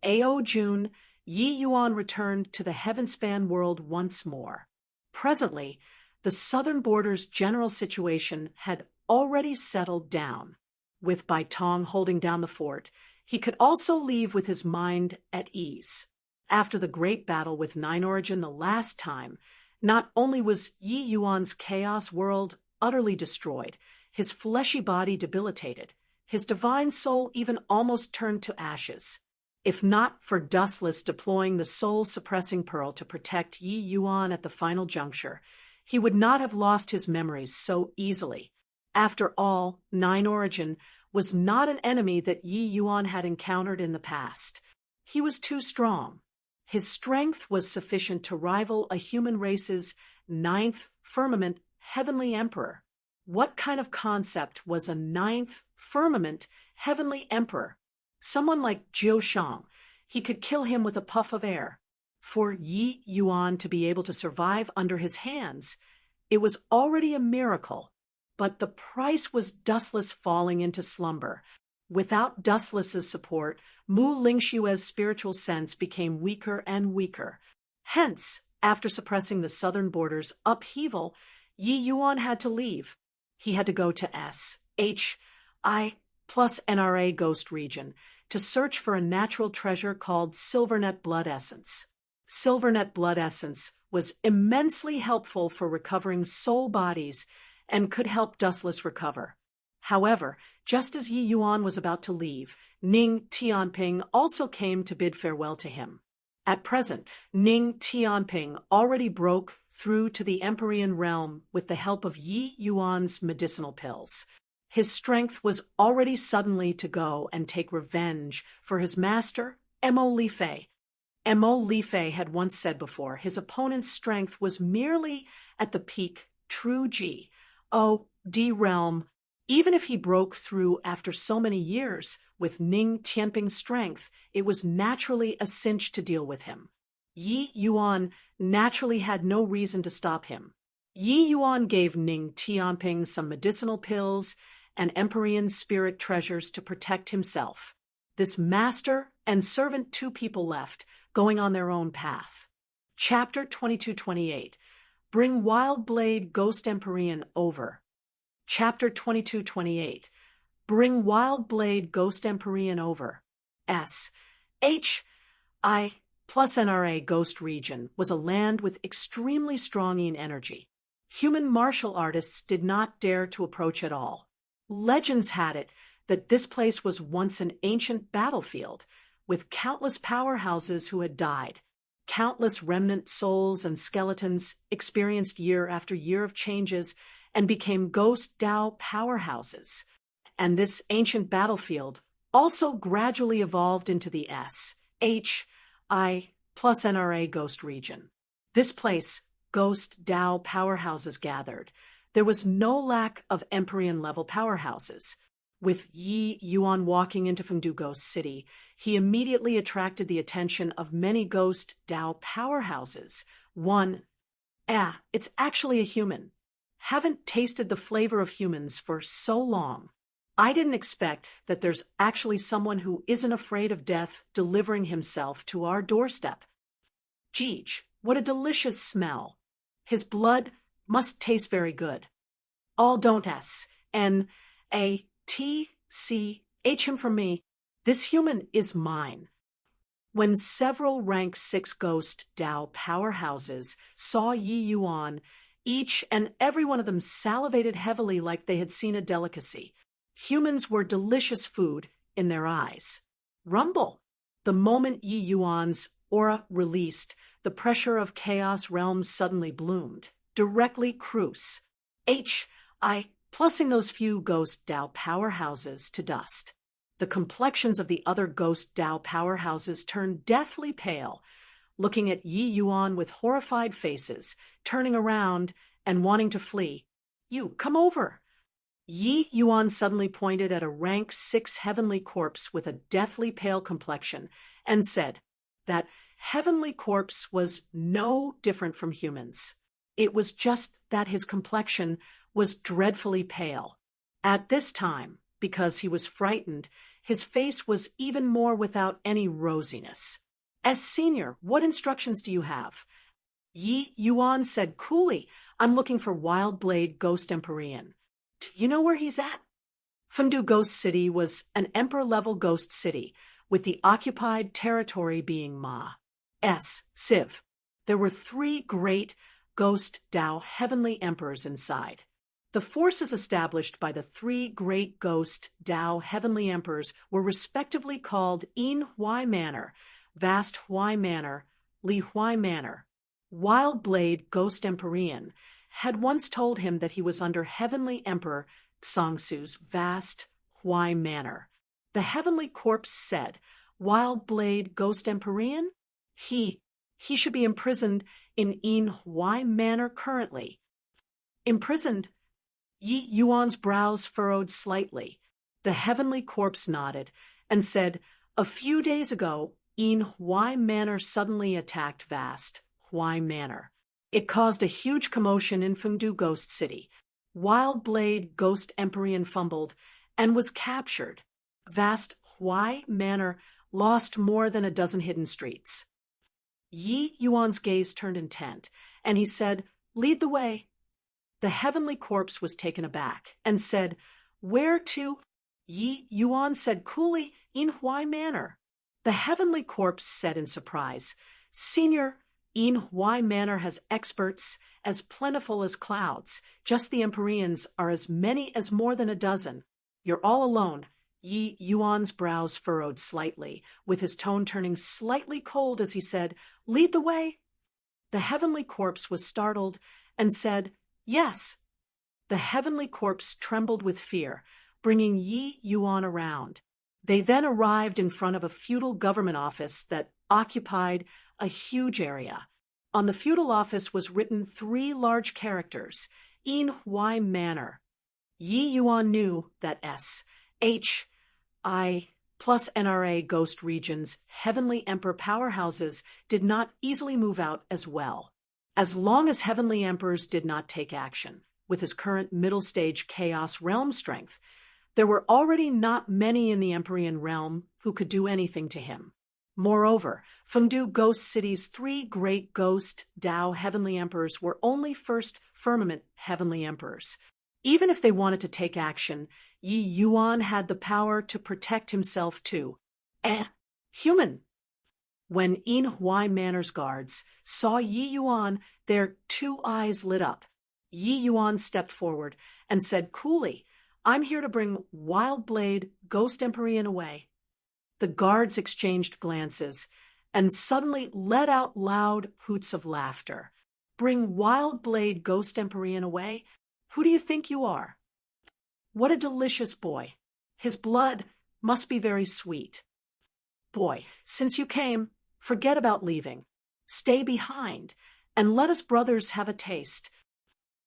Ao Jun, Yi Yuan returned to the heaven-span world once more. Presently, the southern border's general situation had already settled down. With Bai Tong holding down the fort, he could also leave with his mind at ease. After the great battle with Nine Origin the last time, not only was Yi Yuan's chaos world utterly destroyed, his fleshy body debilitated, his divine soul even almost turned to ashes. If not for Dustless deploying the soul-suppressing pearl to protect Yi Yuan at the final juncture, he would not have lost his memories so easily. After all, Nine Origin was not an enemy that Yi Yuan had encountered in the past. He was too strong. His strength was sufficient to rival a human race's ninth firmament heavenly emperor. What kind of concept was a ninth firmament heavenly emperor? Someone like Jiu Shang. He could kill him with a puff of air. For Yi Yuan to be able to survive under his hands, it was already a miracle. But the price was Dustless falling into slumber. Without Dustless's support, Mu Lingshue's spiritual sense became weaker and weaker. Hence, after suppressing the southern border's upheaval, Yi Yuan had to leave. He had to go to SHI plus NRA Ghost Region to search for a natural treasure called Silvernet Blood Essence. Silvernet Blood Essence was immensely helpful for recovering soul bodies and could help Dustless recover. However, just as Yi Yuan was about to leave, Ning Tianping also came to bid farewell to him. At present, Ning Tianping already broke through to the Empyrean realm with the help of Yi Yuan's medicinal pills. His strength was already suddenly to go and take revenge for his master, Mo Li Fei. Mo Li Fei had once said before his opponent's strength was merely at the peak true G, O, D realm. Even if he broke through after so many years with Ning Tianping's strength, it was naturally a cinch to deal with him. Yi Yuan naturally had no reason to stop him. Yi Yuan gave Ning Tianping some medicinal pills and Empyrean spirit treasures to protect himself. This master and servant, two people left, going on their own path. Chapter 22-28. Bring Wild Blade Ghost Empyrean over. Chapter 22-28. Bring Wild Blade Ghost Empyrean over. SHI plus NRA Ghost Region was a land with extremely strong yin energy. Human martial artists did not dare to approach at all. Legends had it that this place was once an ancient battlefield, with countless powerhouses who had died. Countless remnant souls and skeletons experienced year after year of changes and became ghost Dao powerhouses. And this ancient battlefield also gradually evolved into the SHI plus NRA Ghost Region. This place, ghost Dao powerhouses gathered. There was no lack of Empyrean-level powerhouses. With Yi Yuan walking into Fengdu Ghost City, he immediately attracted the attention of many ghost Dao powerhouses. One, it's actually a human. Haven't tasted the flavor of humans for so long. I didn't expect that there's actually someone who isn't afraid of death delivering himself to our doorstep. Jeej, what a delicious smell. His blood must taste very good. All don't N-A-T-C-H him from me. This human is mine. When several rank 6 ghost Dao powerhouses saw Yi Yuan, each and every one of them salivated heavily like they had seen a delicacy. Humans were delicious food in their eyes. Rumble! The moment Yi Yuan's aura released, the pressure of chaos realms suddenly bloomed. Directly cruise. HI plussing those few ghost Dao powerhouses to dust. The complexions of the other ghost Dao powerhouses turned deathly pale. looking at Yi Yuan with horrified faces, turning around and wanting to flee. "You, come over." Yi Yuan suddenly pointed at a rank 6 heavenly corpse with a deathly pale complexion and said that heavenly corpse was no different from humans. It was just that his complexion was dreadfully pale. At this time, because he was frightened, his face was even more without any rosiness. "As senior, what instructions do you have?" Yi Yuan said coolly, "I'm looking for Wild Blade Ghost Empyrean. Do you know where he's at?" Fundu Ghost City was an emperor-level ghost city, with the occupied territory being Ma.'s Civ. There were 3 great ghost Dao heavenly emperors inside. The forces established by the 3 great ghost Dao heavenly emperors were respectively called Yin Huai Manor, Vast Huai Manor, Li Huai Manor. Wild Blade Ghost Empyrean had once told him that he was under Heavenly Emperor Tsangsu's vast Huai Manor. The Heavenly Corpse said, "Wild Blade Ghost Empyrean? He should be imprisoned in Yin Huai Manor currently." Imprisoned? Yi Yuan's brows furrowed slightly. The Heavenly Corpse nodded and said, "A few days ago, Yin Huai Manor suddenly attacked Vast Huai Manor. It caused a huge commotion in Fundu Ghost City. Wild Blade Ghost Empyrean fumbled and was captured. Vast Huai Manor lost more than a dozen hidden streets." Yi Yuan's gaze turned intent, and he said, "Lead the way." The Heavenly Corpse was taken aback and said, "Where to?" Yi Yuan said coolly, "Yin Huai Manor." The Heavenly Corpse said in surprise, "Senior, Yin Huai Manor has experts as plentiful as clouds. Just the Empyreans are as many as more than a dozen. You're all alone." Yi Yuan's brows furrowed slightly, with his tone turning slightly cold as he said, "Lead the way." The Heavenly Corpse was startled and said, "Yes." The Heavenly Corpse trembled with fear, bringing Yi Yuan around. They then arrived in front of a feudal government office that occupied a huge area. On the feudal office was written 3 large characters, Yin Huai Manor. Yi Yuan knew that S.H.I. plus NRA Ghost Region's Heavenly Emperor powerhouses did not easily move out as well. As long as Heavenly Emperors did not take action, with his current middle-stage Chaos realm strength, there were already not many in the Empyrean realm who could do anything to him. Moreover, Fundu Ghost City's 3 great ghost Dao Heavenly Emperors were only first firmament Heavenly Emperors. Even if they wanted to take action, Yi Yuan had the power to protect himself too. Human. When Yin Huai Manor's guards saw Yi Yuan, their 2 eyes lit up. Yi Yuan stepped forward and said coolly, "I'm here to bring Wild Blade Ghost Empyrean away." The guards exchanged glances and suddenly let out loud hoots of laughter. "Bring Wild Blade Ghost Empyrean away? Who do you think you are?" "What a delicious boy. His blood must be very sweet." "Boy, since you came, forget about leaving. Stay behind, and let us brothers have a taste."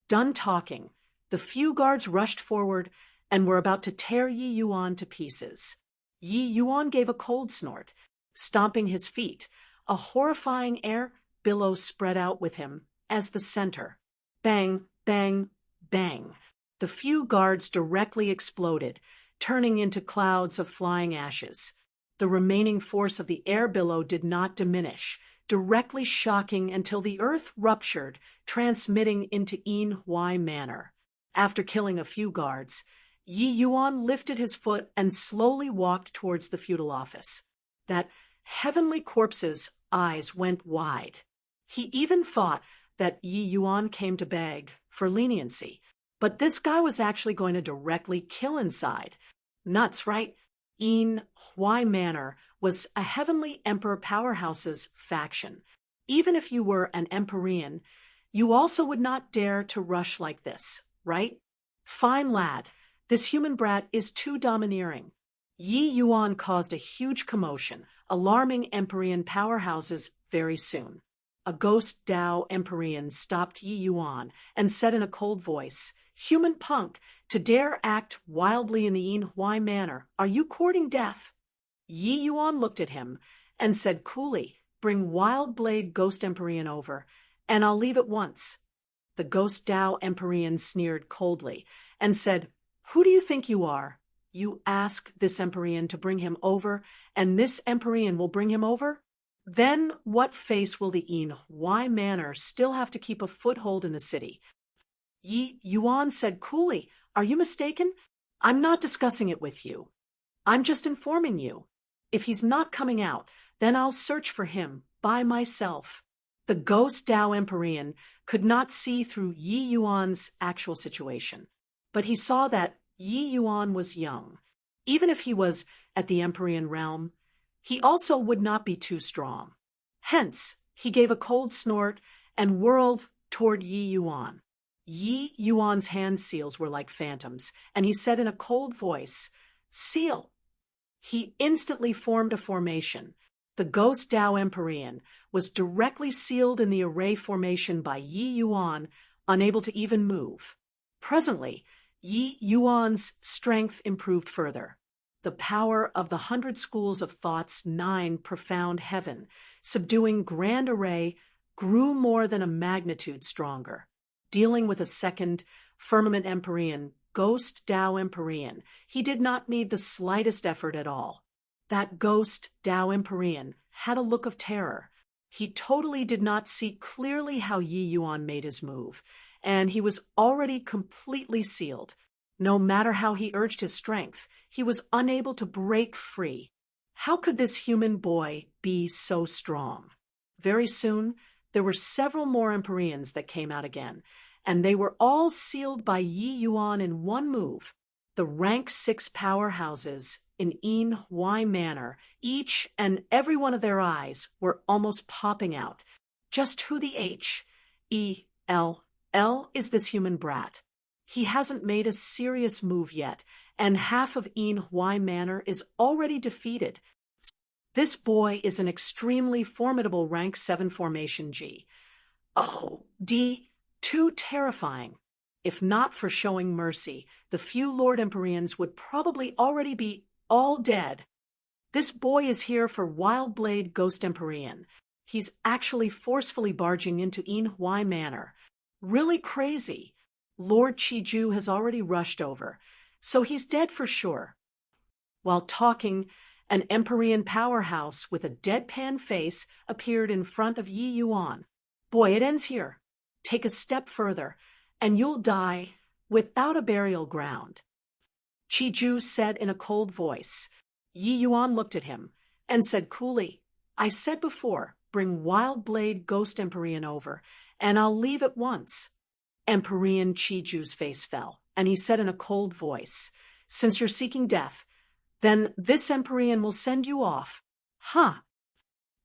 Done talking, the few guards rushed forward and were about to tear Yi Yuan to pieces. Yi Yuan gave a cold snort, stomping his feet. A horrifying air billow spread out with him as the center. Bang, bang, bang. The few guards directly exploded, turning into clouds of flying ashes. The remaining force of the air billow did not diminish, directly shocking until the earth ruptured, transmitting into Yin Huai Manor. After killing a few guards, Yi Yuan lifted his foot and slowly walked towards the feudal office. That Heavenly Corpse's eyes went wide. He even thought that Yi Yuan came to beg for leniency, but this guy was actually going to directly kill inside. Nuts, right? Yin Huai Manor was a Heavenly Emperor powerhouse's faction. Even if you were an Empyrean, you also would not dare to rush like this, right? Fine lad, this human brat is too domineering. Yi Yuan caused a huge commotion, alarming Empyrean powerhouses very soon. A ghost Tao Empyrean stopped Yi Yuan and said in a cold voice, "Human punk, to dare act wildly in the Yin Huai manner, are you courting death?" Yi Yuan looked at him and said coolly, "Bring Wild Blade Ghost Empyrean over, and I'll leave at once." The ghost Tao Empyrean sneered coldly and said, "Who do you think you are? You ask this Empyrean to bring him over, and this Empyrean will bring him over? Then what face will the Yin Huai manor still have to keep a foothold in the city?" Yi Yuan said coolly, "Are you mistaken? I'm not discussing it with you. I'm just informing you. If he's not coming out, then I'll search for him by myself." The ghost Tao Empyrean could not see through Yi Yuan's actual situation, but he saw that Yi Yuan was young. Even if he was at the Empyrean realm, he also would not be too strong. Hence, he gave a cold snort and whirled toward Yi Yuan. Yi Yuan's hand seals were like phantoms, and he said in a cold voice, "Seal." He instantly formed a formation. The ghost Tao Empyrean was directly sealed in the array formation by Yi Yuan, unable to even move. Presently, Yi Yuan's strength improved further. The power of the 100 schools of thought's 9 profound heaven, subduing grand array, grew more than a magnitude stronger. Dealing with a second firmament Empyrean, ghost Tao Empyrean, he did not need the slightest effort at all. That ghost Tao Empyrean had a look of terror. He totally did not see clearly how Yi Yuan made his move, and he was already completely sealed. No matter how he urged his strength, he was unable to break free. How could this human boy be so strong? Very soon, there were several more Empyreans that came out again, and they were all sealed by Yi Yuan in one move. The rank 6 powerhouses in Yin Huai manor, each and every one of their eyes were almost popping out. Just who the H-E-L-L is this human brat? He hasn't made a serious move yet, and half of Yin Huai manor is already defeated. This boy is an extremely formidable rank 7 formation G. Oh, D, too terrifying. If not for showing mercy, the few Lord Empyreans would probably already be all dead. This boy is here for Wild Blade Ghost Empyrean. He's actually forcefully barging into Yin Huai manor. Really crazy. Lord Chiju has already rushed over, so he's dead for sure. While talking, an Empyrean powerhouse with a deadpan face appeared in front of Yi Yuan. "Boy, it ends here. Take a step further, and you'll die without a burial ground." Chiju said in a cold voice. Yi Yuan looked at him and said coolly, "I said before, bring Wild Blade Ghost Empyrean over, and I'll leave at once." Empyrean Chiju's face fell, and he said in a cold voice, "Since you're seeking death, then this Empyrean will send you off." Huh!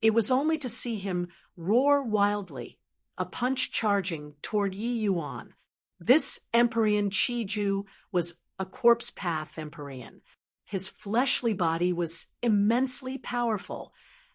It was only to see him roar wildly, a punch charging toward Yi Yuan. This Empyrean Chiju was a corpse path Empyrean. His fleshly body was immensely powerful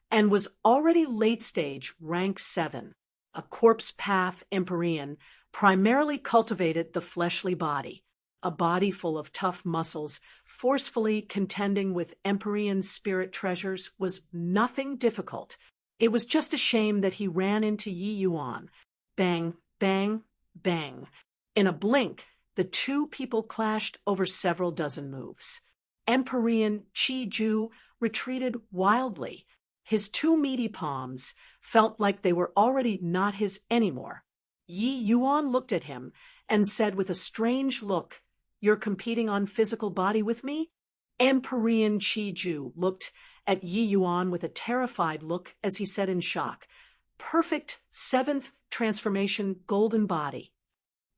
and was already late stage rank 7. A corpse path Empyrean primarily cultivated the fleshly body, a body full of tough muscles, forcefully contending with Empyrean spirit treasures was nothing difficult. It was just a shame that he ran into Yi Yuan. Bang, bang, bang. In a blink, the two people clashed over several dozen moves. Empyrean Chiju retreated wildly. His 2 meaty palms felt like they were already not his anymore. Yi Yuan looked at him and said with a strange look, "You're competing on physical body with me?" Empyrean Chiju looked at Yi Yuan with a terrified look as he said in shock, "Perfect 7th transformation golden body."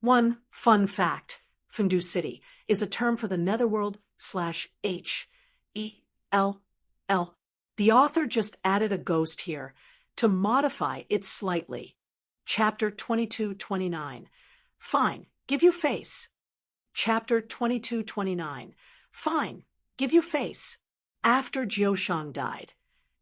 One fun fact, Fundu City is a term for the netherworld/H-E-L-L. The author just added a ghost here to modify it slightly. Chapter 22-29. Fine, give you face. Chapter 22-29. Fine, give you face. After Jiushang died,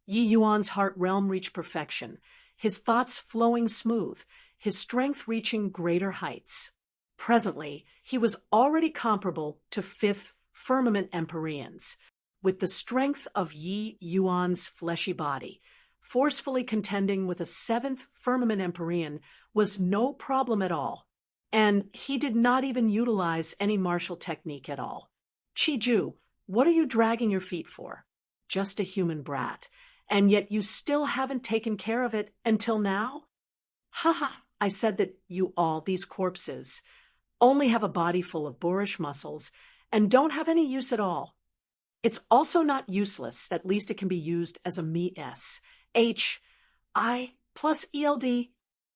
Yi Yuan's heart realm reached perfection, his thoughts flowing smooth, his strength reaching greater heights. Presently, he was already comparable to fifth firmament Empyreans, with the strength of Yi Yuan's fleshy body. Forcefully contending with a seventh firmament Empyrean was no problem at all, and he did not even utilize any martial technique at all. Chi-Ju, what are you dragging your feet for? Just a human brat, and yet you still haven't taken care of it until now? Haha, I said that you all, these corpses, only have a body full of boorish muscles and don't have any use at all. It's also not useless, at least it can be used as a meat-s. H-I plus ELD.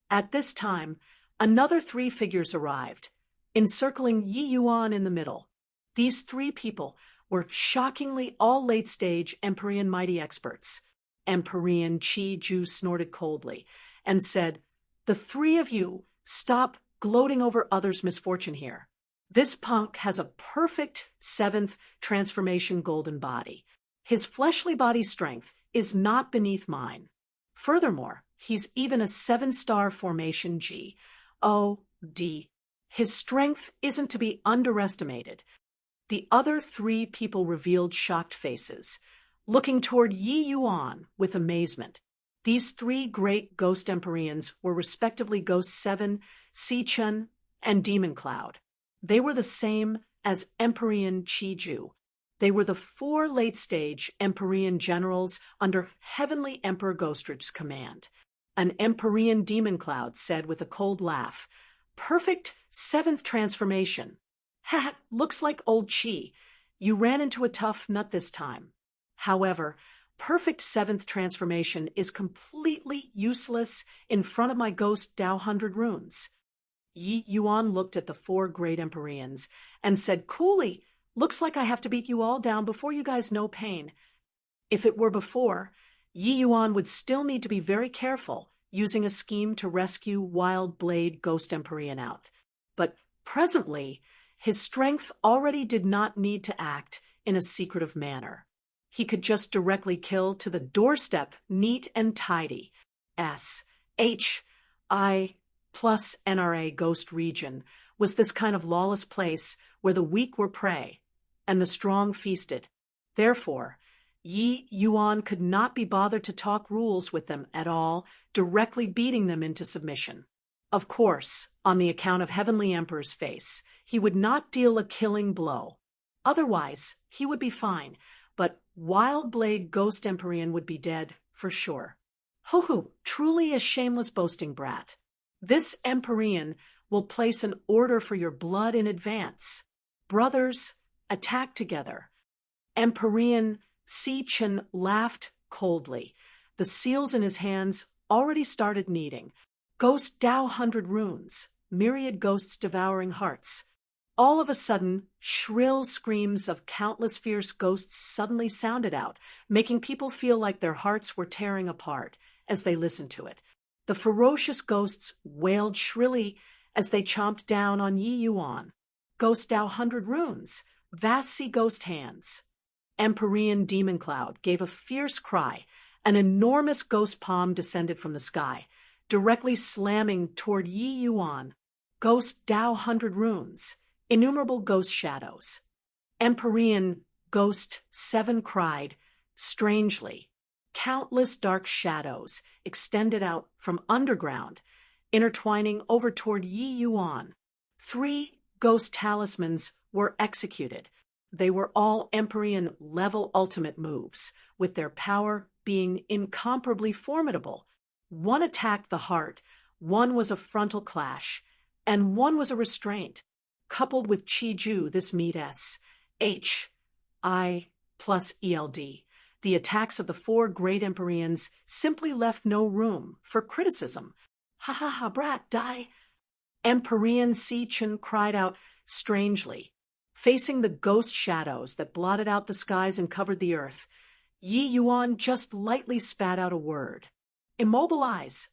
At this time, another three figures arrived, encircling Yi Yuan in the middle. These three people were shockingly all late-stage Empyrean mighty experts. Empyrean Chi-Ju snorted coldly and said, "The three of you stop gloating over others' misfortune here. This punk has a perfect seventh transformation golden body. His fleshly body strength is not beneath mine. Furthermore, he's even a 7-star formation G-O-D. His strength isn't to be underestimated." The other three people revealed shocked faces, looking toward Yi Yuan with amazement. These three great ghost Empyreans were respectively Ghost 7, Si-Chun, and Demon Cloud. They were the same as Empyrean Chi-Ju. They were the 4 late-stage Empyrean generals under Heavenly Emperor Ghostrich's command. An Empyrean Demon Cloud said with a cold laugh, "Perfect 7th transformation. Ha, looks like old Chi. You ran into a tough nut this time. However, perfect 7th transformation is completely useless in front of my ghost Dao 100 runes." Yi Yuan looked at the 4 great Empyreans and said coolly, "Looks like I have to beat you all down before you guys know pain." If it were before, Yi Yuan would still need to be very careful, using a scheme to rescue Wild Blade Ghost Empyrean out. But presently, his strength already did not need to act in a secretive manner. He could just directly kill to the doorstep, neat and tidy. S-H-I plus NRA Ghost Region was this kind of lawless place where the weak were prey and the strong feasted. Therefore, Yi Yuan could not be bothered to talk rules with them at all, directly beating them into submission. Of course, on the account of Heavenly Emperor's face, he would not deal a killing blow. Otherwise, he would be fine, but Wild Blade Ghost Empyrean would be dead, for sure. Ho-ho, truly a shameless boasting brat. This Empyrean will place an order for your blood in advance. Brothers, attack together. Empyrean Si-Chun laughed coldly. The seals in his hands already started kneading. Ghost Dao 100 runes, myriad ghosts devouring hearts. All of a sudden, shrill screams of countless fierce ghosts suddenly sounded out, making people feel like their hearts were tearing apart as they listened to it. The ferocious ghosts wailed shrilly as they chomped down on Yi Yuan. Ghost Dao 100 runes, vast sea ghost hands. Empyrean Demon Cloud gave a fierce cry. An enormous ghost palm descended from the sky, directly slamming toward Yi Yuan. Ghost Dao 100 runes, innumerable ghost shadows. Empyrean Ghost 7 cried, strangely. Countless dark shadows extended out from underground, intertwining over toward Yi Yuan. 3 ghost talismans were executed. They were all Empyrean level ultimate moves, with their power being incomparably formidable. One attacked the heart, one was a frontal clash, and one was a restraint. Coupled with Chi-Ju, this meet S, H-I plus ELD. The attacks of the 4 great Empyreans simply left no room for criticism. "Ha ha ha, brat, die!" Empyrean Si-Chun cried out strangely. Facing the ghost shadows that blotted out the skies and covered the earth, Yi Yuan just lightly spat out a word. "Immobilize."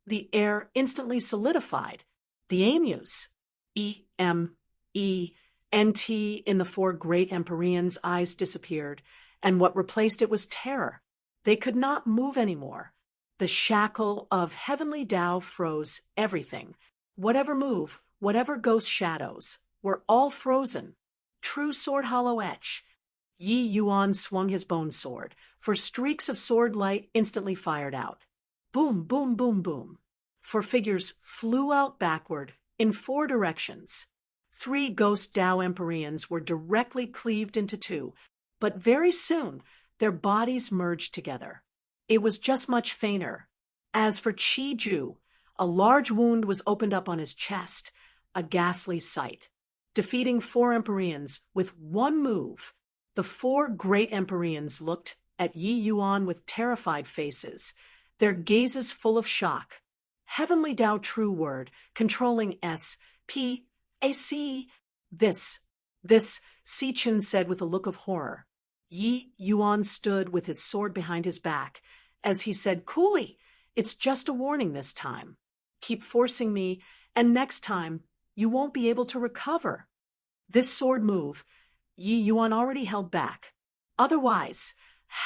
The air instantly solidified. The emus, E-M-E-N-T, in the 4 great Empyreans' eyes disappeared, and what replaced it was terror. They could not move anymore. The shackle of heavenly Tao froze everything. Whatever move, whatever ghost shadows, were all frozen. True sword hollow etch. Yi Yuan swung his bone sword, for streaks of sword light instantly fired out. Boom, boom, boom, boom. For figures flew out backward in 4 directions. 3 ghost Tao Empyreans were directly cleaved into 2, but very soon their bodies merged together. It was just much fainter. As for Chi Ju, a large wound was opened up on his chest, a ghastly sight. Defeating 4 Empyreans with one move, the 4 great Empyreans looked at Yi Yuan with terrified faces, their gazes full of shock. Heavenly Tao true word, controlling S-P-A-C. This, Sichin said with a look of horror. Yi Yuan stood with his sword behind his back, as he said coolly, "It's just a warning this time. Keep forcing me, and next time, you won't be able to recover." This sword move, Yi Yuan already held back. Otherwise,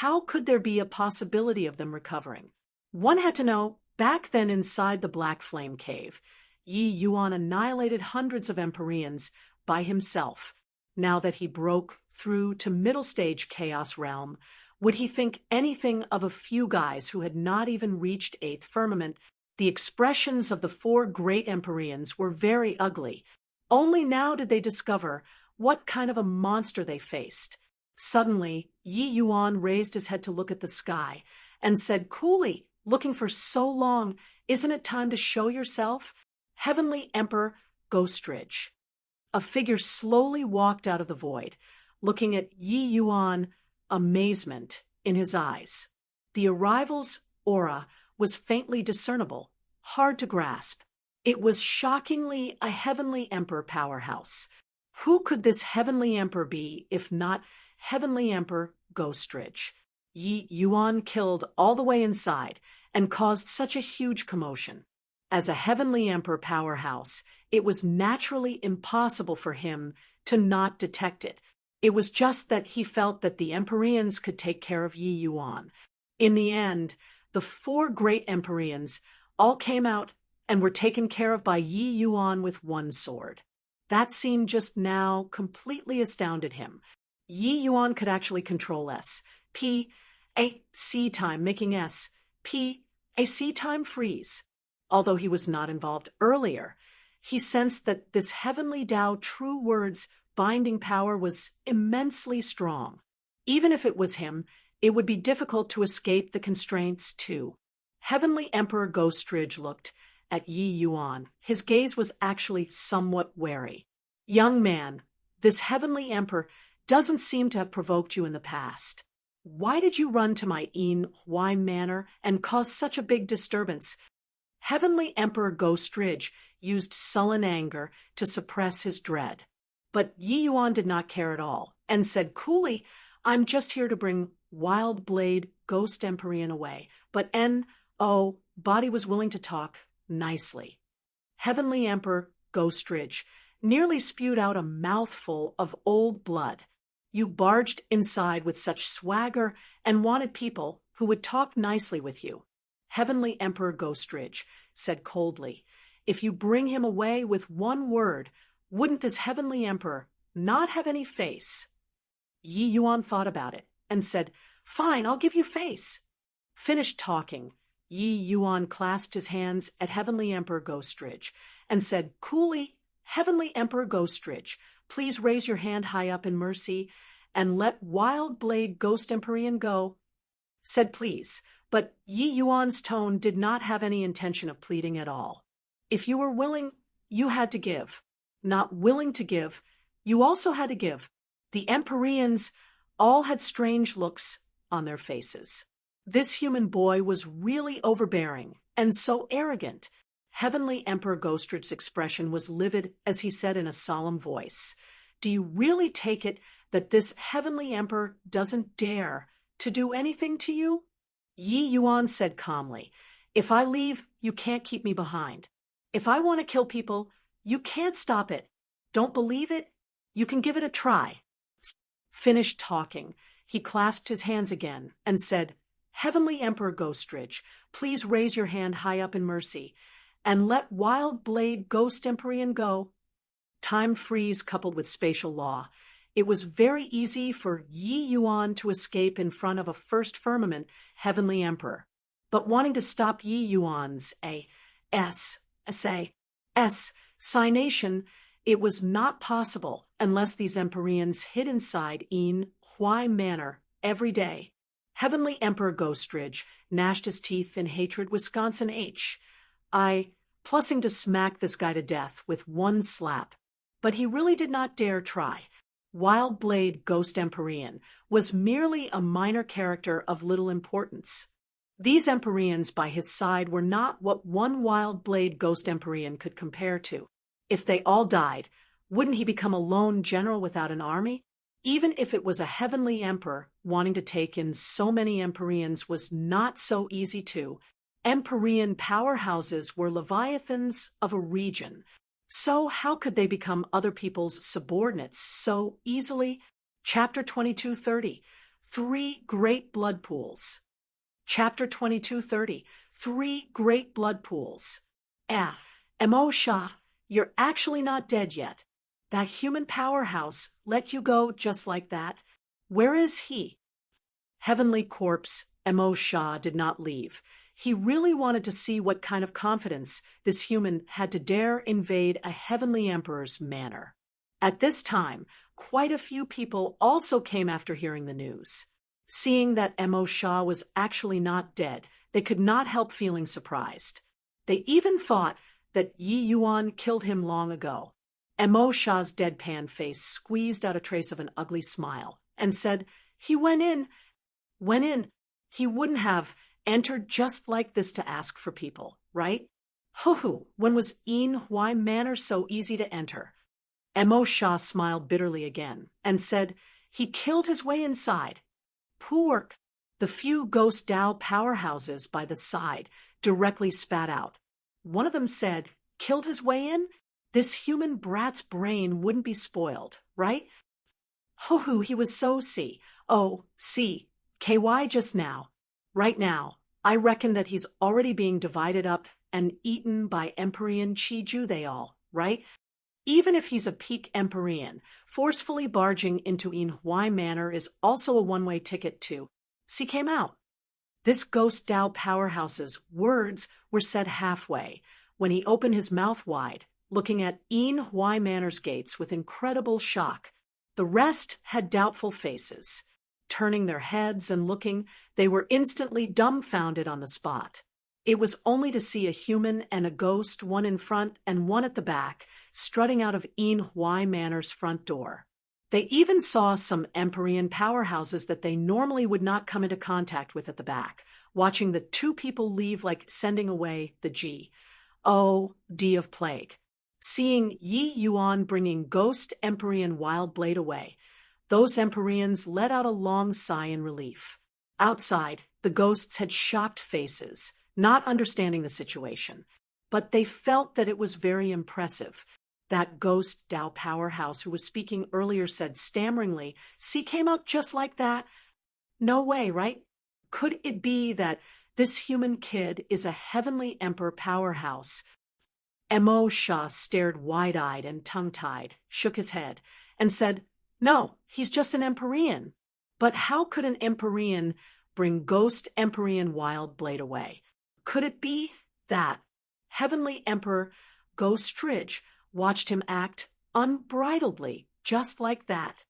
how could there be a possibility of them recovering? One had to know, back then inside the Black Flame Cave, Yi Yuan annihilated hundreds of Empyreans by himself. Now that he broke through to middle stage Chaos Realm, would he think anything of a few guys who had not even reached 8th firmament? The expressions of the 4 great Empyreans were very ugly. Only now did they discover what kind of a monster they faced. Suddenly, Yi Yuan raised his head to look at the sky and said coolly, "Looking for so long, isn't it time to show yourself? Heavenly Emperor Ghostridge." A figure slowly walked out of the void, looking at Yi Yuan, amazement in his eyes. The arrival's aura was faintly discernible, hard to grasp. It was shockingly a Heavenly Emperor powerhouse. Who could this Heavenly Emperor be if not Heavenly Emperor Ghostridge? Yi Yuan killed all the way inside and caused such a huge commotion. As a Heavenly Emperor powerhouse, it was naturally impossible for him to not detect it. It was just that he felt that the Empyreans could take care of Yi Yuan. In the end, the 4 great Empyreans all came out and were taken care of by Yi Yuan with one sword. That scene just now completely astounded him. Yi Yuan could actually control S-P-A-C time, making S-P-A-C time freeze. Although he was not involved earlier, he sensed that this Heavenly Tao true word's binding power was immensely strong. Even if it was him, it would be difficult to escape the constraints too. Heavenly Emperor Ghostridge looked at Yi Yuan. His gaze was actually somewhat wary. "Young man, this Heavenly Emperor doesn't seem to have provoked you in the past. Why did you run to my Hui manor and cause such a big disturbance?" Heavenly Emperor Ghostridge used sullen anger to suppress his dread. But Yi Yuan did not care at all, and said coolly, "I'm just here to bring Wild Blade Ghost Empyrean away." But N.O. Body was willing to talk nicely. Heavenly Emperor Ghostridge nearly spewed out a mouthful of old blood. "You barged inside with such swagger and wanted people who would talk nicely with you." Heavenly Emperor Ghostridge said coldly, "If you bring him away with one word, wouldn't this Heavenly Emperor not have any face?" Yi Yuan thought about it and said, "Fine, I'll give you face." Finished talking, Yi Yuan clasped his hands at Heavenly Emperor Ghostridge and said coolly, "Heavenly Emperor Ghostridge, please raise your hand high up in mercy and let Wild Blade Ghost Empyrean go." Said please, but Yi Yuan's tone did not have any intention of pleading at all. If you were willing, you had to give. Not willing to give, you also had to give. The Empyreans all had strange looks on their faces. This human boy was really overbearing and so arrogant. Heavenly Emperor Ghostridge's expression was livid as he said in a solemn voice, "Do you really take it that this Heavenly Emperor doesn't dare to do anything to you?" Yi Yuan said calmly, "If I leave, you can't keep me behind. If I want to kill people, you can't stop it. Don't believe it? You can give it a try." Finished talking, he clasped his hands again and said, Heavenly Emperor Ghostridge, please raise your hand high up in mercy, and let Wild Blade Ghost Empyrean go. Time freeze coupled with spatial law. It was very easy for Yi Yuan to escape in front of a first firmament Heavenly Emperor. But wanting to stop Yi Yuan's signation, it was not possible unless these Empyreans hid inside Yin Huai Manor every day. Heavenly Emperor Ghostridge gnashed his teeth in hatred. Wisconsin plussing to smack this guy to death with one slap. But he really did not dare try. Wild Blade Ghost Empyrean was merely a minor character of little importance. These Empyreans by his side were not what one Wild Blade Ghost Empyrean could compare to. If they all died, wouldn't he become a lone general without an army? Even if it was a heavenly emperor, wanting to take in so many Empyreans was not so easy too. Empyrean powerhouses were leviathans of a region. So how could they become other people's subordinates so easily? Chapter 2230, Three Great Blood Pools. Chapter 2230, Three Great Blood Pools. Mo Shah, you're actually not dead yet. That human powerhouse let you go just like that. Where is he? Heavenly Corpse, Mo Shah did not leave. He really wanted to see what kind of confidence this human had to dare invade a heavenly emperor's manor. At this time, quite a few people also came after hearing the news. Seeing that Mo Shah was actually not dead, they could not help feeling surprised. They even thought that Yi Yuan killed him long ago. Mo Shah's deadpan face squeezed out a trace of an ugly smile and said, "He went in. He wouldn't have entered just like this to ask for people, right? Hoo-hoo, when was Yin Huai Manor so easy to enter?" Mo Shah smiled bitterly again and said, "He killed his way inside. Poor." The few ghost Dao powerhouses by the side directly spat out. One of them said, "Killed his way in? This human brat's brain wouldn't be spoiled, right? Hoo-hoo, he was so KY just now. Right now, I reckon that he's already being divided up and eaten by Empyrean Chiju they all, right? Even if he's a peak Empyrean, forcefully barging into Yin Huai Manor is also a one-way ticket to came out. This ghost Dao powerhouse's words were said halfway when he opened his mouth wide, looking at Yin Huai Manor's gates with incredible shock. The rest had doubtful faces. Turning their heads and looking, they were instantly dumbfounded on the spot. It was only to see a human and a ghost, one in front and one at the back, strutting out of Yin Huai Manor's front door. They even saw some Empyrean powerhouses that they normally would not come into contact with at the back, watching the two people leave like sending away the D of plague. Seeing Yi Yuan bringing ghost Empyrean Wild Blade away, those Empyreans let out a long sigh in relief. Outside, the ghosts had shocked faces, not understanding the situation, but they felt that it was very impressive. That ghost Dao powerhouse who was speaking earlier said stammeringly, came out just like that? No way, right? Could it be that this human kid is a heavenly emperor powerhouse? Mo Shah stared wide-eyed and tongue-tied, shook his head, and said, "No, he's just an Empyrean." But how could an Empyrean bring ghost Empyrean Wild Blade away? Could it be that Heavenly Emperor Ghostridge watched him act unbridledly, just like that?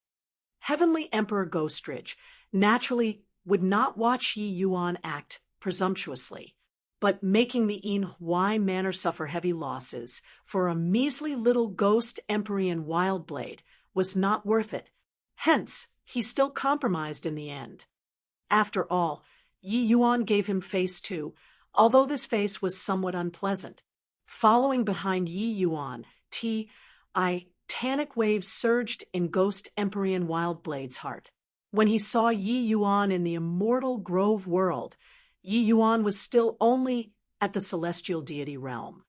Heavenly Emperor Ghostridge naturally would not watch Yi Yuan act presumptuously, but making the Yin Huai Manor suffer heavy losses for a measly little ghost Empyrean Wild Blade was not worth it. Hence, he still compromised in the end. After all, Yi Yuan gave him face too, although this face was somewhat unpleasant. Following behind Yi Yuan, titanic waves surged in ghost Empyrean Wild Blade's heart. When he saw Yi Yuan in the immortal Grove world, Yi Yuan was still only at the celestial deity realm.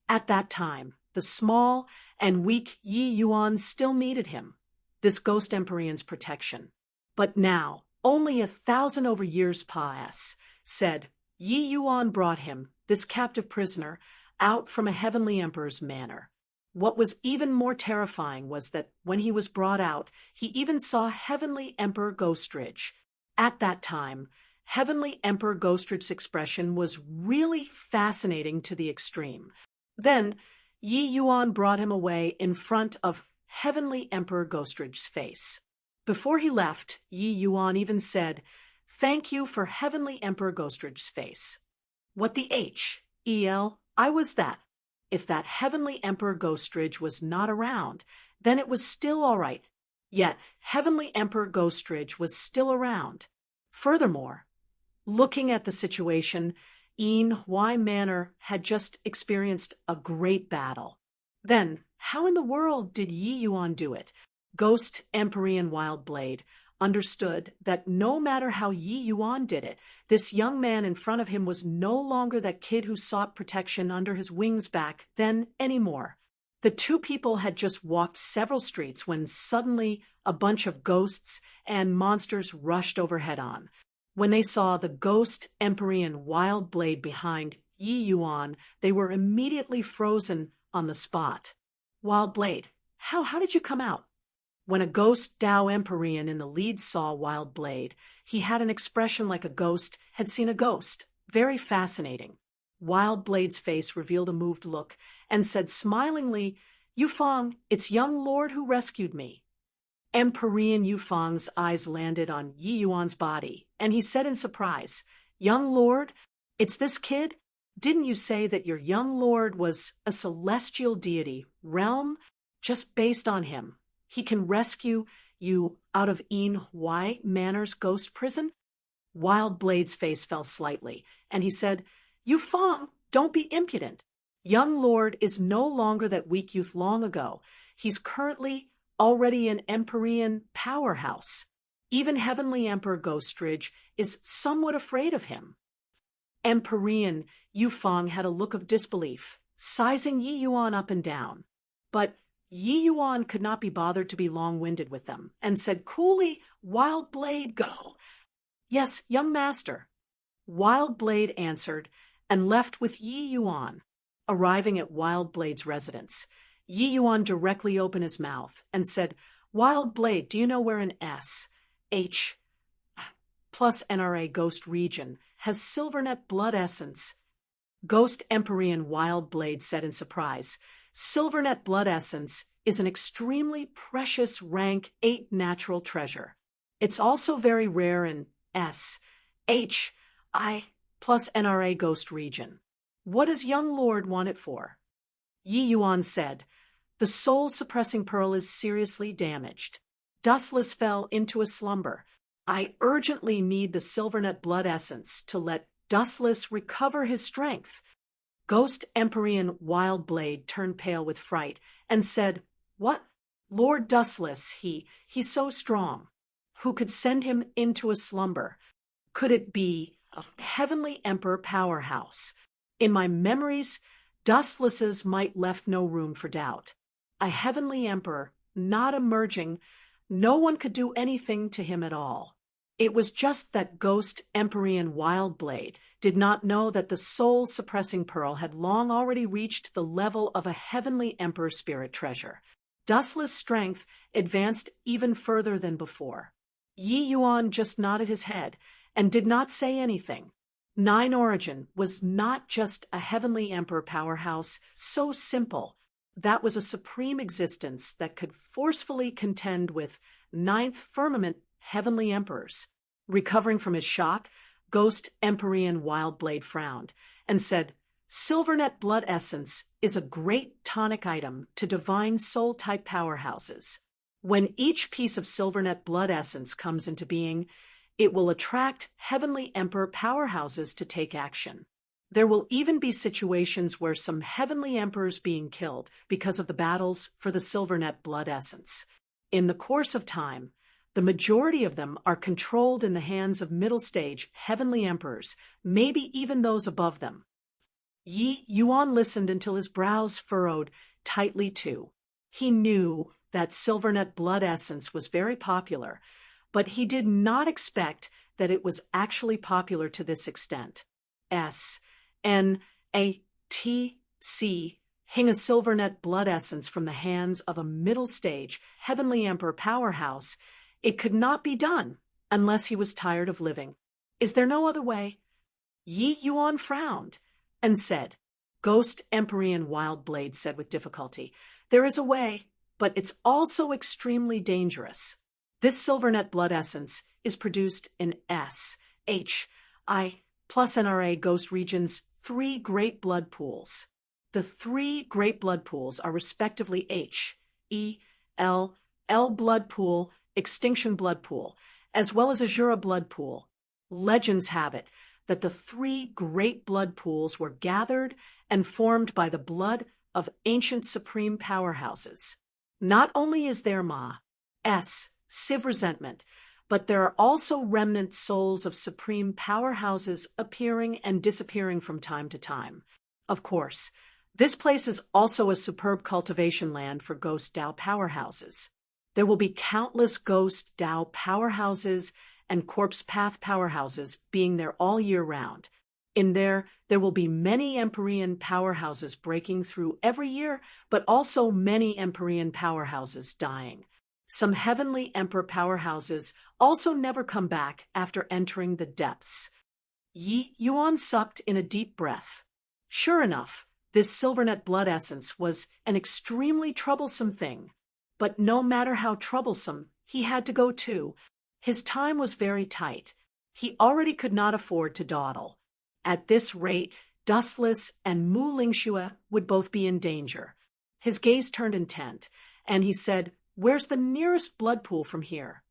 At that time, the small and weak Yi Yuan still needed him, this ghost Empyrean's protection. But now, only 1,000 over years pass, said, Yi Yuan brought him, this captive prisoner, out from a heavenly emperor's manor. What was even more terrifying was that when he was brought out, he even saw Heavenly Emperor Ghostridge. At that time, Heavenly Emperor Ghostridge's expression was really fascinating to the extreme. Then, Yi Yuan brought him away in front of Heavenly Emperor Ghostridge's face. Before he left, Yi Yuan even said, "Thank you for Heavenly Emperor Ghostridge's face." What the H, E.L., I was that. If that Heavenly Emperor Ghostridge was not around, then it was still all right. Yet, Heavenly Emperor Ghostridge was still around. Furthermore, looking at the situation, Hwai Manor had just experienced a great battle. Then, how in the world did Yi Yuan do it? Ghost Empyrean Wildblade understood that no matter how Yi Yuan did it, this young man in front of him was no longer that kid who sought protection under his wings back then anymore. The two people had just walked several streets when suddenly a bunch of ghosts and monsters rushed over head-on. When they saw the Ghost Empyrean Wildblade behind Yi Yuan, they were immediately frozen on the spot. Wildblade, how did you come out? When a ghost Tao Empyrean in the lead saw Wildblade, he had an expression like a ghost had seen a ghost. Very fascinating. Wildblade's face revealed a moved look and said smilingly, "Yufeng, it's young lord who rescued me." Empyrean Yufeng's eyes landed on Yi Yuan's body, and he said in surprise, "Young lord, it's this kid? Didn't you say that your young lord was a celestial deity, realm, just based on him? He can rescue you out of Hwai Manor's ghost prison?" Wildblade's face fell slightly, and he said, "Yufeng, don't be impudent. Young lord is no longer that weak youth long ago. He's currently already an Empyrean powerhouse. Even Heavenly Emperor Ghostridge is somewhat afraid of him." Empyrean Yufeng had a look of disbelief, sizing Yi Yuan up and down. But Yi Yuan could not be bothered to be long-winded with them, and said coolly, "Wildblade, go." "Yes, young master." Wildblade answered, and left with Yi Yuan. Arriving at Wildblade's residence, Yi Yuan directly opened his mouth and said, "Wildblade, do you know where an S, H, plus NRA Ghost region has Silvernet blood essence?" Ghost Empyrean Wildblade said in surprise, "Silvernet blood essence is an extremely precious rank 8 natural treasure. It's also very rare in S, H, I, plus NRA Ghost region. What does young lord want it for?" Yi Yuan said, "The soul-suppressing pearl is seriously damaged. Dustless fell into a slumber. I urgently need the Silvernet blood essence to let Dustless recover his strength." Ghost Empyrean Wildblade turned pale with fright and said, "What? Lord Dustless, he's so strong. Who could send him into a slumber? Could it be a Heavenly Emperor powerhouse? In my memories, Dustless's might left no room for doubt. A Heavenly Emperor, not emerging, no one could do anything to him at all." It was just that Ghost Empyrean Wildblade did not know that the soul-suppressing pearl had long already reached the level of a Heavenly Emperor spirit treasure. Dustless' strength advanced even further than before. Yi Yuan just nodded his head and did not say anything. Nine Origin was not just a Heavenly Emperor powerhouse so simple. That was a supreme existence that could forcefully contend with Ninth Firmament Heavenly Emperors. Recovering from his shock, Ghost Empyrean Wildblade frowned and said, "Silvernet blood essence is a great tonic item to divine soul-type powerhouses. When each piece of Silvernet blood essence comes into being, it will attract Heavenly Emperor powerhouses to take action. There will even be situations where some Heavenly Emperors being killed because of the battles for the Silvernet blood essence. In the course of time, the majority of them are controlled in the hands of middle-stage Heavenly Emperors, maybe even those above them." Yi Yuan listened until his brows furrowed tightly too. He knew that Silvernet blood essence was very popular, but he did not expect that it was actually popular to this extent. S.N.A.T.C. hing a silvernet blood essence from the hands of a middle-stage, heavenly emperor powerhouse. It could not be done unless he was tired of living. Is there no other way? Yi Yuan frowned and said, Ghost Empyrean Wildblade said with difficulty, there is a way, but it's also extremely dangerous. This silvernet blood essence is produced in S, H, I, plus NRA Ghost Region's 3 great blood pools. The 3 great blood pools are respectively H, E, L blood pool, Extinction blood pool, as well as Azura blood pool. Legends have it that the 3 great blood pools were gathered and formed by the blood of ancient supreme powerhouses. Not only is there Civ resentment, but there are also remnant souls of supreme powerhouses appearing and disappearing from time to time. Of course, this place is also a superb cultivation land for ghost Dao powerhouses. There will be countless ghost Dao powerhouses and corpse path powerhouses being there all year round. In there will be many Empyrean powerhouses breaking through every year, but also many Empyrean powerhouses dying. Some heavenly emperor powerhouses also never come back after entering the depths. Yi Yuan sucked in a deep breath. Sure enough, this silvernet blood essence was an extremely troublesome thing. But no matter how troublesome, he had to go too. His time was very tight. He already could not afford to dawdle. At this rate, Dustless and Mu Lingxue would both be in danger. His gaze turned intent, and he said, Where's the nearest blood pool from here?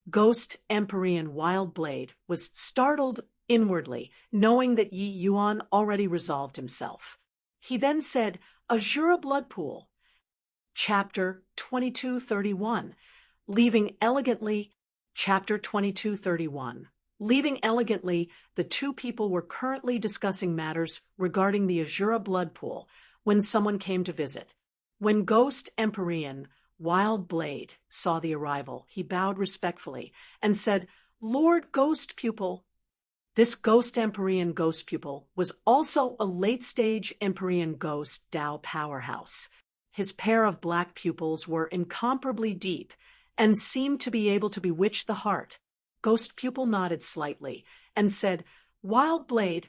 Ghost Empyrean Wildblade was startled inwardly, knowing that Yi Yuan already resolved himself. He then said, Azura blood pool. Chapter 2231. Leaving elegantly. Chapter 2231. Leaving elegantly, the 2 people were currently discussing matters regarding the Azura blood pool when someone came to visit. When Ghost Empyrean Wildblade saw the arrival, he bowed respectfully and said, Lord Ghost Pupil. This Ghost Empyrean Ghost Pupil was also a late-stage Empyrean Ghost Dao powerhouse. His pair of black pupils were incomparably deep and seemed to be able to bewitch the heart. Ghost Pupil nodded slightly and said, Wildblade,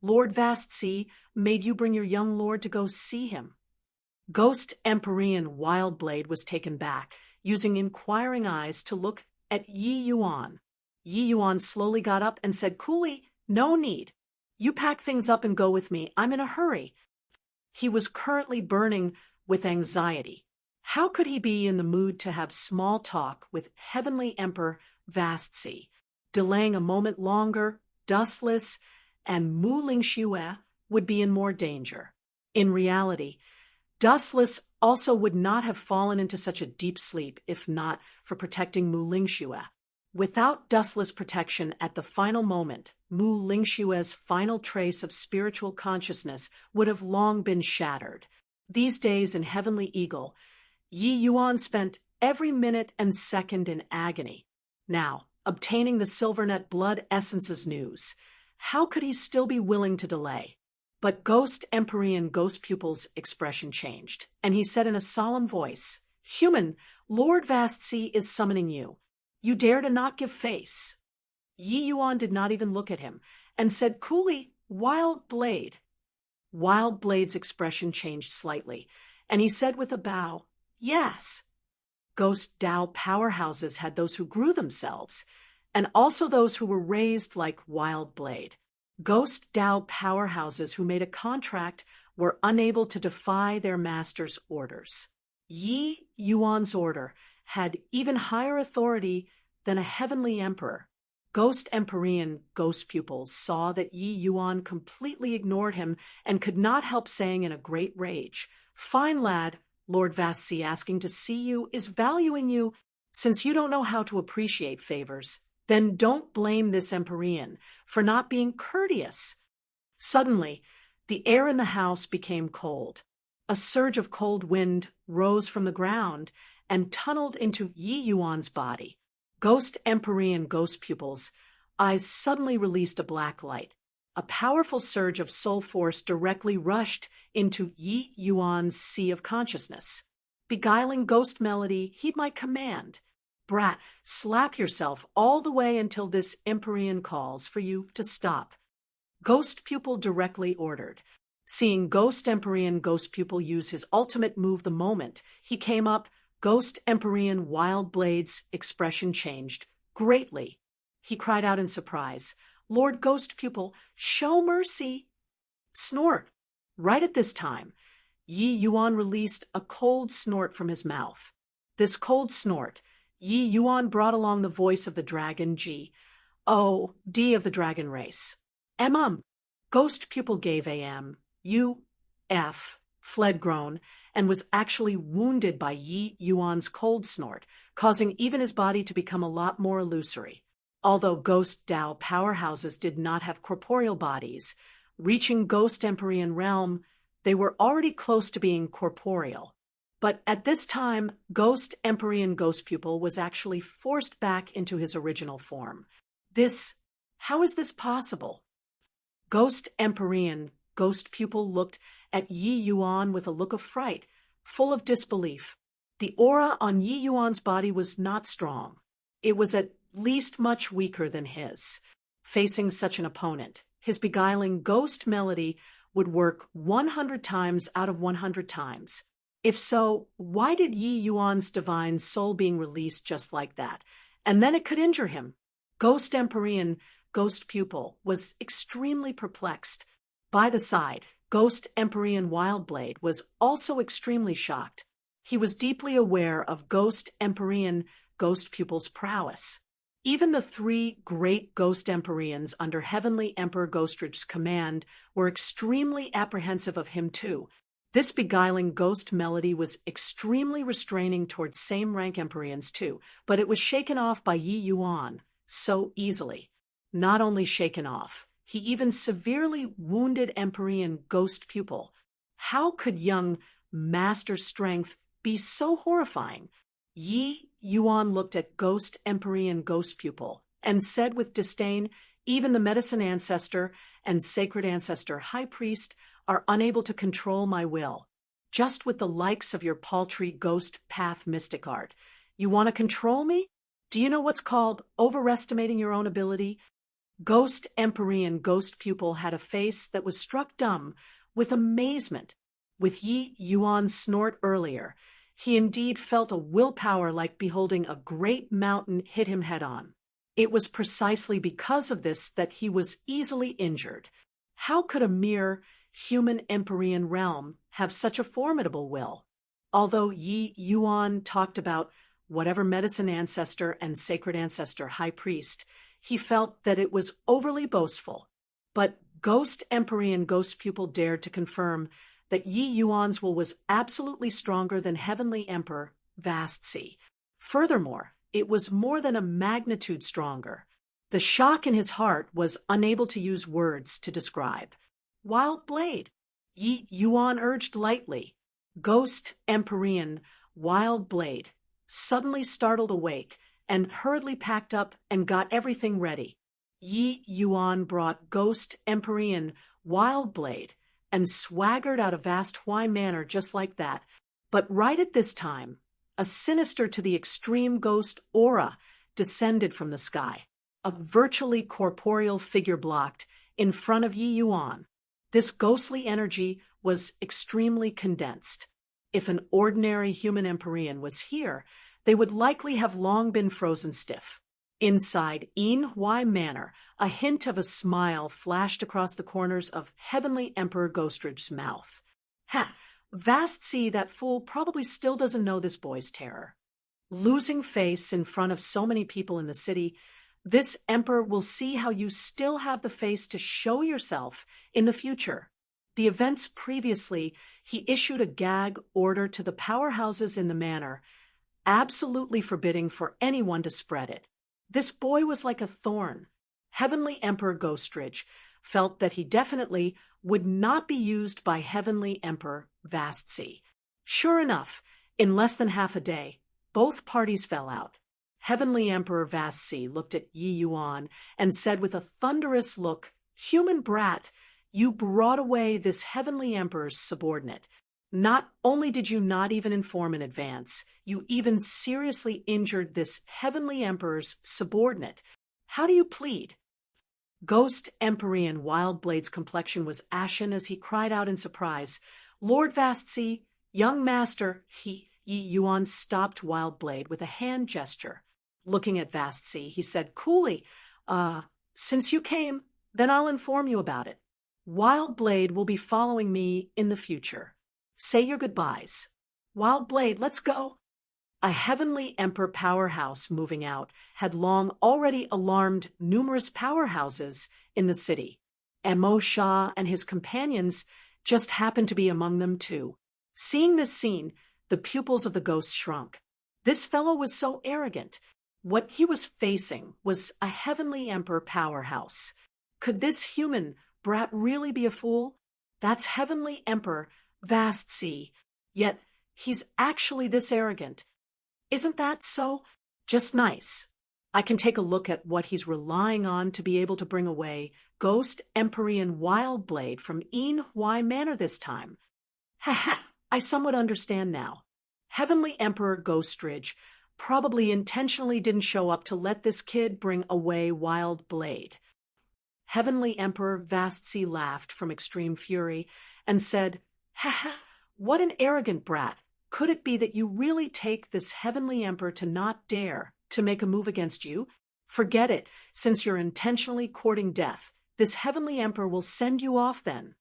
Lord Vast Sea made you bring your young lord to go see him. Ghost Empyrean Wildblade was taken back, using inquiring eyes to look at Yi Yuan. Yi Yuan slowly got up and said coolly, No need. You pack things up and go with me. I'm in a hurry. He was currently burning with anxiety. How could he be in the mood to have small talk with Heavenly Emperor Vast Sea? Delaying a moment longer, Dustless and Mu Lingxue would be in more danger. In reality, Dustless also would not have fallen into such a deep sleep if not for protecting Mu Lingxue. Without Dustless protection at the final moment, Mu Lingxue's final trace of spiritual consciousness would have long been shattered. These days in Heavenly Eagle, Yi Yuan spent every minute and second in agony. Now, obtaining the Silvernet blood essence's news, how could he still be willing to delay? But Ghost Empyrean Ghost Pupil's expression changed, and he said in a solemn voice, Human, Lord Vast Sea is summoning you. You dare to not give face. Yi Yuan did not even look at him, and said coolly, Wildblade. Wildblade's expression changed slightly, and he said with a bow, Yes. Ghost Dao powerhouses had those who grew themselves, and also those who were raised like Wildblade. Ghost Dao powerhouses who made a contract were unable to defy their master's orders. Yi Yuan's order had even higher authority than a heavenly emperor. Ghost Empyrean Ghost Pupils saw that Yi Yuan completely ignored him and could not help saying in a great rage, Fine lad, Lord Vast Sea asking to see you is valuing you. Since you don't know how to appreciate favors, then don't blame this Empyrean for not being courteous. Suddenly, the air in the house became cold. A surge of cold wind rose from the ground and tunneled into Yi Yuan's body. Ghost Empyrean Ghost Pupils eyes suddenly released a black light. A powerful surge of soul force directly rushed into Yi Yuan's sea of consciousness. Beguiling ghost melody, he might command, "Brat, slap yourself all the way until this Empyrean calls for you to stop." Ghost Pupil directly ordered. Seeing Ghost Empyrean Ghost Pupil use his ultimate move the moment he came up, Ghost Empyrean Wild Blade's expression changed greatly. He cried out in surprise, "Lord Ghost Pupil, show mercy!" Snort! Right at this time, Yi Yuan released a cold snort from his mouth. This cold snort, Yi Yuan brought along the voice of the dragon G. O, D of the dragon race. Ghost Pupil gave fled groan, and was actually wounded by Yi Yuan's cold snort, causing even his body to become a lot more illusory. Although Ghost Dao powerhouses did not have corporeal bodies, reaching Ghost Empyrean realm, they were already close to being corporeal. But at this time, Ghost Empyrean Ghost Pupil was actually forced back into his original form. How is this possible? Ghost Empyrean Ghost Pupil looked at Yi Yuan with a look of fright, full of disbelief. The aura on Yi Yuan's body was not strong. It was at least much weaker than his. Facing such an opponent, his beguiling ghost melody would work 100 times out of 100 times. If so, why did Yi Yuan's divine soul being released just like that? And then it could injure him. Ghost Empyrean Ghost Pupil was extremely perplexed. By the side, Ghost Empyrean Wildblade was also extremely shocked. He was deeply aware of Ghost Empyrean Ghost Pupil's prowess. Even the three great Ghost Empyreans under Heavenly Emperor Ghostridge's command were extremely apprehensive of him too. This beguiling ghost melody was extremely restraining towards same-rank Empyreans too, but it was shaken off by Yi Yuan so easily. Not only shaken off, he even severely wounded Empyrean Ghost Pupil. How could young Master Strength be so horrifying? Yi Yuan looked at Ghost Empyrean Ghost Pupil and said with disdain, "Even the Medicine Ancestor and Sacred Ancestor High Priest are unable to control my will. Just with the likes of your paltry ghost path mystic art. You want to control me? Do you know what's called overestimating your own ability?" Ghost Empyrean Ghost Pupil had a face that was struck dumb with amazement. With Yi Yuan's snort earlier, he indeed felt a willpower like beholding a great mountain hit him head-on. It was precisely because of this that he was easily injured. How could a mere human Empyrean realm have such a formidable will? Although Yi Yuan talked about whatever Medicine Ancestor and Sacred Ancestor High Priest, he felt that it was overly boastful. But Ghost Empyrean Ghost Pupil dared to confirm that Yi Yuan's will was absolutely stronger than Heavenly Emperor Vast Sea. Furthermore, it was more than a magnitude stronger. The shock in his heart was unable to use words to describe. "Wild Blade," Yi Yuan urged lightly. Ghost Empyrean Wild Blade suddenly startled awake and hurriedly packed up and got everything ready. Yi Yuan brought Ghost Empyrean Wild Blade and swaggered out of Vast Huai Manor just like that. But right at this time, a sinister to the extreme ghost aura descended from the sky. A virtually corporeal figure blocked in front of Yi Yuan. This ghostly energy was extremely condensed. If an ordinary human Empyrean was here, they would likely have long been frozen stiff. Inside Yin Huai Manor, a hint of a smile flashed across the corners of Heavenly Emperor Ghostridge's mouth. Vast Sea, that fool probably still doesn't know this boy's terror. Losing face in front of so many people in the city, this emperor will see how you still have the face to show yourself in the future. The events previously, he issued a gag order to the powerhouses in the manor, absolutely forbidding for anyone to spread it. This boy was like a thorn. Heavenly Emperor Ghostridge felt that he definitely would not be used by Heavenly Emperor Vast Sea. Sure enough, in less than half a day, both parties fell out. Heavenly Emperor Vast looked at Yi Yuan and said with a thunderous look, "Human brat, you brought away this Heavenly Emperor's subordinate. Not only did you not even inform in advance, you even seriously injured this Heavenly Emperor's subordinate. How do you plead?" Ghost Empyrean Wildblade's complexion was ashen as he cried out in surprise, "Lord Vastsi, young master," Yi Yuan stopped Wildblade with a hand gesture. Looking at Vastsi, he said coolly, "Since you came, then I'll inform you about it. Wildblade will be following me in the future. Say your goodbyes. Wildblade, let's go." A Heavenly Emperor powerhouse moving out had long already alarmed numerous powerhouses in the city. Mo Shah and his companions just happened to be among them too. Seeing this scene, the pupils of the ghost shrunk. This fellow was so arrogant. What he was facing was a Heavenly Emperor powerhouse. Could this human brat really be a fool? That's Heavenly Emperor Vastsi, yet he's actually this arrogant. Isn't that so? Just nice. I can take a look at what he's relying on to be able to bring away Ghost Empyrean Wildblade from Een Hwai Manor this time. Ha ha, I somewhat understand now. Heavenly Emperor Ghostridge probably intentionally didn't show up to let this kid bring away Wildblade. Heavenly Emperor Vastsi laughed from extreme fury and said, "Ha ha, what an arrogant brat. Could it be that you really take this Heavenly Emperor to not dare to make a move against you? Forget it, since you're intentionally courting death. This Heavenly Emperor will send you off then.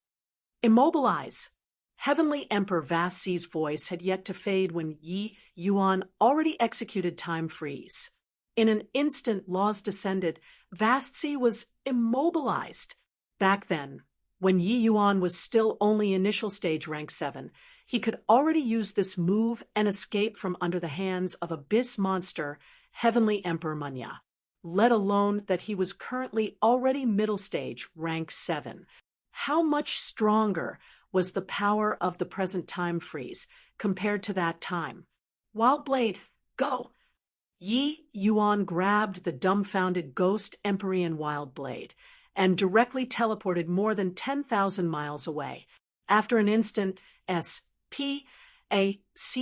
Immobilize." Heavenly Emperor Vasti's voice had yet to fade when Yi Yuan already executed time freeze. In an instant, laws descended. Vasti was immobilized. Back then, when Yi Yuan was still only initial stage rank 7, he could already use this move and escape from under the hands of abyss monster Heavenly Emperor Munya, let alone that he was currently already middle stage rank 7. How much stronger was the power of the present time freeze compared to that time? Wildblade, go! Yi Yuan grabbed the dumbfounded Ghost Empyrean Wildblade and directly teleported more than 10,000 miles away. After an instant, S.P.A.C.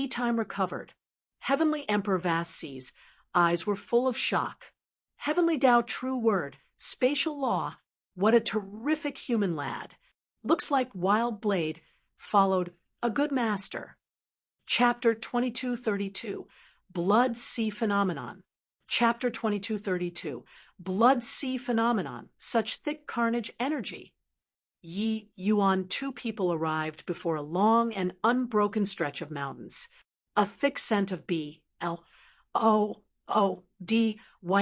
time recovered. Heavenly Emperor Vasti's eyes were full of shock. Heavenly Tao true word, spatial law, what a terrific human lad. Looks like Wildblade followed a good master. Chapter 2232, Blood Sea Phenomenon. Chapter 2232, Blood Sea Phenomenon, such thick carnage energy. Yi Yuan, 2 people arrived before a long and unbroken stretch of mountains. A thick scent of B.L.O.O.D.Y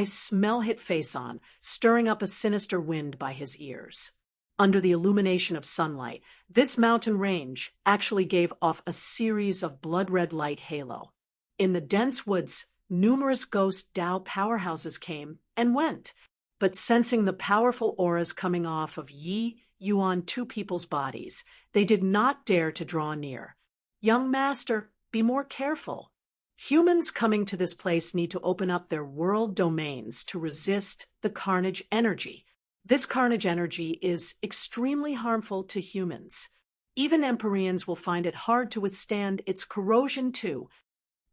smell hit Faison, stirring up a sinister wind by his ears. Under the illumination of sunlight, this mountain range actually gave off a series of blood-red light halo. In the dense woods, numerous ghost Tao powerhouses came and went, but sensing the powerful auras coming off of Yi Yuan 2 people's bodies, they did not dare to draw near. Young master, be more careful. Humans coming to this place need to open up their world domains to resist the carnage energy. This carnage energy is extremely harmful to humans. Even Empyreans will find it hard to withstand its corrosion too.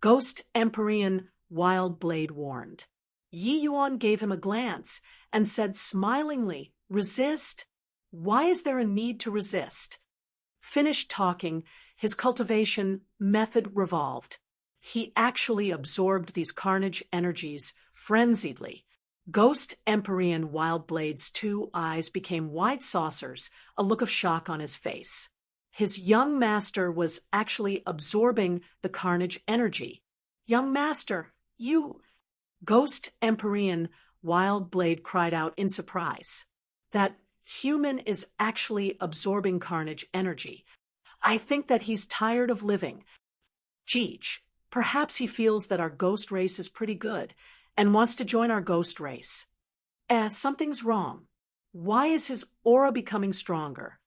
Ghost Empyrean Wildblade warned. Yi Yuan gave him a glance and said smilingly, "Resist? Why is there a need to resist?" Finished talking, his cultivation method revolved. He actually absorbed these carnage energies frenziedly. Ghost Empyrean Wildblade's 2 eyes became wide saucers, a look of shock on his face. His young master was actually absorbing the carnage energy. "Young master, you—" Ghost Empyrean Wildblade cried out in surprise. "That human is actually absorbing carnage energy. I think that he's tired of living. Geech, perhaps he feels that our ghost race is pretty good and wants to join our ghost race. Something's wrong. Why is his aura becoming stronger?"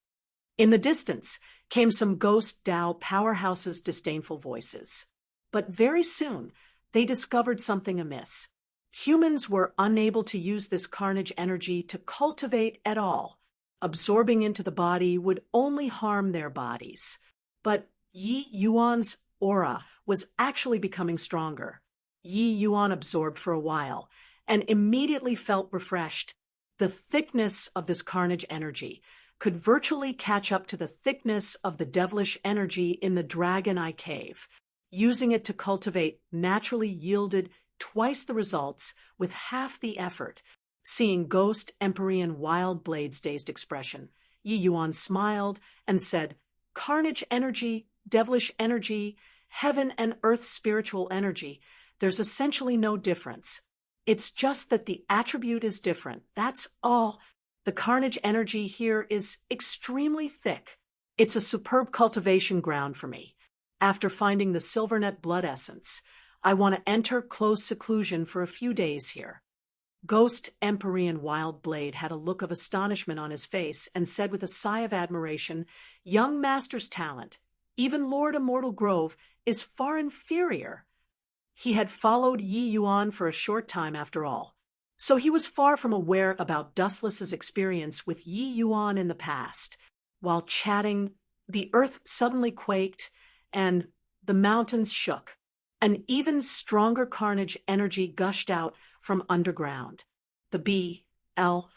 In the distance came some ghost Tao powerhouses' disdainful voices. But very soon they discovered something amiss. Humans were unable to use this carnage energy to cultivate at all. Absorbing into the body would only harm their bodies. But Yi Yuan's aura was actually becoming stronger. Yi Yuan absorbed for a while and immediately felt refreshed. The thickness of this carnage energy could virtually catch up to the thickness of the devilish energy in the Dragon Eye Cave. Using it to cultivate naturally yielded twice the results with half the effort. Seeing Ghost, Empyrean, Wild Blade's dazed expression, Yi Yuan smiled and said, "Carnage energy, devilish energy, heaven and earth spiritual energy, there's essentially no difference. It's just that the attribute is different, that's all. The carnage energy here is extremely thick. It's a superb cultivation ground for me. After finding the Silvernet blood essence, I want to enter close seclusion for a few days here." Ghost, Empyrean, Wild Blade had a look of astonishment on his face and said with a sigh of admiration, "Young Master's talent, even Lord Immortal Grove, is far inferior." He had followed Yi Yuan for a short time after all, so he was far from aware about Dustless's experience with Yi Yuan in the past. While chatting, the earth suddenly quaked and the mountains shook. An even stronger carnage energy gushed out from underground. The B-L-O-O-D-Y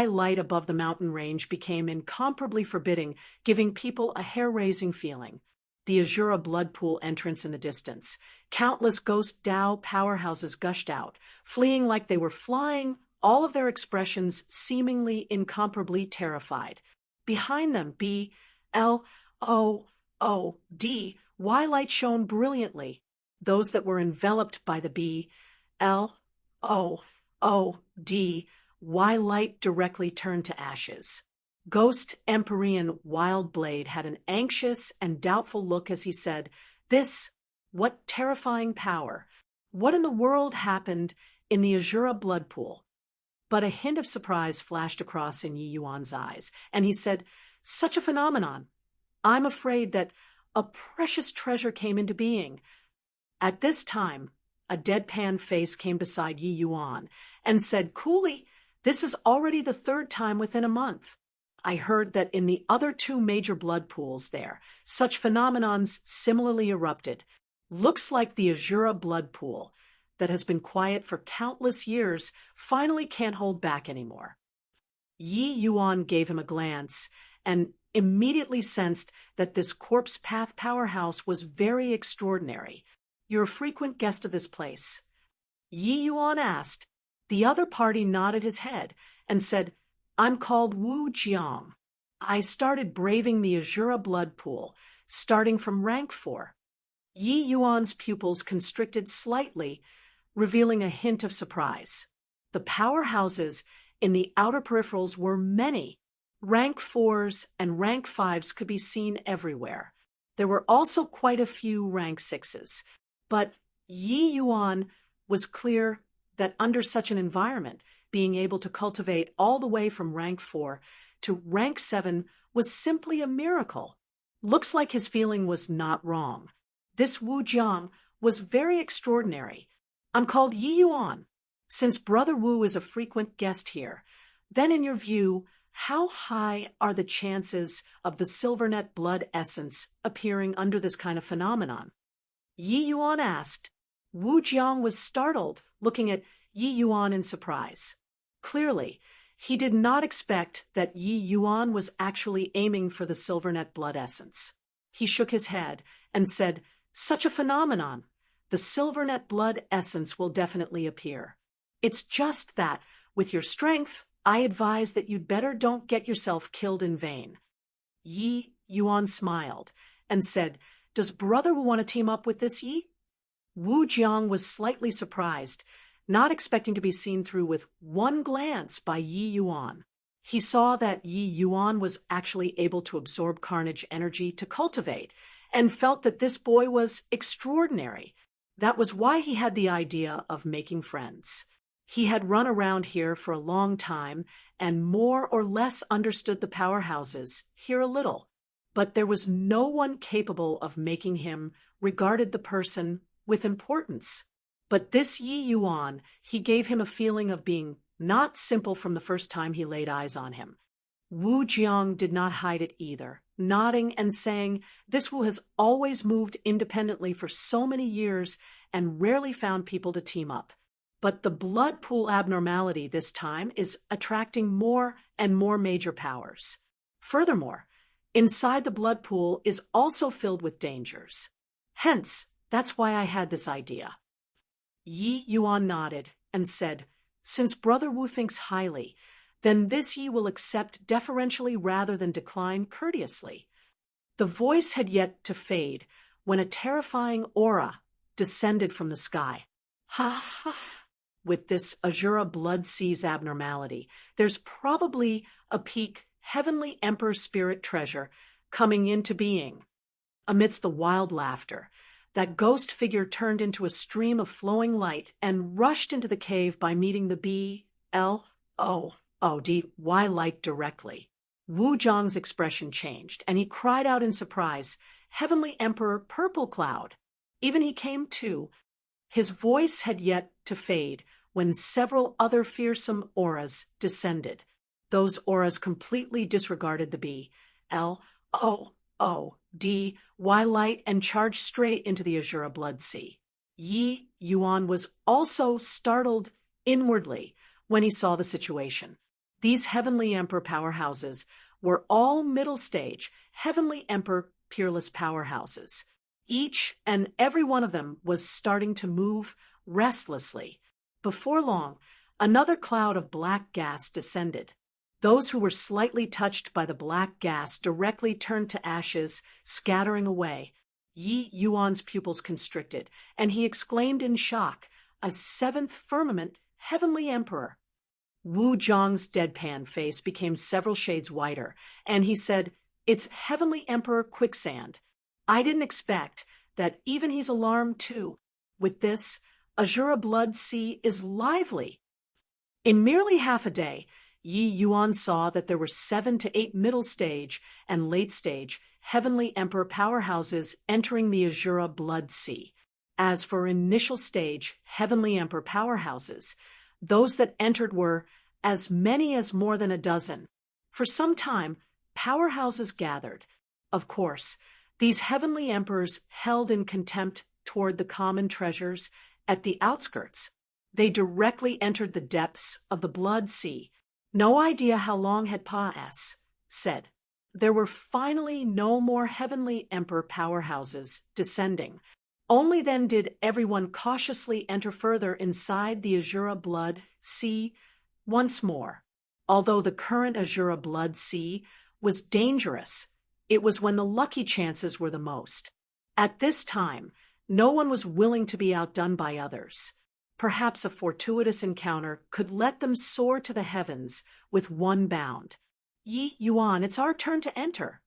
light above the mountain range became incomparably forbidding, giving people a hair-raising feeling. The Azura blood pool entrance in the distance. Countless ghost Tao powerhouses gushed out, fleeing like they were flying, all of their expressions seemingly incomparably terrified. Behind them, B-L-O-O-D-Y light shone brilliantly. Those that were enveloped by the B-L-O-O-D-Y light directly turned to ashes. Ghost, Empyrean, Wild Blade had an anxious and doubtful look as he said, "What terrifying power? What in the world happened in the Azura blood pool?" But a hint of surprise flashed across in Yi Yuan's eyes, and he said, "Such a phenomenon. I'm afraid that a precious treasure came into being." At this time, a deadpan face came beside Yi Yuan and said coolly, "This is already the third time within a month. I heard that in the other two major blood pools there, such phenomenons similarly erupted. Looks like the Azura blood pool, that has been quiet for countless years, finally can't hold back anymore." Yi Yuan gave him a glance and immediately sensed that this corpse path powerhouse was very extraordinary. "You're a frequent guest of this place?" Yi Yuan asked. The other party nodded his head and said, "I'm called Wu Jiang. I started braving the Azura blood pool, starting from rank 4. Yi Yuan's pupils constricted slightly, revealing a hint of surprise. The powerhouses in the outer peripherals were many. Rank 4s and rank 5s could be seen everywhere. There were also quite a few rank 6s. But Yi Yuan was clear that under such an environment, being able to cultivate all the way from rank 4 to rank 7 was simply a miracle. Looks like his feeling was not wrong. This Wu Jiang was very extraordinary. "I'm called Yi Yuan. Since Brother Wu is a frequent guest here, then in your view, how high are the chances of the Silvernet blood essence appearing under this kind of phenomenon?" Yi Yuan asked. Wu Jiang was startled, looking at Yi Yuan in surprise. Clearly, he did not expect that Yi Yuan was actually aiming for the Silvernet blood essence. He shook his head and said, "Such a phenomenon. The Silvernet blood essence will definitely appear. It's just that, with your strength, I advise that you'd better don't get yourself killed in vain." Yi Yuan smiled and said, "Does Brother want to team up with this Yi?" Wu Jiang was slightly surprised, not expecting to be seen through with one glance by Yi Yuan. He saw that Yi Yuan was actually able to absorb carnage energy to cultivate, and felt that this boy was extraordinary. That was why he had the idea of making friends. He had run around here for a long time and more or less understood the powerhouses, here a little, but there was no one capable of making him regarded the person with importance. But this Yi Yuan, he gave him a feeling of being not simple from the first time he laid eyes on him. Wu Jiang did not hide it either, nodding and saying, "This Wu has always moved independently for so many years and rarely found people to team up. But the blood pool abnormality this time is attracting more and more major powers. Furthermore, inside the blood pool is also filled with dangers. Hence, that's why I had this idea." Yi Yuan nodded and said, "Since Brother Wu thinks highly, then this Yi will accept deferentially rather than decline courteously." The voice had yet to fade when a terrifying aura descended from the sky. "Ha ha! With this Azura blood seas abnormality, there's probably a peak heavenly emperor spirit treasure coming into being." Amidst the wild laughter, that ghost figure turned into a stream of flowing light and rushed into the cave by meeting the BLOODY light directly. Wu Zhang's expression changed, and he cried out in surprise, "Heavenly Emperor Purple Cloud!" Even he came to. His voice had yet to fade when several other fearsome auras descended. Those auras completely disregarded the BLOODY light and charged straight into the Azura blood sea. Yi Yuan was also startled inwardly when he saw the situation. These Heavenly Emperor powerhouses were all middle stage Heavenly Emperor Peerless powerhouses. Each and every one of them was starting to move restlessly. Before long, another cloud of black gas descended. Those who were slightly touched by the black gas directly turned to ashes, scattering away. Yi Yuan's pupils constricted, and he exclaimed in shock, "A seventh firmament Heavenly Emperor!" Wu Zhang's deadpan face became several shades whiter, and he said, "It's Heavenly Emperor Quicksand. I didn't expect that even he's alarmed too. With this, Azura blood sea is lively." In merely half a day, Yi Yuan saw that there were 7 to 8 middle stage and late stage Heavenly Emperor powerhouses entering the Azura blood sea. As for initial stage Heavenly Emperor powerhouses, those that entered were as many as more than a dozen. For some time, powerhouses gathered. Of course, these Heavenly Emperors held in contempt toward the common treasures at the outskirts. They directly entered the depths of the blood sea. No idea how long had said. There were finally no more Heavenly Emperor powerhouses descending. Only then did everyone cautiously enter further inside the Azura blood sea once more. Although the current Azura blood sea was dangerous, it was when the lucky chances were the most. At this time, no one was willing to be outdone by others. Perhaps a fortuitous encounter could let them soar to the heavens with one bound. "Yi Yuan, it's our turn to enter,"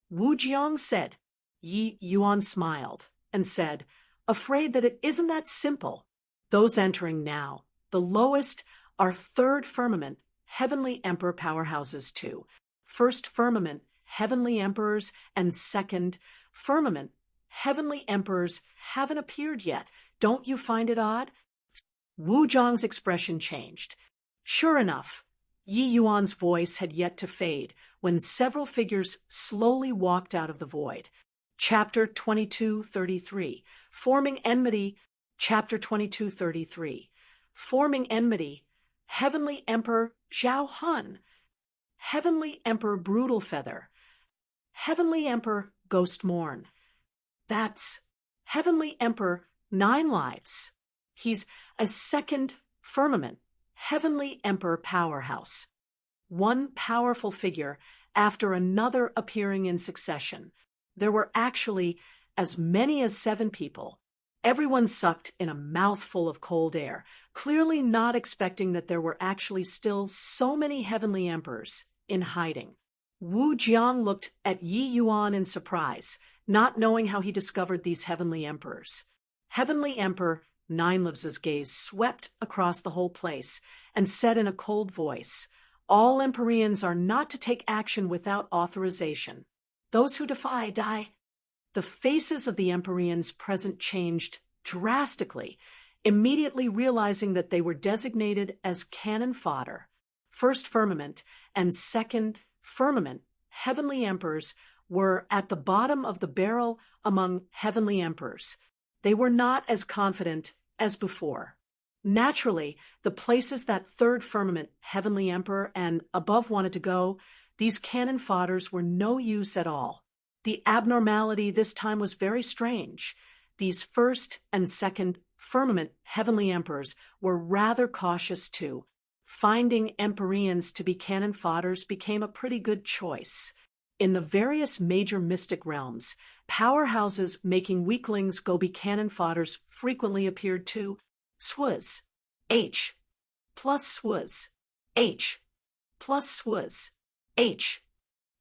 Wu Jiang said. Yi Yuan smiled and said, "Afraid that it isn't that simple. Those entering now, the lowest, are third firmament Heavenly Emperor powerhouses too. First firmament Heavenly Emperors and second firmament Heavenly Emperors haven't appeared yet. Don't you find it odd?" Wu Zhang's expression changed. Sure enough, Yi Yuan's voice had yet to fade when several figures slowly walked out of the void. Chapter 2233, Forming Enmity. Chapter 2233, Forming Enmity. Heavenly Emperor Zhao Hun, Heavenly Emperor Brutal Feather, Heavenly Emperor Ghost Morn. That's Heavenly Emperor 9 Lives. He's a second firmament Heavenly Emperor powerhouse. One powerful figure after another appearing in succession. There were actually as many as 7 people. Everyone sucked in a mouthful of cold air, clearly not expecting that there were actually still so many Heavenly Emperors in hiding. Wu Jiang looked at Yi Yuan in surprise, not knowing how he discovered these Heavenly Emperors. Heavenly Emperor Ninelives's gaze swept across the whole place and said in a cold voice, "All Empyreans are not to take action without authorization. Those who defy die." The faces of the Empyreans present changed drastically, immediately realizing that they were designated as cannon fodder. First firmament and second firmament, heavenly emperors, were at the bottom of the barrel among heavenly emperors. They were not as confident as before. Naturally, the places that third firmament heavenly emperor and above wanted to go, these cannon fodders were no use at all. The abnormality this time was very strange. These first and second firmament heavenly emperors were rather cautious too. Finding Empyreans to be cannon fodders became a pretty good choice. In the various major mystic realms, powerhouses making weaklings go be cannon fodders frequently appeared too. Swaz, H, plus swaz, H, plus swaz, H,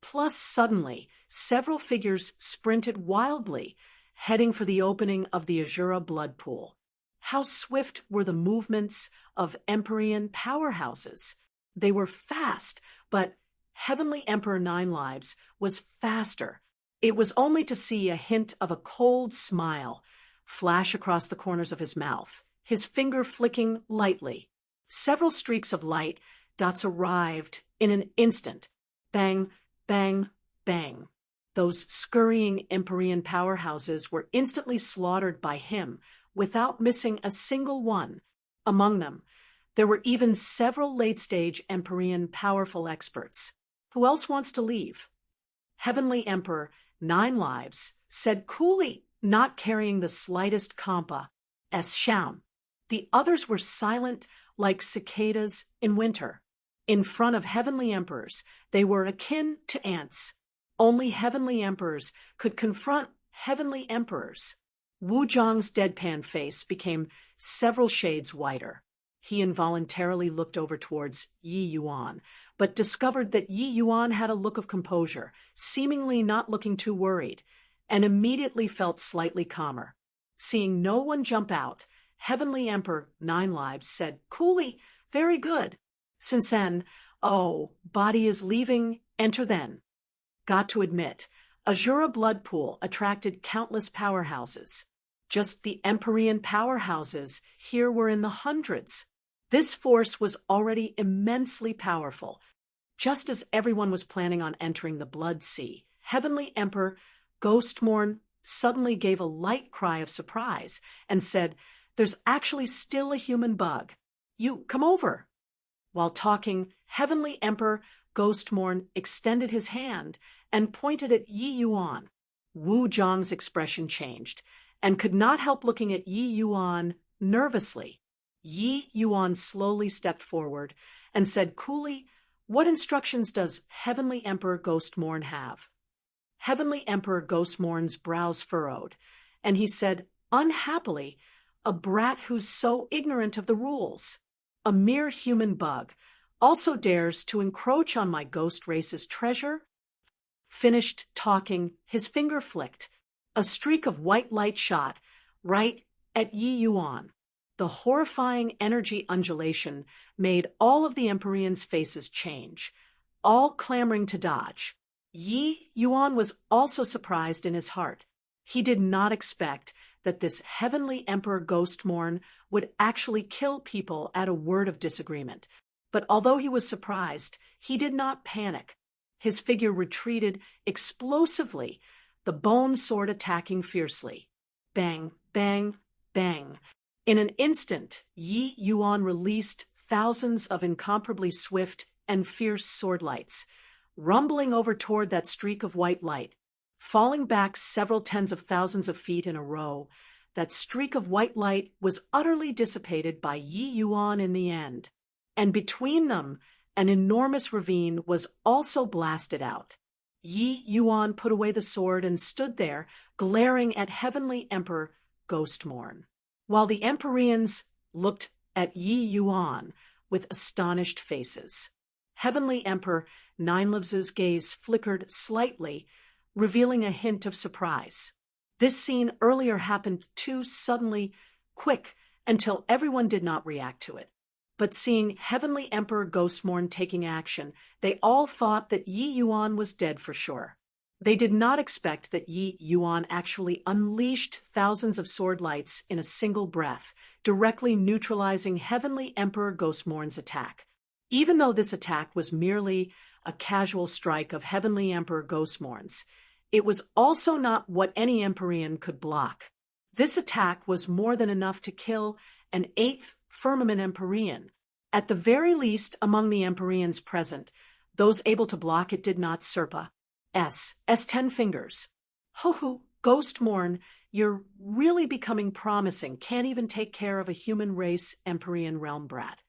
plus suddenly, several figures sprinted wildly, heading for the opening of the Azura blood pool. How swift were the movements of Empyrean powerhouses! They were fast, but Heavenly Emperor Nine Lives was faster. It was only to see a hint of a cold smile flash across the corners of his mouth, his finger flicking lightly. Several streaks of light dots arrived in an instant. Bang, bang, bang. Those scurrying Empyrean powerhouses were instantly slaughtered by him, without missing a single one. Among them, there were even several late-stage Empyrean powerful experts. Who else wants to leave? Heavenly Emperor Nine Lives said coolly, not carrying the slightest compa, as sham. The others were silent like cicadas in winter. In front of heavenly emperors, they were akin to ants. Only heavenly emperors could confront heavenly emperors. Wu Zhang's deadpan face became several shades whiter. He involuntarily looked over towards Yi Yuan, but discovered that Yi Yuan had a look of composure, seemingly not looking too worried, and immediately felt slightly calmer. Seeing no one jump out, Heavenly Emperor Nine Lives said coolly, "Very good. Since then, oh, body is leaving, enter then." Got to admit, Azura blood pool attracted countless powerhouses. Just the Empyrean powerhouses here were in the hundreds. This force was already immensely powerful. Just as everyone was planning on entering the Blood Sea, Heavenly Emperor Ghostmorn suddenly gave a light cry of surprise and said, "There's actually still a human bug. You come over." While talking, Heavenly Emperor Ghostmorn extended his hand and pointed at Yi Yuan. Wu Zhang's expression changed and could not help looking at Yi Yuan nervously. Yi Yuan slowly stepped forward and said coolly, "What instructions does Heavenly Emperor Ghostmorn have?" Heavenly Emperor Ghostmorn's brows furrowed, and he said, unhappily, "A brat who's so ignorant of the rules. A mere human bug also dares to encroach on my ghost race's treasure?" Finished talking, his finger flicked. A streak of white light shot right at Yi Yuan. The horrifying energy undulation made all of the Empyreans' faces change, all clamoring to dodge. Yi Yuan was also surprised in his heart. He did not expect that this Heavenly Emperor Ghostmorn would actually kill people at a word of disagreement. But although he was surprised, he did not panic. His figure retreated explosively, the bone sword attacking fiercely. Bang, bang, bang. In an instant, Yi Yuan released thousands of incomparably swift and fierce sword lights, rumbling over toward that streak of white light. Falling back several tens of thousands of feet in a row, that streak of white light was utterly dissipated by Yi Yuan in the end. And between them, an enormous ravine was also blasted out. Yi Yuan put away the sword and stood there, glaring at Heavenly Emperor Ghostmorn, while the Empyreans looked at Yi Yuan with astonished faces. Heavenly Emperor Ninelives's gaze flickered slightly, revealing a hint of surprise. This scene earlier happened too suddenly, quick, until everyone did not react to it. But seeing Heavenly Emperor Ghostmorn taking action, they all thought that Yi Yuan was dead for sure. They did not expect that Yi Yuan actually unleashed thousands of sword lights in a single breath, directly neutralizing Heavenly Emperor Ghostmourn's attack. Even though this attack was merely a casual strike of Heavenly Emperor Ghostmourn's, it was also not what any Empyrean could block. This attack was more than enough to kill an 8th Firmament Empyrean. At the very least, among the Empyreans present, those able to block it did not surpa S 10 fingers. Ho, Ghostmourn, you're really becoming promising. Can't even take care of a human race Empyrean realm brat.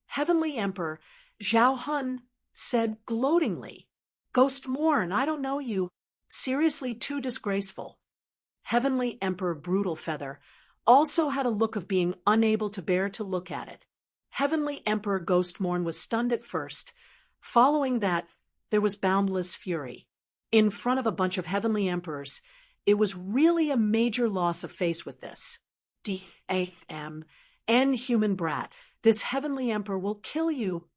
Heavenly Emperor Zhao Hun said gloatingly, Ghostmourn, I don't know you. Seriously too disgraceful. Heavenly Emperor Brutal Feather also had a look of being unable to bear to look at it. Heavenly Emperor Ghostmourn was stunned at first. Following that, there was boundless fury. In front of a bunch of Heavenly Emperors, it was really a major loss of face with this. D-A-M-N human brat. This Heavenly Emperor will kill you.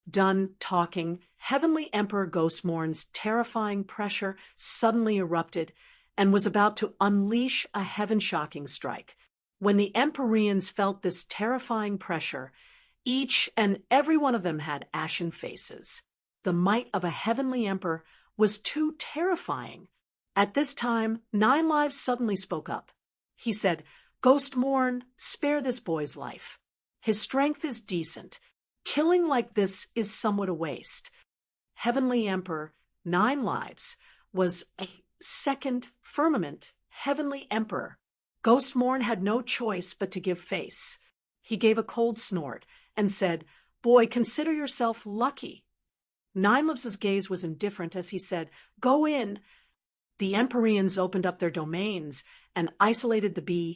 Done talking, Heavenly Emperor Ghostmourn's terrifying pressure suddenly erupted and was about to unleash a heaven-shocking strike. When the Empyreans felt this terrifying pressure, each and every one of them had ashen faces. The might of a Heavenly Emperor was too terrifying. At this time, Nine Lives suddenly spoke up. He said, Ghostmourn, spare this boy's life. His strength is decent. Killing like this is somewhat a waste. Heavenly Emperor, 9 Lives, was a 2nd Firmament Heavenly Emperor. Ghostmourn had no choice but to give face. He gave a cold snort and said, Boy, consider yourself lucky. 9 Lives' gaze was indifferent as he said, Go in. The Empyreans opened up their domains and isolated the B-L-O-O-D-Y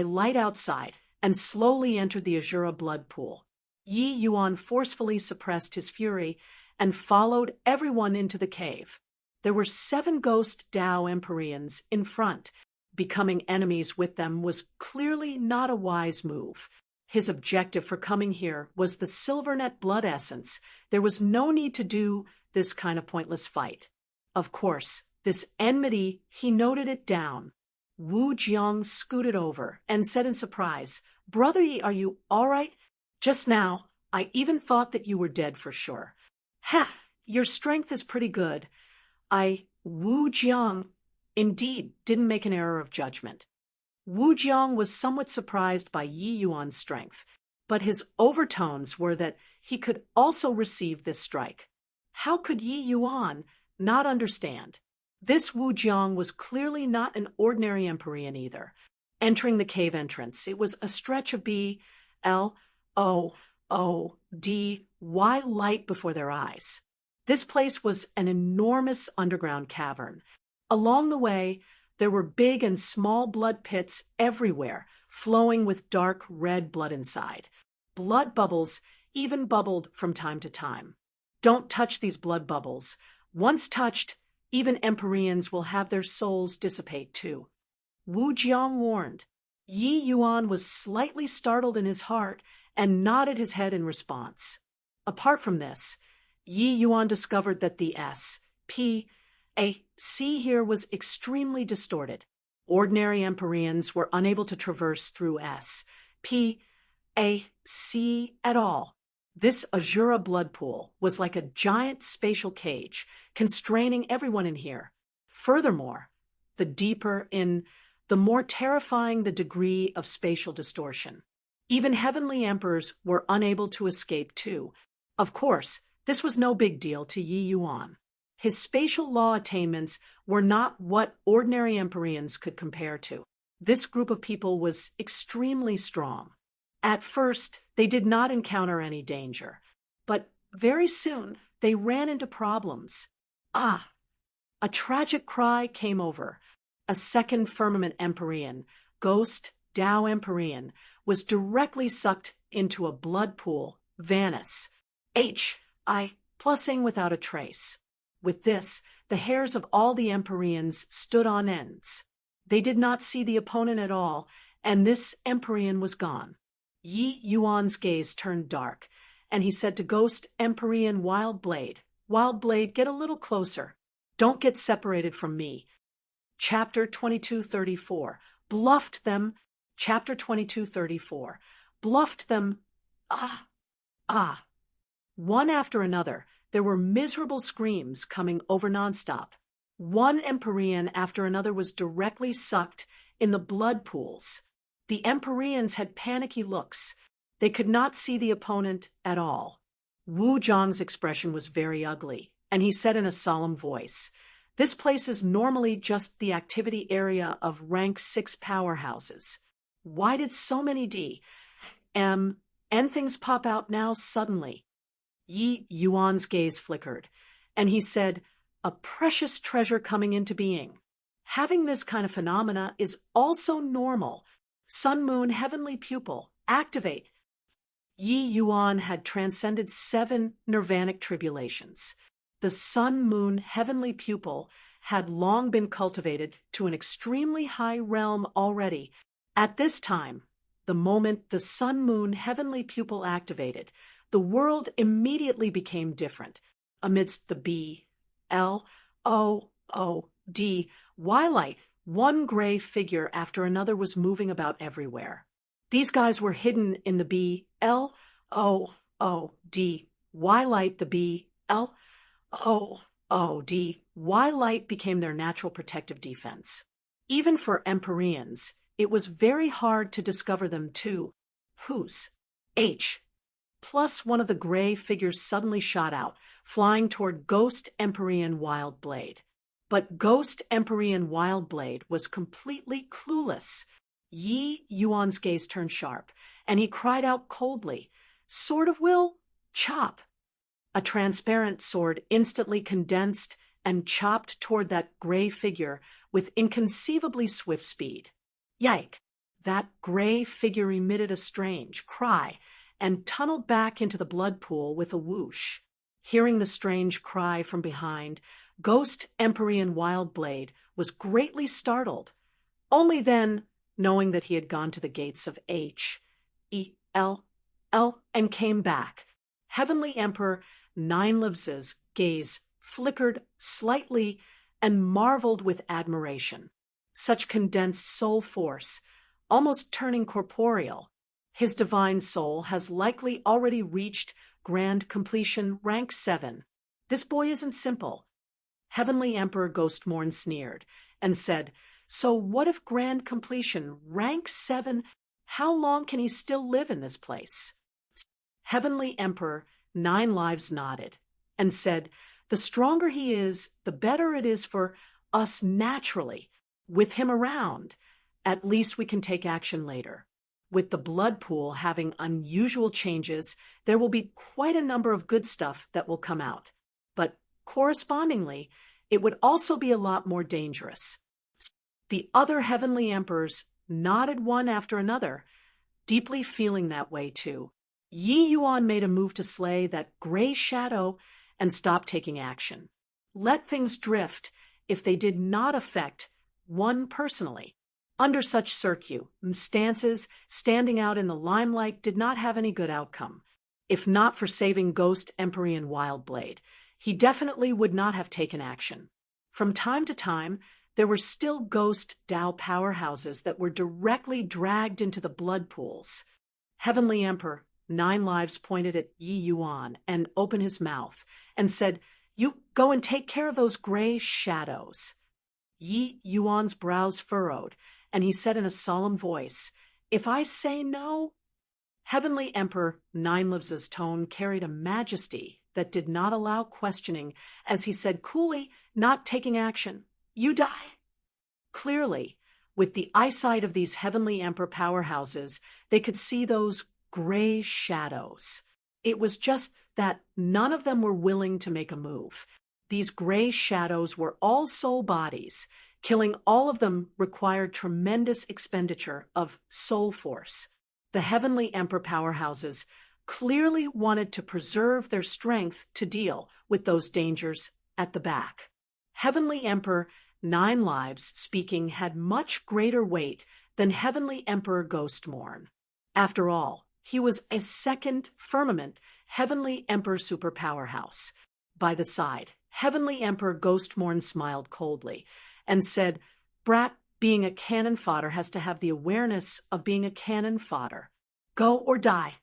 light outside and slowly entered the Azura blood pool. Yi Yuan forcefully suppressed his fury and followed everyone into the cave. There were 7 ghost Dao Empyreans in front. Becoming enemies with them was clearly not a wise move. His objective for coming here was the Silvernet blood essence. There was no need to do this kind of pointless fight. Of course, this enmity, he noted it down. Wu Jiang scooted over and said in surprise, Brother Yi, are you all right? Just now, I even thought that you were dead for sure. Ha! Your strength is pretty good. Wu Jiang, indeed, didn't make an error of judgment. Wu Jiang was somewhat surprised by Yi Yuan's strength, but his overtones were that he could also receive this strike. How could Yi Yuan not understand? This Wu Jiang was clearly not an ordinary Empyrean either. Entering the cave entrance, it was a stretch of B-L-O-O-D-Y light before their eyes. This place was an enormous underground cavern. Along the way, there were big and small blood pits everywhere, flowing with dark red blood inside. Blood bubbles even bubbled from time to time. Don't touch these blood bubbles. Once touched, even Empyreans will have their souls dissipate too. Wu Jiang warned. Yi Yuan was slightly startled in his heart and nodded his head in response. Apart from this, Yi Yuan discovered that the S-P-A-C here was extremely distorted. Ordinary Empyreans were unable to traverse through S-P-A-C at all. This Azura blood pool was like a giant spatial cage, constraining everyone in here. Furthermore, the deeper in, the more terrifying the degree of spatial distortion. Even Heavenly Emperors were unable to escape too. Of course, this was no big deal to Yi Yuan. His spatial law attainments were not what ordinary Empyreans could compare to. This group of people was extremely strong. At first, they did not encounter any danger, but very soon they ran into problems. A tragic cry came over. A 2nd Firmament Empyrean, Ghost Dao Empyrean, was directly sucked into a blood pool, Vanis, H-I-plusing without a trace. With this, the hairs of all the Empyreans stood on ends. They did not see the opponent at all, and this Empyrean was gone. Yi Yuan's gaze turned dark, and he said to Ghost Empyrean Wildblade, Wildblade, get a little closer. Don't get separated from me. Chapter 2234. Bluffed them. Chapter 2234. Bluffed them. Ah. One after another, there were miserable screams coming over nonstop. One Empyrean after another was directly sucked in the blood pools. The Empyreans had panicky looks. They could not see the opponent at all. Wu Zhang's expression was very ugly, and he said in a solemn voice, "This place is normally just the activity area of rank 6 powerhouses. Why did so many and things pop out now suddenly?" Yi Yuan's gaze flickered, and he said, "A precious treasure coming into being. Having this kind of phenomena is also normal. Sun Moon Heavenly Pupil, activate." Yi Yuan had transcended 7 nirvanic tribulations. The Sun Moon Heavenly Pupil had long been cultivated to an extremely high realm already. At this time, the moment the Sun Moon Heavenly Pupil activated, the world immediately became different. Amidst the B-L-O-O-D Twilight, one gray figure after another was moving about everywhere. These guys were hidden in the B-L-O-O-D Twilight. The B-L-O-O-D Twilight became their natural protective defense. Even for Empyreans, it was very hard to discover them too. Who's? H. Plus one of the gray figures suddenly shot out, flying toward Ghost Empyrean Wildblade. But Ghost Empyrean Wildblade was completely clueless. Yi Yuan's gaze turned sharp, and he cried out coldly, "Sword of Will, chop!" A transparent sword instantly condensed and chopped toward that gray figure with inconceivably swift speed. Yike! That gray figure emitted a strange cry and tunneled back into the blood pool with a whoosh. Hearing the strange cry from behind, Ghost Empyrean Wildblade was greatly startled. Only then, knowing that he had gone to the gates of H-E-L-L and came back, Heavenly Emperor Ninelives's gaze flickered slightly and marveled with admiration. Such condensed soul force, almost turning corporeal. His divine soul has likely already reached grand completion rank 7. This boy isn't simple. Heavenly Emperor Ghostmorn sneered and said, "So what if grand completion rank 7? How long can he still live in this place?" Heavenly Emperor 9 Lives nodded and said, "The stronger he is, the better it is for us naturally. With him around, at least we can take action later. With the blood pool having unusual changes, there will be quite a number of good stuff that will come out. But correspondingly, it would also be a lot more dangerous." The other Heavenly Emperors nodded one after another, deeply feeling that way too. Yi Yuan made a move to slay that gray shadow and stop taking action. Let things drift if they did not affect one personally. Under such circumstances, standing out in the limelight did not have any good outcome. If not for saving Ghost Empyrean Wildblade, he definitely would not have taken action. From time to time, there were still ghost Dao powerhouses that were directly dragged into the blood pools. Heavenly Emperor 9 Lives pointed at Yi Yuan and opened his mouth and said, "You go and take care of those gray shadows." Yi Yuan's brows furrowed, and he said in a solemn voice, "If I say no?" Heavenly Emperor 9 Lives's tone carried a majesty that did not allow questioning as he said coolly, not taking action, "You die." Clearly, with the eyesight of these Heavenly Emperor powerhouses, they could see those gray shadows. It was just that none of them were willing to make a move. These gray shadows were all soul bodies. Killing all of them required tremendous expenditure of soul force. The Heavenly Emperor powerhouses clearly wanted to preserve their strength to deal with those dangers at the back. Heavenly Emperor 9 Lives speaking had much greater weight than Heavenly Emperor Ghostmorn. After all, He was a second firmament, Heavenly Emperor superpowerhouse. By the side, Heavenly Emperor Ghostmorn smiled coldly and said, "Brat, being a cannon fodder has to have the awareness of being a cannon fodder. Go or die."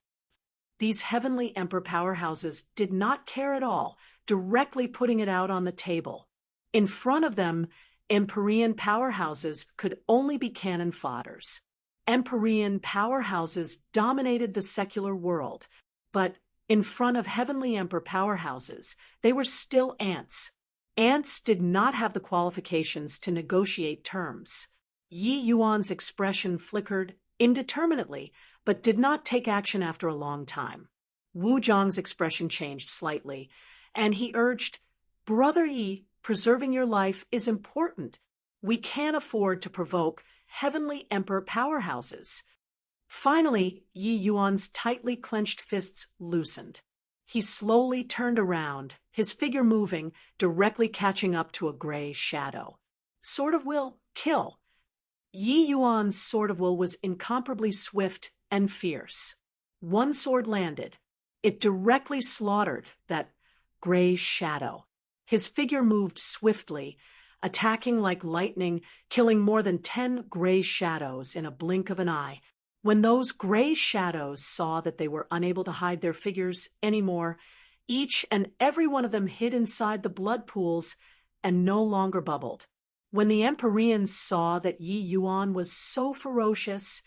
These Heavenly Emperor powerhouses did not care at all, directly putting it out on the table. In front of them, Empyrean powerhouses could only be cannon fodders. Empyrean powerhouses dominated the secular world, but in front of Heavenly Emperor powerhouses, they were still ants. Ants did not have the qualifications to negotiate terms. Yi Yuan's expression flickered indeterminately, but did not take action after a long time. Wu Zhang's expression changed slightly, and he urged, "Brother Yi, preserving your life is important. We can't afford to provoke Heavenly Emperor powerhouses." Finally, Yi Yuan's tightly clenched fists loosened. He slowly turned around, his figure moving, directly catching up to a gray shadow. Sword of Will, kill. Yi Yuan's Sword of Will was incomparably swift and fierce. One sword landed. It directly slaughtered that gray shadow. His figure moved swiftly, attacking like lightning, killing more than 10 gray shadows in a blink of an eye. When those gray shadows saw that they were unable to hide their figures anymore, each and every one of them hid inside the blood pools and no longer bubbled. When the Empyreans saw that Yi Yuan was so ferocious,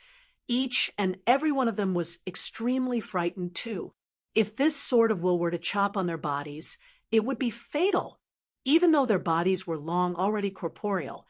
each and every one of them was extremely frightened too. If this Sword of Will were to chop on their bodies, it would be fatal. Even though their bodies were long already corporeal,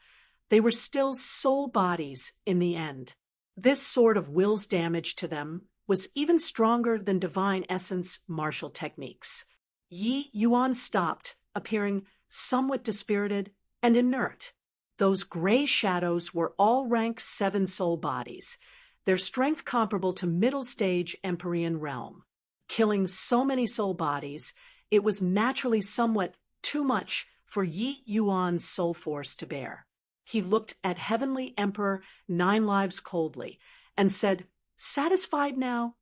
they were still soul bodies in the end. This Sword of Will's damage to them was even stronger than divine essence martial techniques. Yi Yuan stopped, appearing somewhat dispirited and inert. Those gray shadows were all rank 7 soul bodies, their strength comparable to middle stage Empyrean realm. Killing so many soul bodies, it was naturally somewhat too much for Yi Yuan's soul force to bear. He looked at Heavenly Emperor 9 Lives coldly and said, "Satisfied now?"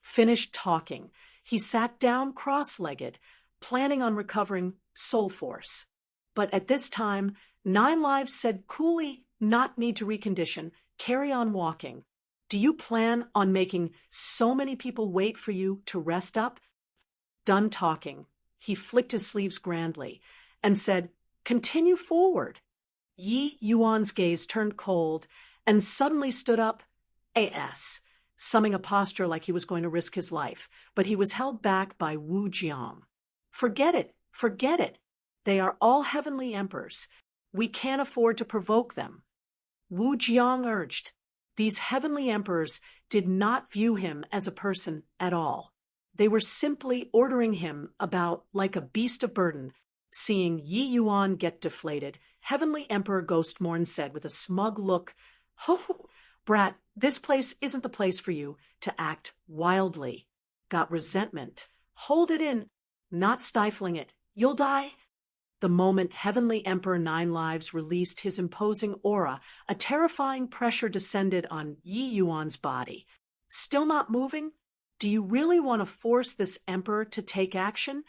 Finished talking, he sat down cross-legged, planning on recovering soul force. But at this time, 9 Lives said coolly, "Not need to recondition, carry on walking. Do you plan on making so many people wait for you to rest up?" Done talking, he flicked his sleeves grandly and said, "Continue forward." Yi Yuan's gaze turned cold and suddenly stood up, summing a posture like he was going to risk his life, but he was held back by Wu Jiang. Forget it. They are all Heavenly Emperors. We can't afford to provoke them." Wu Jiang urged. These Heavenly Emperors did not view him as a person at all. They were simply ordering him about like a beast of burden. Seeing Yi Yuan get deflated, Heavenly Emperor Ghostmorn said with a smug look, "Ho, brat, this place isn't the place for you to act wildly. Got resentment? Hold it in, not stifling it. You'll die." The moment Heavenly Emperor 9 Lives released his imposing aura, a terrifying pressure descended on Yi Yuan's body. "Still not moving? Do you really want to force this emperor to take action?"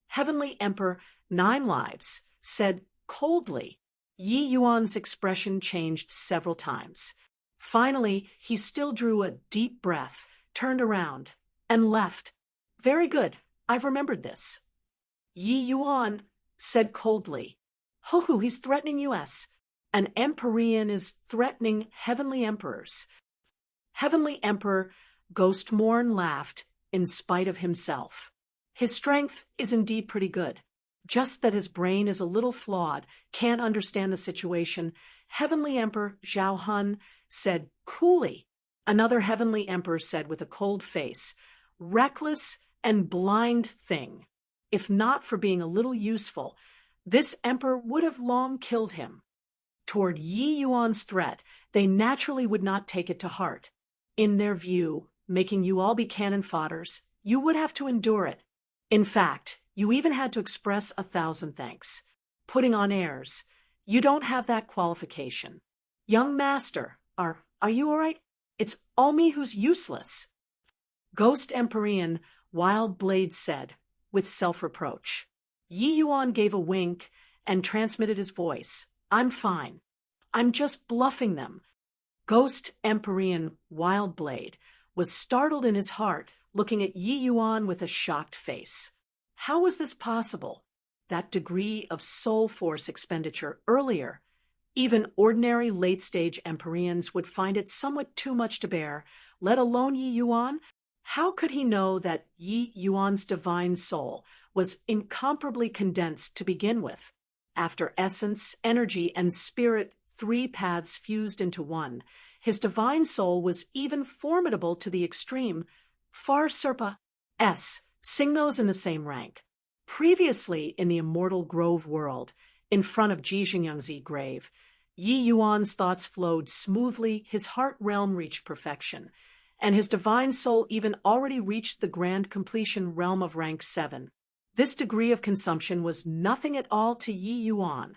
Heavenly Emperor 9 Lives said coldly. Yi Yuan's expression changed several times. Finally, he still drew a deep breath, turned around, and left. "Very good. I've remembered this." Yi Yuan said coldly, "Ho, he's threatening us. An Empyrean is threatening Heavenly Emperors." Heavenly Emperor Ghostmorn laughed in spite of himself. His strength is indeed pretty good. Just that his brain is a little flawed, can't understand the situation. Heavenly Emperor Zhao Hun said coolly. Another Heavenly Emperor said with a cold face, "Reckless and blind thing. If not for being a little useful, this emperor would have long killed him." Toward Yi Yuan's threat, they naturally would not take it to heart. In their view, making you all be cannon fodders, you would have to endure it. In fact, you even had to express 1,000 thanks. Putting on airs. You don't have that qualification. "Young master, are you all right? It's all me who's useless." Ghost Empyrean Wild Blade said, with self-reproach. Yi Yuan gave a wink and transmitted his voice. I'm fine. I'm just bluffing them. Ghost Empyrean Wild Blade was startled in his heart, looking at Yi Yuan with a shocked face. How was this possible? That degree of soul force expenditure earlier. Even ordinary late-stage Empyreans would find it somewhat too much to bear, let alone Yi Yuan. How could he know that Yi Yuan's divine soul was incomparably condensed to begin with? After essence, energy, and spirit, 3 paths fused into one, his divine soul was even formidable to the extreme. Far Serpa S. Sing those in the same rank. Previously in the immortal Grove world, in front of Jijingyangzi grave, Yi Yuan's thoughts flowed smoothly, his heart realm reached perfection, and his divine soul even already reached the grand completion realm of rank 7. This degree of consumption was nothing at all to Yi Yuan.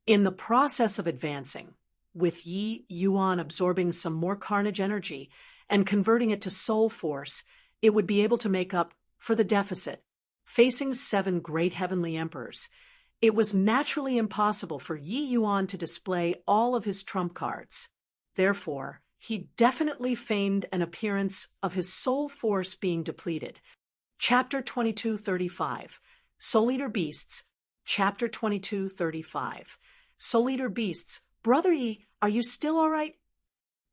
In the process of advancing, with Yi Yuan absorbing some more carnage energy and converting it to soul force, it would be able to make up for the deficit. Facing 7 great heavenly emperors, it was naturally impossible for Yi Yuan to display all of his trump cards. Therefore, he definitely feigned an appearance of his soul force being depleted. Chapter 22:35. Soul Eater Beasts. Chapter 22:35. Soul Eater Beasts. Brother Yi, are you still all right?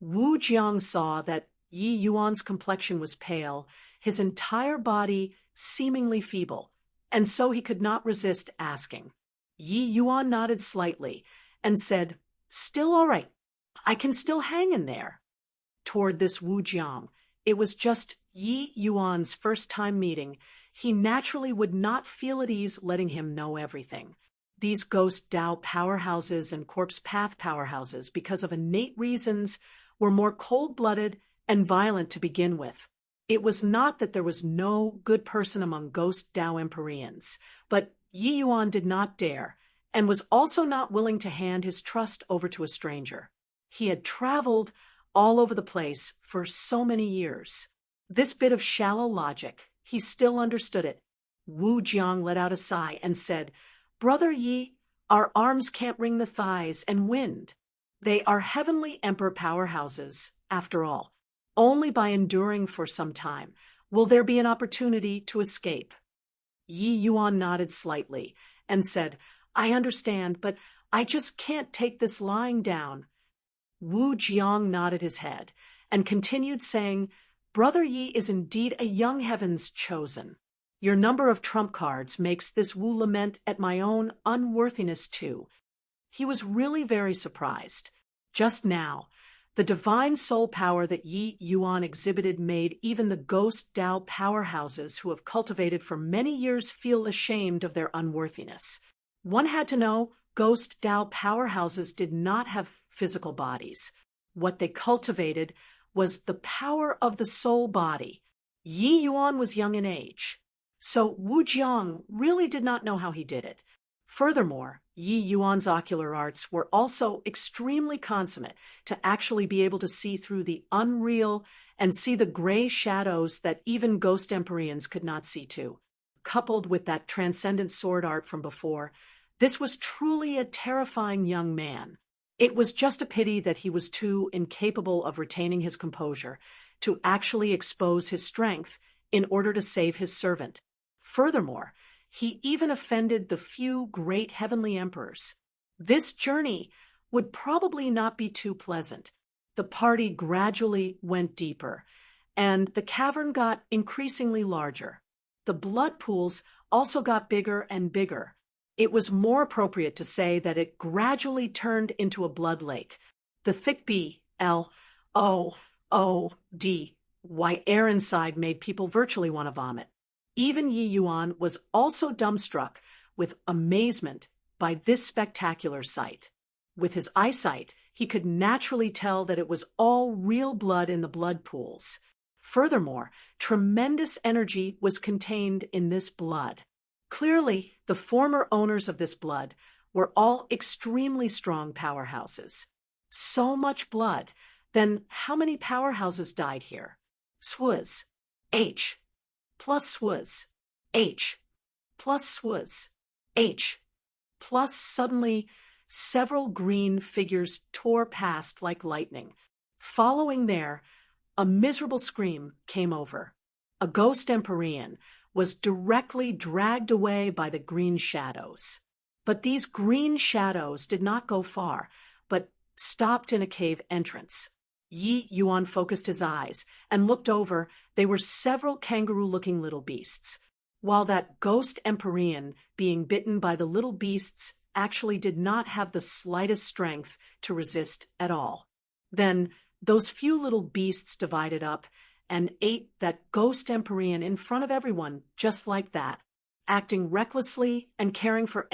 Wu Jiang saw that Yi Yuan's complexion was pale, his entire body seemingly feeble, and so he could not resist asking. Yi Yuan nodded slightly and said, Still all right. I can still hang in there. Toward this Wu Jiang, it was just Yi Yuan's first time meeting. He naturally would not feel at ease letting him know everything. These ghost Tao powerhouses and corpse path powerhouses, because of innate reasons, were more cold-blooded and violent to begin with. It was not that there was no good person among ghost Tao Empyreans, but Yi Yuan did not dare, and was also not willing to hand his trust over to a stranger. He had traveled all over the place for so many years. This bit of shallow logic, he still understood it. Wu Jiang let out a sigh and said, Brother Yi, our arms can't wring the thighs and wind. They are heavenly emperor powerhouses, after all. Only by enduring for some time will there be an opportunity to escape. Yi Yuan nodded slightly and said, I understand, but I just can't take this lying down. Wu Jiang nodded his head and continued saying, Brother Yi is indeed a young heaven's chosen. Your number of trump cards makes this Wu lament at my own unworthiness too. He was really very surprised. Just now, the divine soul power that Yi Yuan exhibited made even the ghost Tao powerhouses who have cultivated for many years feel ashamed of their unworthiness. One had to know ghost Tao powerhouses did not have physical bodies. What they cultivated was the power of the soul body. Yi Yuan was young in age, so Wu Jiang really did not know how he did it. Furthermore, Yi Yuan's ocular arts were also extremely consummate to actually be able to see through the unreal and see the gray shadows that even ghost Empyreans could not see too. Coupled with that transcendent sword art from before, this was truly a terrifying young man. It was just a pity that he was too incapable of retaining his composure to actually expose his strength in order to save his servant. Furthermore, he even offended the few great heavenly emperors. This journey would probably not be too pleasant. The party gradually went deeper, and the cavern got increasingly larger. The blood pools also got bigger and bigger. It was more appropriate to say that it gradually turned into a blood lake. The thick B-L-O-O-D white air inside made people virtually want to vomit. Even Yi Yuan was also dumbstruck with amazement by this spectacular sight. With his eyesight, he could naturally tell that it was all real blood in the blood pools. Furthermore, tremendous energy was contained in this blood. Clearly, the former owners of this blood were all extremely strong powerhouses. So much blood, then how many powerhouses died here? Swuz. H plus was H plus was H plus. Suddenly, several green figures tore past like lightning. Following there, a miserable scream came over. A ghost Empyrean was directly dragged away by the green shadows. But these green shadows did not go far, but stopped in a cave entrance. Yi Yuan focused his eyes and looked over. They were several kangaroo-looking little beasts. While that ghost Empyrean being bitten by the little beasts actually did not have the slightest strength to resist at all. Then those few little beasts divided up and ate that ghost Empyrean in front of everyone, just like that, acting recklessly and caring for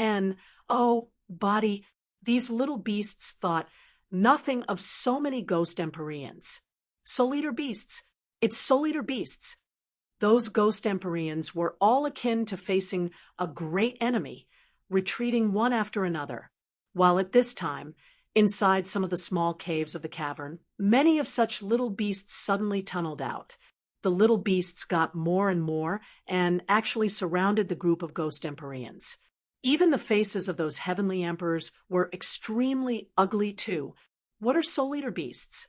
body. These little beasts thought nothing of so many ghost Empyreans. Soul Eater beasts. It's Soul Eater beasts. Those ghost Empyreans were all akin to facing a great enemy, retreating one after another, while at this time, inside some of the small caves of the cavern, many of such little beasts suddenly tunneled out. The little beasts got more and more and actually surrounded the group of ghost Empyreans. Even the faces of those heavenly emperors were extremely ugly too. What are Soul Eater beasts?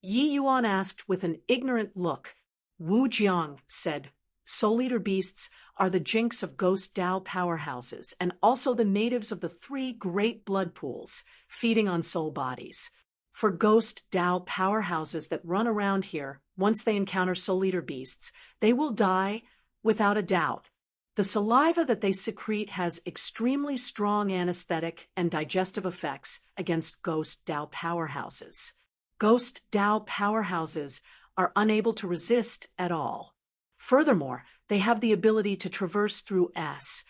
Yi Yuan asked with an ignorant look. Wu Jiang said, Soul Eater beasts are the jinx of ghost Dao powerhouses and also the natives of the 3 great blood pools, feeding on soul bodies. For ghost Dao powerhouses that run around here, once they encounter Soul Eater beasts, they will die without a doubt. The saliva that they secrete has extremely strong anesthetic and digestive effects against ghost Dao powerhouses. Ghost Dao powerhouses are unable to resist at all. Furthermore, they have the ability to traverse through space.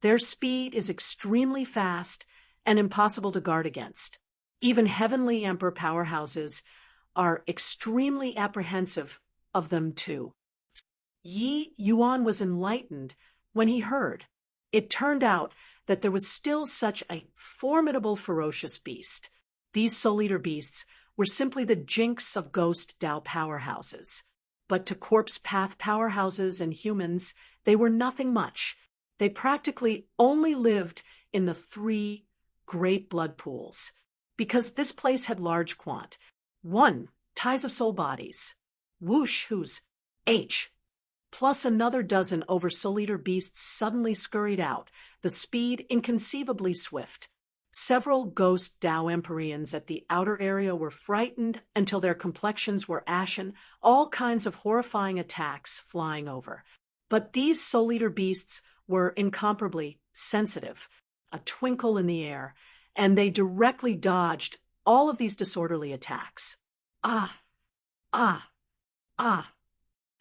Their speed is extremely fast and impossible to guard against. Even Heavenly Emperor powerhouses are extremely apprehensive of them too. Yi Yuan was enlightened when he heard. It turned out that there was still such a formidable ferocious beast. These Soul Eater beasts were simply the jinx of ghost Dao powerhouses. But to corpse path powerhouses and humans, they were nothing much. They practically only lived in the 3 great blood pools, because this place had large quant. 1 ties of soul bodies. Whoosh, whose H, plus another dozen over Soul Eater beasts suddenly scurried out, the speed inconceivably swift. Several ghost Dao Empyreans at the outer area were frightened until their complexions were ashen, all kinds of horrifying attacks flying over. But these Soul Eater beasts were incomparably sensitive, a twinkle in the air, and they directly dodged all of these disorderly attacks. Ah! Ah! Ah!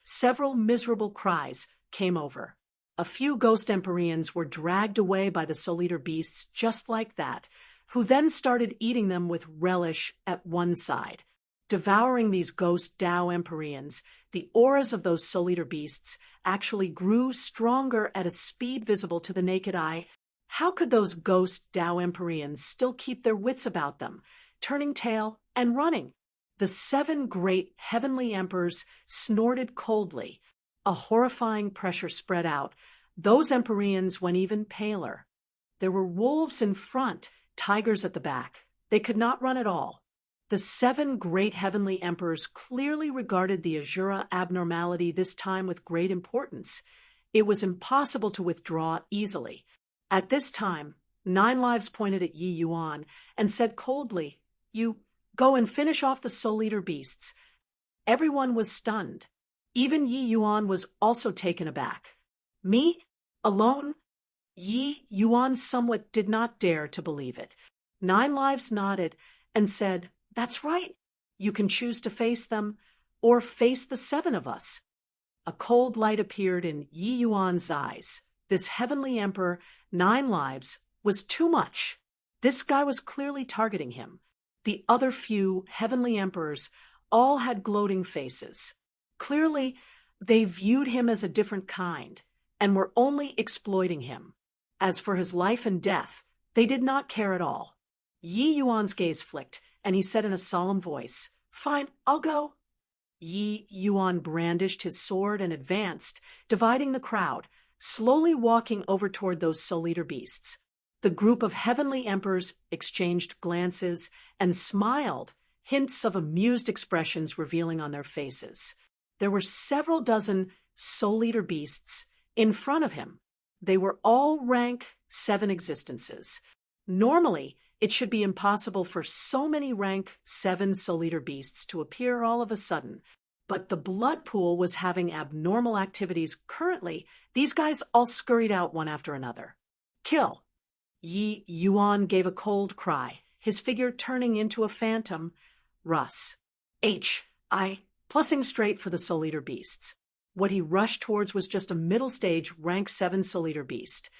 Several miserable cries came over. A few ghost Empyreans were dragged away by the Soul Eater beasts just like that, who then started eating them with relish at one side. Devouring these ghost Dao Empyreans, the auras of those Soul Eater beasts actually grew stronger at a speed visible to the naked eye. How could those ghost Dao Empyreans still keep their wits about them, turning tail and running? The 7 great heavenly emperors snorted coldly. A horrifying pressure spread out. Those Empyreans went even paler. There were wolves in front, tigers at the back. They could not run at all. The 7 great heavenly emperors clearly regarded the Azura abnormality this time with great importance. It was impossible to withdraw easily. At this time, 9 Lives pointed at Yi Yuan and said coldly, "You go and finish off the Soul Eater beasts." Everyone was stunned. Even Yi Yuan was also taken aback. Me? Alone? Yi Yuan somewhat did not dare to believe it. 9 Lives nodded and said, "That's right. You can choose to face them or face the 7 of us." A cold light appeared in Yi Yuan's eyes. This heavenly emperor, 9 Lives, was too much. This guy was clearly targeting him. The other few heavenly emperors all had gloating faces. Clearly, they viewed him as a different kind and were only exploiting him. As for his life and death, they did not care at all. Yi Yuan's gaze flicked, and he said in a solemn voice, "Fine, I'll go." Yi Yuan brandished his sword and advanced, dividing the crowd, slowly walking over toward those Soul Eater beasts. The group of heavenly emperors exchanged glances and smiled, hints of amused expressions revealing on their faces. There were several dozen Soul Eater beasts in front of him. They were all rank 7 existences. Normally, it should be impossible for so many rank 7 Soul Eater beasts to appear all of a sudden, but the blood pool was having abnormal activities. Currently, these guys all scurried out one after another. Kill! Yi Yuan gave a cold cry, his figure turning into a phantom. Russ. Plussing straight for the Soul Eater beasts. What he rushed towards was just a middle stage rank 7 Soul Eater beast.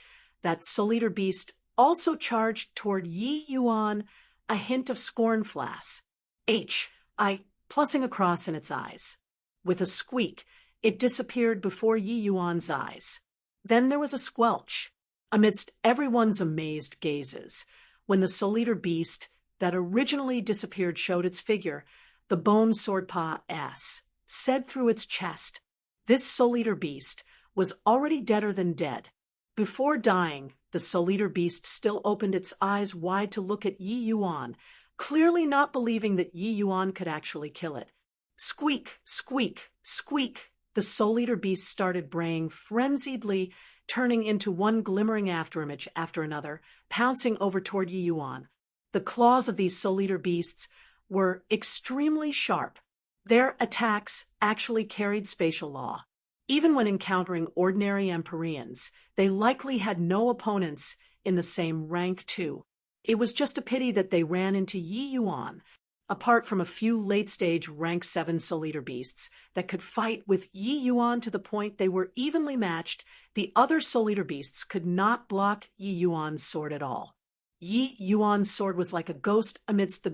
That Soul Eater beast also charged toward Yi Yuan, a hint of scorn flash. Plussing across in its eyes. With a squeak, it disappeared before Yi Yuan's eyes. Then there was a squelch, amidst everyone's amazed gazes. When the Soul Eater beast that originally disappeared showed its figure, the bone swordpaw S said through its chest, "This Soul Eater beast was already deader than dead." Before dying, the Soul Eater beast still opened its eyes wide to look at Yi Yuan, clearly not believing that Yi Yuan could actually kill it. Squeak, squeak, squeak, the Soul Eater beast started braying frenziedly, turning into one glimmering afterimage after another, pouncing over toward Yi Yuan. The claws of these Soul Eater beasts were extremely sharp. Their attacks actually carried spatial law. Even when encountering ordinary Empyreans, they likely had no opponents in the same rank too. It was just a pity that they ran into Yi Yuan, apart from a few late-stage rank 7 Soul Eater beasts that could fight with Yi Yuan to the point they were evenly matched. The other Soul Eater beasts could not block Yi Yuan's sword at all. Yi Yuan's sword was like a ghost amidst the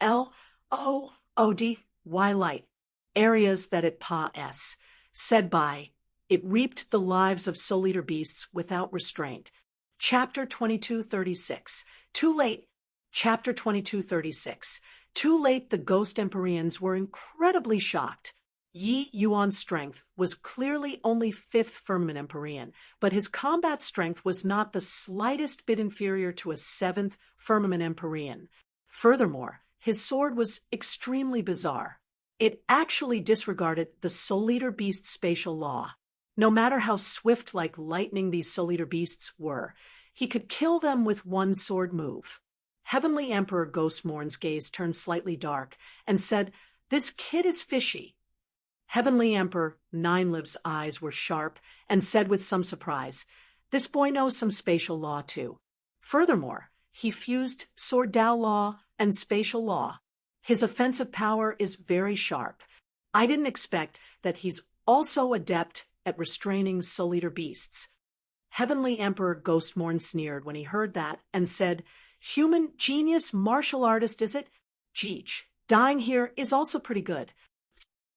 BLOODY light areas that it said by. It reaped the lives of Soul Eater beasts without restraint. Chapter 2236. Too late. Chapter 2236. Too late, the Ghost Empyreans were incredibly shocked. Yi Yuan's strength was clearly only 5th Firmament Empyrean, but his combat strength was not the slightest bit inferior to a 7th Firmament Empyrean. Furthermore, his sword was extremely bizarre. It actually disregarded the Soul Eater beast's spatial law. No matter how swift like lightning these Soul Eater beasts were, he could kill them with one sword move. Heavenly Emperor Ghostmourn's gaze turned slightly dark and said, "This kid is fishy." Heavenly Emperor Nineliv's eyes were sharp and said with some surprise, "This boy knows some spatial law too." Furthermore, he fused Sword Dao law and spatial law. His offensive power is very sharp. I didn't expect that he's also adept at restraining Soul Eater beasts. Heavenly Emperor Ghostmourn sneered when he heard that and said, "Human genius martial artist, is it? Geech, dying here is also pretty good."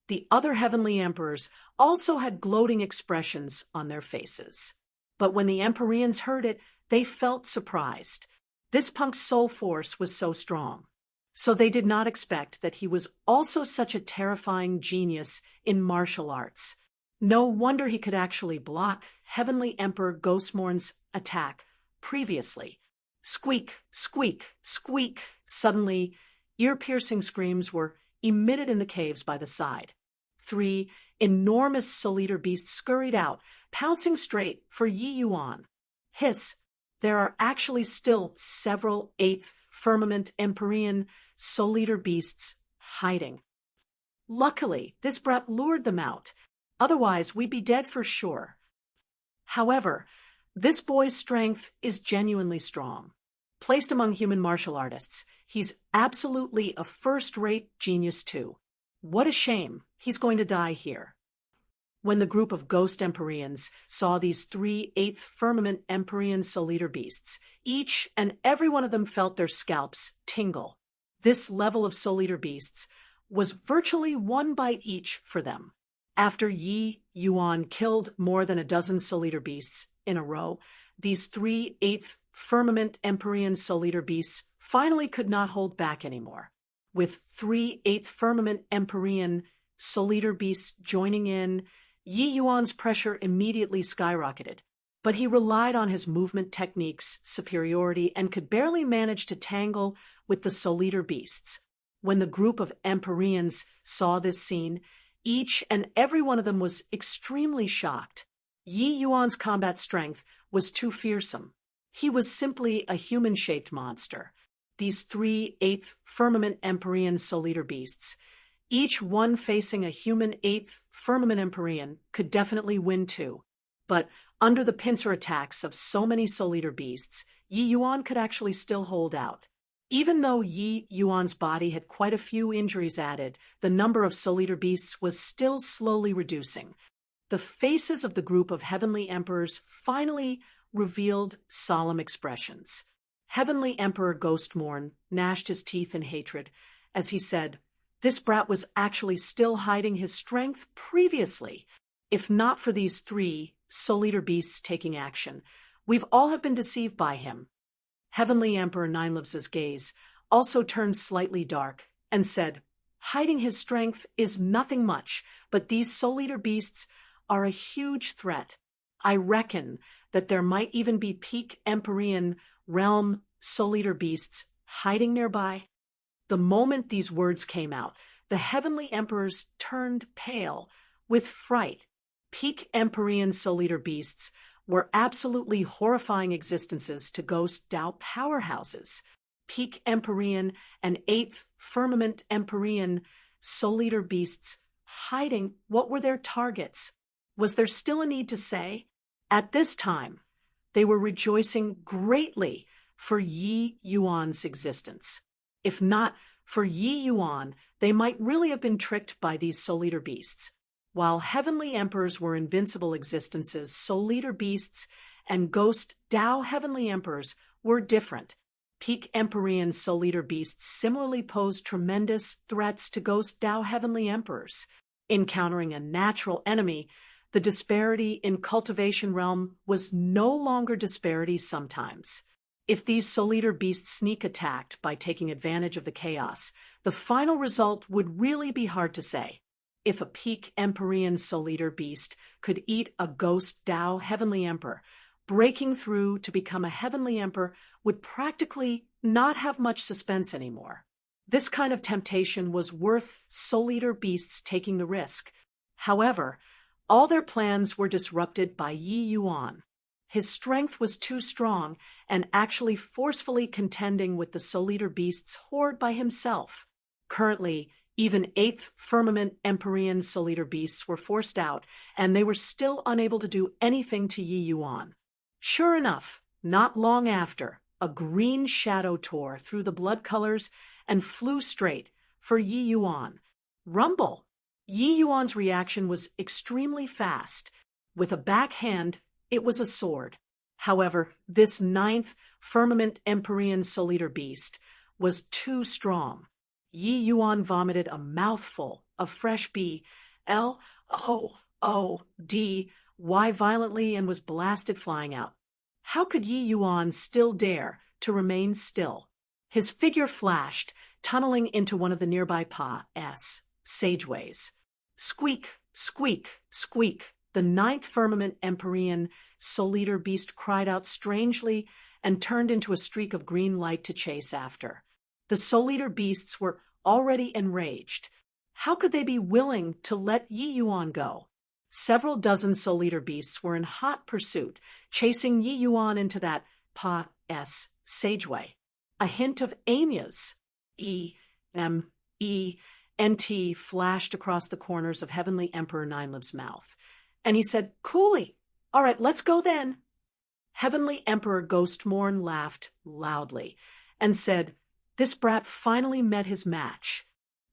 The other heavenly emperors also had gloating expressions on their faces. But when the Empyreans heard it, they felt surprised. This punk's soul force was so strong. So they did not expect that he was also such a terrifying genius in martial arts. No wonder he could actually block Heavenly Emperor Ghostmourn's attack previously. Squeak, squeak, squeak. Suddenly, ear-piercing screams were emitted in the caves by the side. 3 enormous Soul Eater beasts scurried out, pouncing straight for Yi Yuan. Hiss! There are actually still several 8th Firmament Empyrean Soul Eater beasts hiding. Luckily, this brat lured them out. Otherwise, we'd be dead for sure. However, this boy's strength is genuinely strong. Placed among human martial artists, he's absolutely a first-rate genius too. What a shame he's going to die here. When the group of Ghost Empyreans saw these 3 8th Firmament Empyrean Soul Eater beasts, each and every one of them felt their scalps tingle. This level of Soul Eater beasts was virtually one bite each for them. After Yi Yuan killed more than a dozen Soul Eater beasts in a row, these 3 8th Firmament Empyrean Soul Eater beasts finally could not hold back anymore. With 3 8th Firmament Empyrean Soul Eater beasts joining in, Yi Yuan's pressure immediately skyrocketed. But he relied on his movement techniques' superiority and could barely manage to tangle with the Soul Eater beasts. When the group of Empyreans saw this scene, each and every one of them was extremely shocked. Yi Yuan's combat strength was too fearsome. He was simply a human-shaped monster. These 3 8th Firmament Empyrean Soul Eater beasts, each one facing a human 8th Firmament Empyrean, could definitely win too. But under the pincer attacks of so many Soul Eater beasts, Yi Yuan could actually still hold out. Even though Yi Yuan's body had quite a few injuries added, the number of Soul Eater beasts was still slowly reducing. The faces of the group of Heavenly Emperors finally revealed solemn expressions. Heavenly Emperor Ghostmorn gnashed his teeth in hatred as he said, "This brat was actually still hiding his strength previously. If not for these 3 Soul Eater beasts taking action, we've all have been deceived by him." Heavenly Emperor Ninelives's gaze also turned slightly dark and said, "Hiding his strength is nothing much, but these Soul Eater beasts are a huge threat. I reckon that there might even be peak Empyrean realm Soul Eater beasts hiding nearby." The moment these words came out, the Heavenly Emperors turned pale with fright. Peak Empyrean Soul Eater beasts were absolutely horrifying existences to Ghost Dao powerhouses. Peak Empyrean and 8th Firmament Empyrean Soul Eater beasts hiding, what were their targets? Was there still a need to say? At this time, they were rejoicing greatly for Yi Yuan's existence. If not for Yi Yuan, they might really have been tricked by these Soul Eater beasts. While Heavenly Emperors were invincible existences, Soul Eater beasts and Ghost Dao Heavenly Emperors were different. Peak Empyrean Soul Eater beasts similarly posed tremendous threats to Ghost Dao Heavenly Emperors. Encountering a natural enemy, the disparity in cultivation realm was no longer disparity sometimes. If these Soul Eater beasts sneak attacked by taking advantage of the chaos, the final result would really be hard to say. If a peak Empyrean Soul Eater beast could eat a Ghost Dao Heavenly Emperor, breaking through to become a Heavenly Emperor would practically not have much suspense anymore. This kind of temptation was worth Soul Eater beasts taking the risk. However, all their plans were disrupted by Yi Yuan. His strength was too strong and actually forcefully contending with the Soul Eater beasts horde by himself. Currently, even 8th Firmament Empyrean Soul Eater beasts were forced out, and they were still unable to do anything to Yi Yuan. Sure enough, not long after, a green shadow tore through the blood colors and flew straight for Yi Yuan. Rumble! Yi Yuan's reaction was extremely fast. With a backhand, it was a sword. However, this 9th Firmament Empyrean Soul Eater beast was too strong. Yi Yuan vomited a mouthful of fresh blood violently and was blasted flying out. How could Yi Yuan still dare to remain still? His figure flashed, tunneling into one of the nearby sageways. Squeak, squeak, squeak. The 9th Firmament Empyrean Soul Eater beast cried out strangely and turned into a streak of green light to chase after. The Soul Eater beasts were already enraged. How could they be willing to let Yi Yuan go? Several dozen Soul Eater beasts were in hot pursuit, chasing Yi Yuan into that sageway. A hint of Amya's E-M-E-N-T flashed across the corners of Heavenly Emperor Nineliv's mouth, and he said, "Coolly, all right, let's go then." Heavenly Emperor Ghostmorn laughed loudly and said, "This brat finally met his match.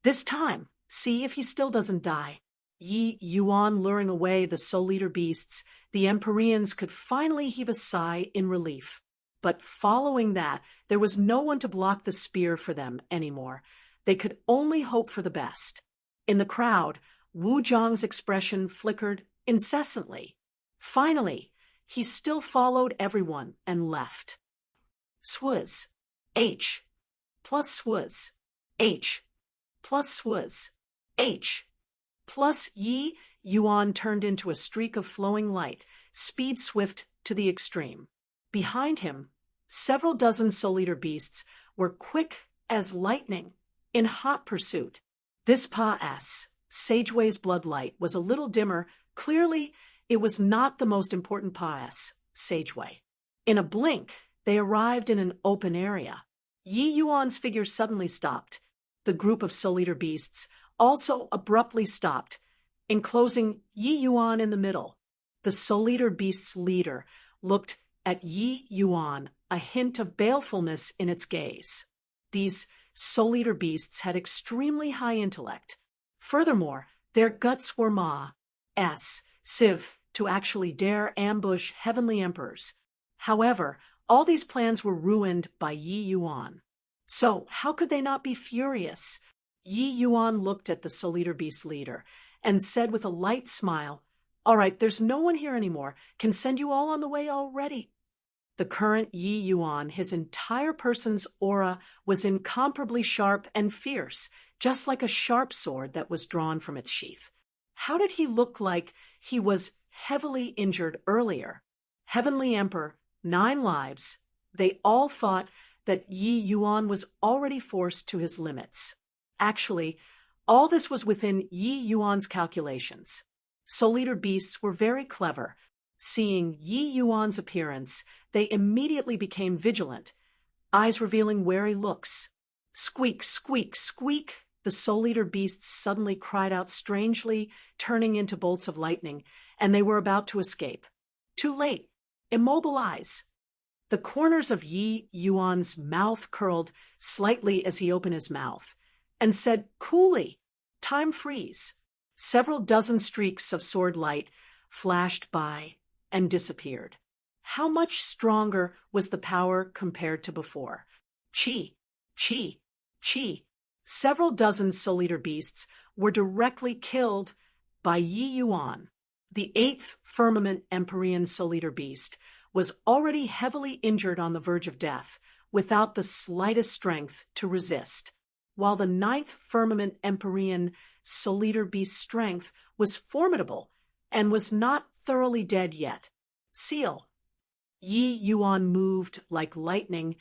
This time, see if he still doesn't die." Yi Yuan luring away the Soul Eater beasts, the Empyreans could finally heave a sigh in relief. But following that, there was no one to block the spear for them anymore. They could only hope for the best. In the crowd, Wu Zhang's expression flickered incessantly. Finally, he still followed everyone and left. Swaz. H. Plus swaz. H. Plus swaz. H. Plus Yi Yuan turned into a streak of flowing light, speed swift to the extreme. Behind him, several dozen Soul Eater beasts were quick as lightning, in hot pursuit. This Pa-S, Sageway's bloodlight, was a little dimmer. Clearly, it was not the most important Pa-S, Sageway. In a blink, they arrived in an open area. Yi Yuan's figure suddenly stopped. The group of Soul Eater beasts also abruptly stopped, enclosing Yi Yuan in the middle. The Soul Eater beast's leader looked at Yi Yuan, a hint of balefulness in its gaze. These Soul Eater beasts had extremely high intellect. Furthermore, their guts were Ma-S, Civ, to actually dare ambush heavenly emperors. However, all these plans were ruined by Yi Yuan. So, how could they not be furious? Yi Yuan looked at the Soul Eater beast leader and said with a light smile, "All right, there's no one here anymore. Can send you all on the way already." The current Yi Yuan, his entire person's aura was incomparably sharp and fierce, just like a sharp sword that was drawn from its sheath. How did he look like he was heavily injured earlier? Heavenly Emperor, 9 lives. They all thought that Yi Yuan was already forced to his limits. Actually, all this was within Yi Yuan's calculations. Soul Eater beasts were very clever. Seeing Yi Yuan's appearance, they immediately became vigilant, eyes revealing wary looks. Squeak, squeak, squeak! The Soul Eater beasts suddenly cried out strangely, turning into bolts of lightning, and they were about to escape. Too late. Immobilize! The corners of Yi Yuan's mouth curled slightly as he opened his mouth, and said coolly, "Time freeze." Several dozen streaks of sword light flashed by and disappeared. How much stronger was the power compared to before? Chi, chi, chi. Several dozen Soul Eater beasts were directly killed by Yi Yuan. The 8th Firmament Empyrean Soul Eater beast was already heavily injured on the verge of death, without the slightest strength to resist, while the 9th Firmament Empyrean Soul Eater beast's strength was formidable and was not thoroughly dead yet. Seal. Yi Yuan moved like lightning,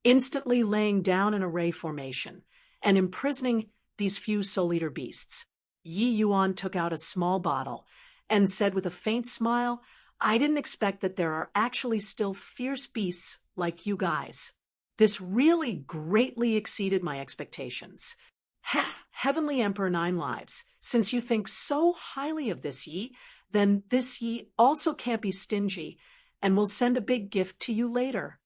instantly laying down an array formation and imprisoning these few Soul Eater beasts. Yi Yuan took out a small bottle and said with a faint smile, "I didn't expect that there are actually still fierce beasts like you guys. This really greatly exceeded my expectations. Heavenly Emperor 9 lives, since you think so highly of this Yi, then this Yi also can't be stingy and will send a big gift to you later."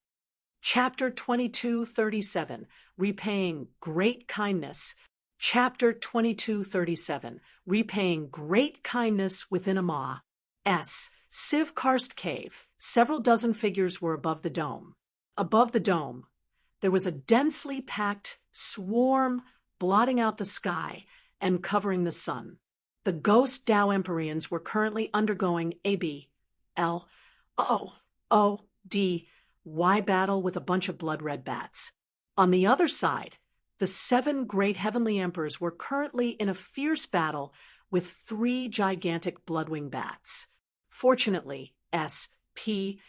Chapter 2237, Repaying Great Kindness. Chapter 2237, Repaying Great Kindness within a Ma-S. Civ Karst Cave. Several dozen figures were above the dome. Above the dome, there was a densely packed swarm blotting out the sky and covering the sun. The ghost Tao Empyreans were currently undergoing a BLOODY battle with a bunch of blood-red bats. On the other side, the 7 great heavenly emperors were currently in a fierce battle with 3 gigantic bloodwing bats. Fortunately, SPAC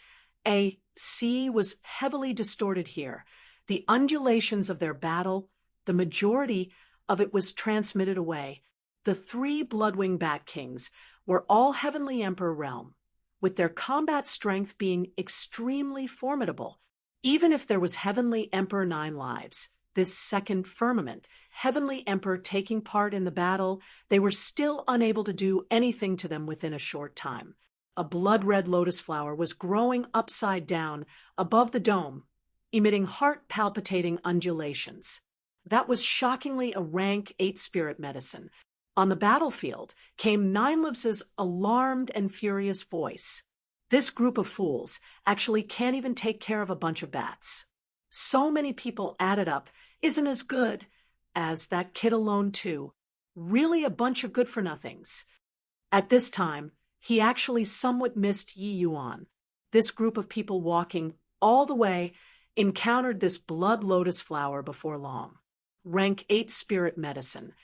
was heavily distorted here. The undulations of their battle, the majority of it was transmitted away. The 3 bloodwing bat kings were all heavenly emperor realm, with their combat strength being extremely formidable. Even if there was heavenly emperor 9 lives, this 2nd firmament, heavenly emperor taking part in the battle, they were still unable to do anything to them within a short time. A blood-red lotus flower was growing upside down above the dome, emitting heart-palpitating undulations. That was shockingly a rank 8 spirit medicine. On the battlefield came 9lives' alarmed and furious voice. "This group of fools actually can't even take care of a bunch of bats. So many people added up isn't as good as that kid alone too. Really a bunch of good-for-nothings." At this time, he actually somewhat missed Yi Yuan. This group of people walking all the way encountered this blood lotus flower before long. Rank 8 spirit medicine.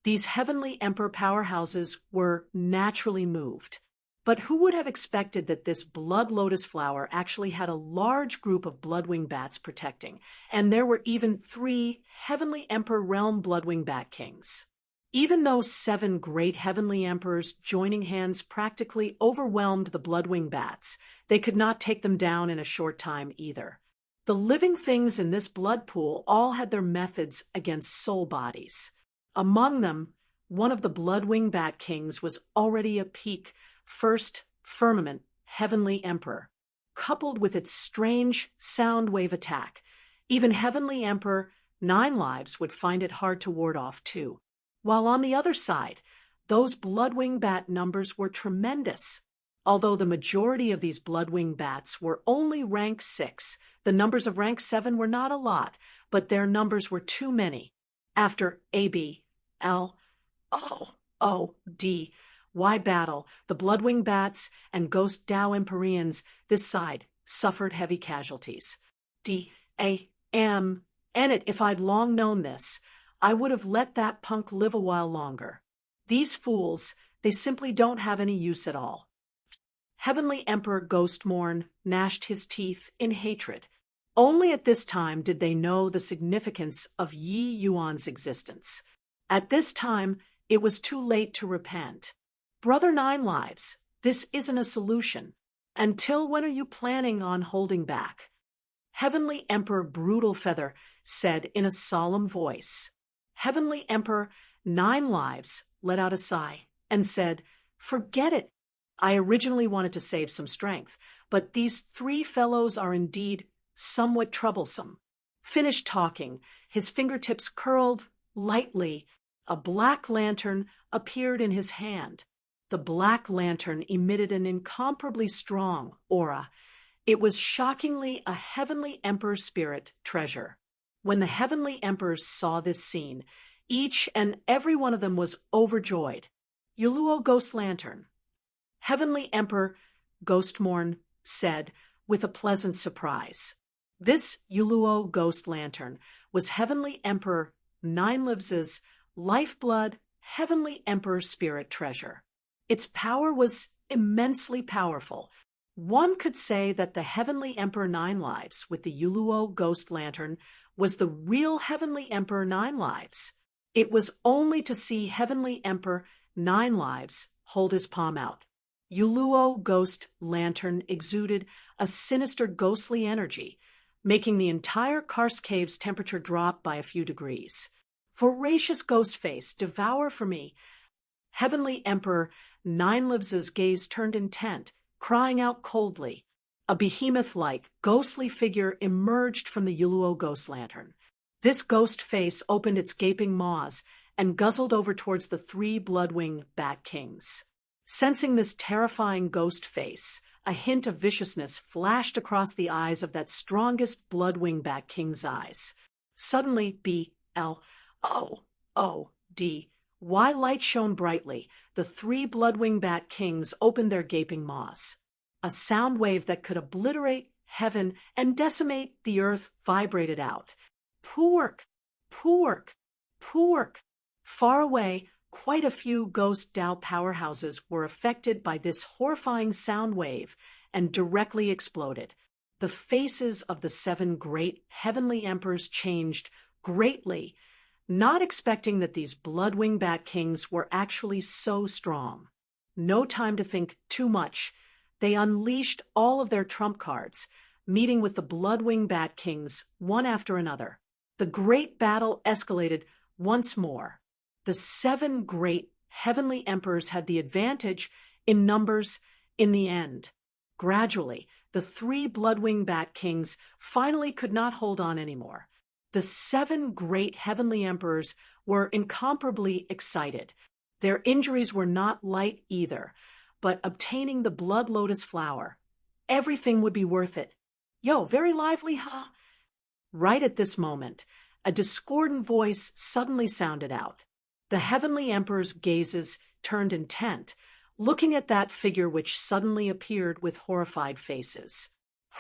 These heavenly emperor powerhouses were naturally moved. But who would have expected that this blood lotus flower actually had a large group of bloodwing bats protecting, and there were even 3 heavenly emperor realm bloodwing bat kings? Even though 7 great heavenly emperors joining hands practically overwhelmed the bloodwing bats, they could not take them down in a short time either. The living things in this blood pool all had their methods against soul bodies. Among them, one of the bloodwing bat kings was already a peak first firmament heavenly emperor. Coupled with its strange sound wave attack, even heavenly emperor 9 lives would find it hard to ward off too. While on the other side, those bloodwing bat numbers were tremendous. Although the majority of these bloodwing bats were only rank 6, the numbers of rank 7 were not a lot, but their numbers were too many. After A, B, L, O, O, D, Y battle, the bloodwing bats and ghost Tao Empyreans this side suffered heavy casualties. D, A, M, N it, if I'd long known this, I would have let that punk live a while longer. These fools, they simply don't have any use at all. Heavenly Emperor Ghostmorn gnashed his teeth in hatred. Only at this time did they know the significance of Yi Yuan's existence. At this time, it was too late to repent. Brother 9 lives, this isn't a solution. Until when are you planning on holding back? Heavenly Emperor Brutal Feather said in a solemn voice. Heavenly Emperor 9 lives let out a sigh and said, "Forget it. I originally wanted to save some strength, but these 3 fellows are indeed somewhat troublesome." Finished talking, his fingertips curled lightly. A black lantern appeared in his hand. The black lantern emitted an incomparably strong aura. It was shockingly a heavenly emperor spirit treasure. When the heavenly emperors saw this scene, each and every one of them was overjoyed. Yuluo Ghost Lantern. Heavenly Emperor Ghostmorn said with a pleasant surprise. This Yuluo Ghost Lantern was Heavenly Emperor 9 Lives' lifeblood Heavenly Emperor spirit treasure. Its power was immensely powerful. One could say that the Heavenly Emperor 9 Lives with the Yuluo Ghost Lantern was the real Heavenly Emperor 9 Lives. It was only to see Heavenly Emperor 9 Lives hold his palm out. Yuluo Ghost Lantern exuded a sinister ghostly energy, making the entire Karst Cave's temperature drop by a few degrees. Voracious ghost face, devour for me. Heavenly Emperor 9 Lives' gaze turned intent, crying out coldly. A behemoth-like, ghostly figure emerged from the Yuluo Ghost Lantern. This ghost face opened its gaping maws and guzzled over towards the 3 bloodwing bat kings. Sensing this terrifying ghost face, a hint of viciousness flashed across the eyes of that strongest bloodwing bat king's eyes. Suddenly, B, L, O, O, D, Y light shone brightly. The 3 bloodwing bat kings opened their gaping maws. A sound wave that could obliterate heaven and decimate the earth vibrated out. Poork, poork, poork. Far away, quite a few ghost Tao powerhouses were affected by this horrifying sound wave and directly exploded. The faces of the 7 great heavenly emperors changed greatly, not expecting that these bloodwing bat kings were actually so strong. No time to think too much. They unleashed all of their trump cards, meeting with the bloodwing bat kings one after another. The great battle escalated once more. The 7 great heavenly emperors had the advantage in numbers in the end. Gradually, the 3 bloodwing bat kings finally could not hold on anymore. The 7 great heavenly emperors were incomparably excited. Their injuries were not light either, but obtaining the blood lotus flower, everything would be worth it. Yo, very lively, huh? Right at this moment, a discordant voice suddenly sounded out. The heavenly emperor's gazes turned intent, looking at that figure which suddenly appeared with horrified faces.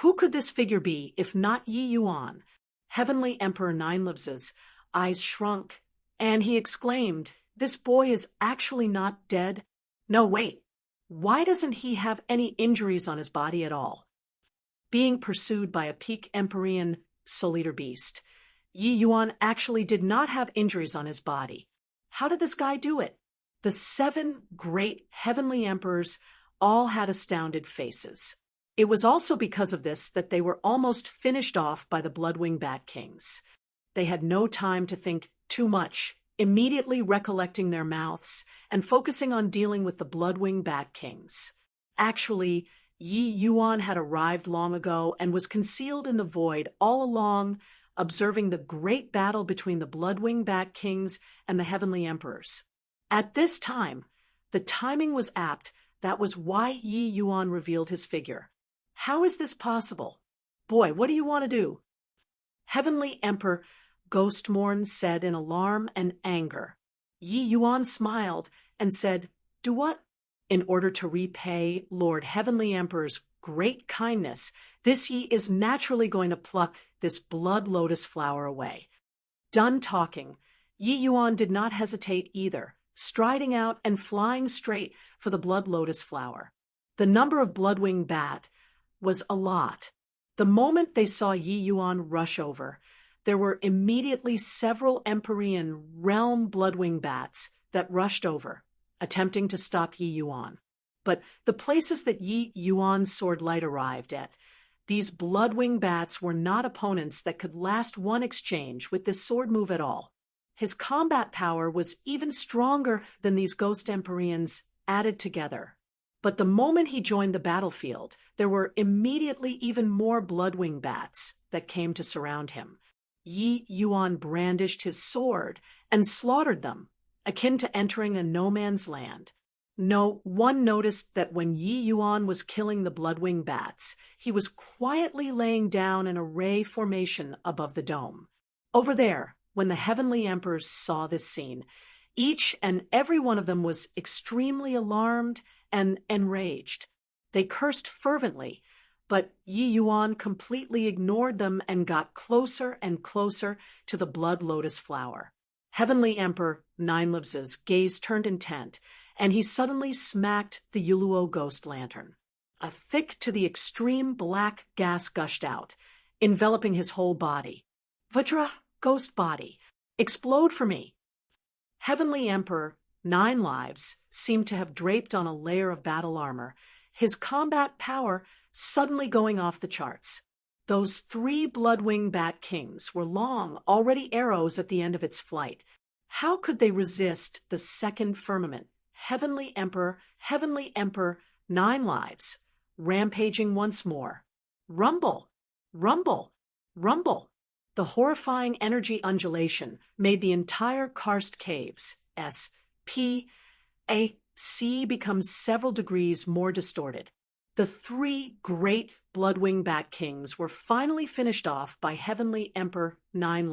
Who could this figure be if not Yi Yuan? Heavenly Emperor 9 Lives' eyes shrunk, and he exclaimed, this boy is actually not dead? No, wait. Why doesn't he have any injuries on his body at all? Being pursued by a peak Empyrean Soul-Eater beast, Yi Yuan actually did not have injuries on his body. How did this guy do it? The 7 great heavenly emperors all had astounded faces. It was also because of this that they were almost finished off by the Bloodwing Bat Kings. They had no time to think too much, immediately recollecting their mouths and focusing on dealing with the Bloodwing Bat Kings. Actually, Yi Yuan had arrived long ago and was concealed in the void all along, observing the great battle between the Bloodwing Bat Kings and the Heavenly Emperors. At this time, the timing was apt. That was why Yi Yuan revealed his figure. How is this possible? Boy, what do you want to do? Heavenly Emperor Ghostmorn said in alarm and anger. Yi Yuan smiled and said, "Do what?" In order to repay Lord Heavenly Emperor's great kindness, this Yi is naturally going to pluck this blood lotus flower away. Done talking, Yi Yuan did not hesitate either, striding out and flying straight for the blood lotus flower. The number of Bloodwing Bat was a lot. The moment they saw Yi Yuan rush over, there were immediately several Empyrean realm Bloodwing Bats that rushed over, attempting to stop Yi Yuan. But the places that Yi Yuan's sword light arrived at, these Bloodwing Bats were not opponents that could last one exchange with this sword move at all. His combat power was even stronger than these Ghost Empyreans added together. But the moment he joined the battlefield, there were immediately even more Bloodwing Bats that came to surround him. Yi Yuan brandished his sword and slaughtered them, akin to entering a no-man's land. No one noticed that when Yi Yuan was killing the Bloodwing Bats, he was quietly laying down an array formation above the dome. Over there, when the Heavenly Emperors saw this scene, each and every one of them was extremely alarmed and enraged. They cursed fervently, but Yi Yuan completely ignored them and got closer and closer to the blood lotus flower. Heavenly Emperor Ninelives's gaze turned intent, and he suddenly smacked the Yuluo ghost lantern. A thick to the extreme black gas gushed out, enveloping his whole body. "Vajra, ghost body, explode for me!" Heavenly Emperor 9 seemed to have draped on a layer of battle armor, his combat power suddenly going off the charts. Those 3 Bloodwing Bat Kings were long, already arrows at the end of its flight. How could they resist the second firmament, Heavenly Emperor 9, rampaging once more? Rumble, rumble, rumble. The horrifying energy undulation made the entire karst caves, S, P, A, C, become several degrees more distorted. The 3 great Bloodwing Bat Kings were finally finished off by Heavenly Emperor 9,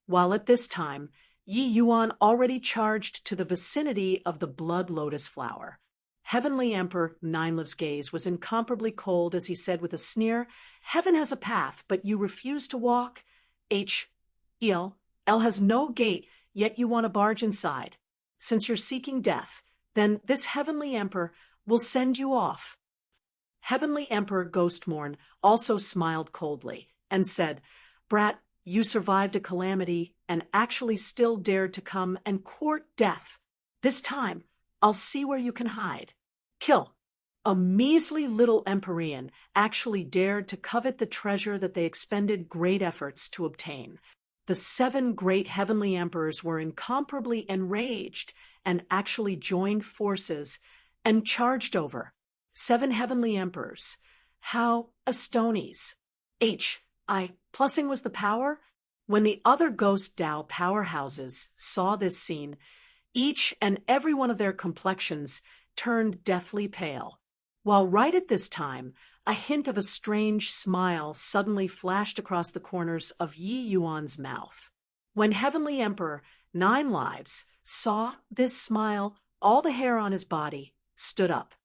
while at this time, Yi Yuan already charged to the vicinity of the blood lotus flower. Heavenly Emperor 9's gaze was incomparably cold as he said with a sneer, "Heaven has a path, but you refuse to walk. L has no gate, yet you want to barge inside. Since you're seeking death, then this Heavenly Emperor will send you off." Heavenly Emperor Ghostmorn also smiled coldly and said, "Brat, you survived a calamity and actually still dared to come and court death. This time, I'll see where you can hide. Kill." A measly little Empyrean actually dared to covet the treasure that they expended great efforts to obtain. The 7 great Heavenly Emperors were incomparably enraged and actually joined forces and charged over. 7 Heavenly Emperors. How astonies. Plussing was the power? When the other Ghost Dao powerhouses saw this scene, each and every one of their complexions turned deathly pale. While right at this time, a hint of a strange smile suddenly flashed across the corners of Yi Yuan's mouth. When Heavenly Emperor 9 saw this smile, all the hair on his body stood up.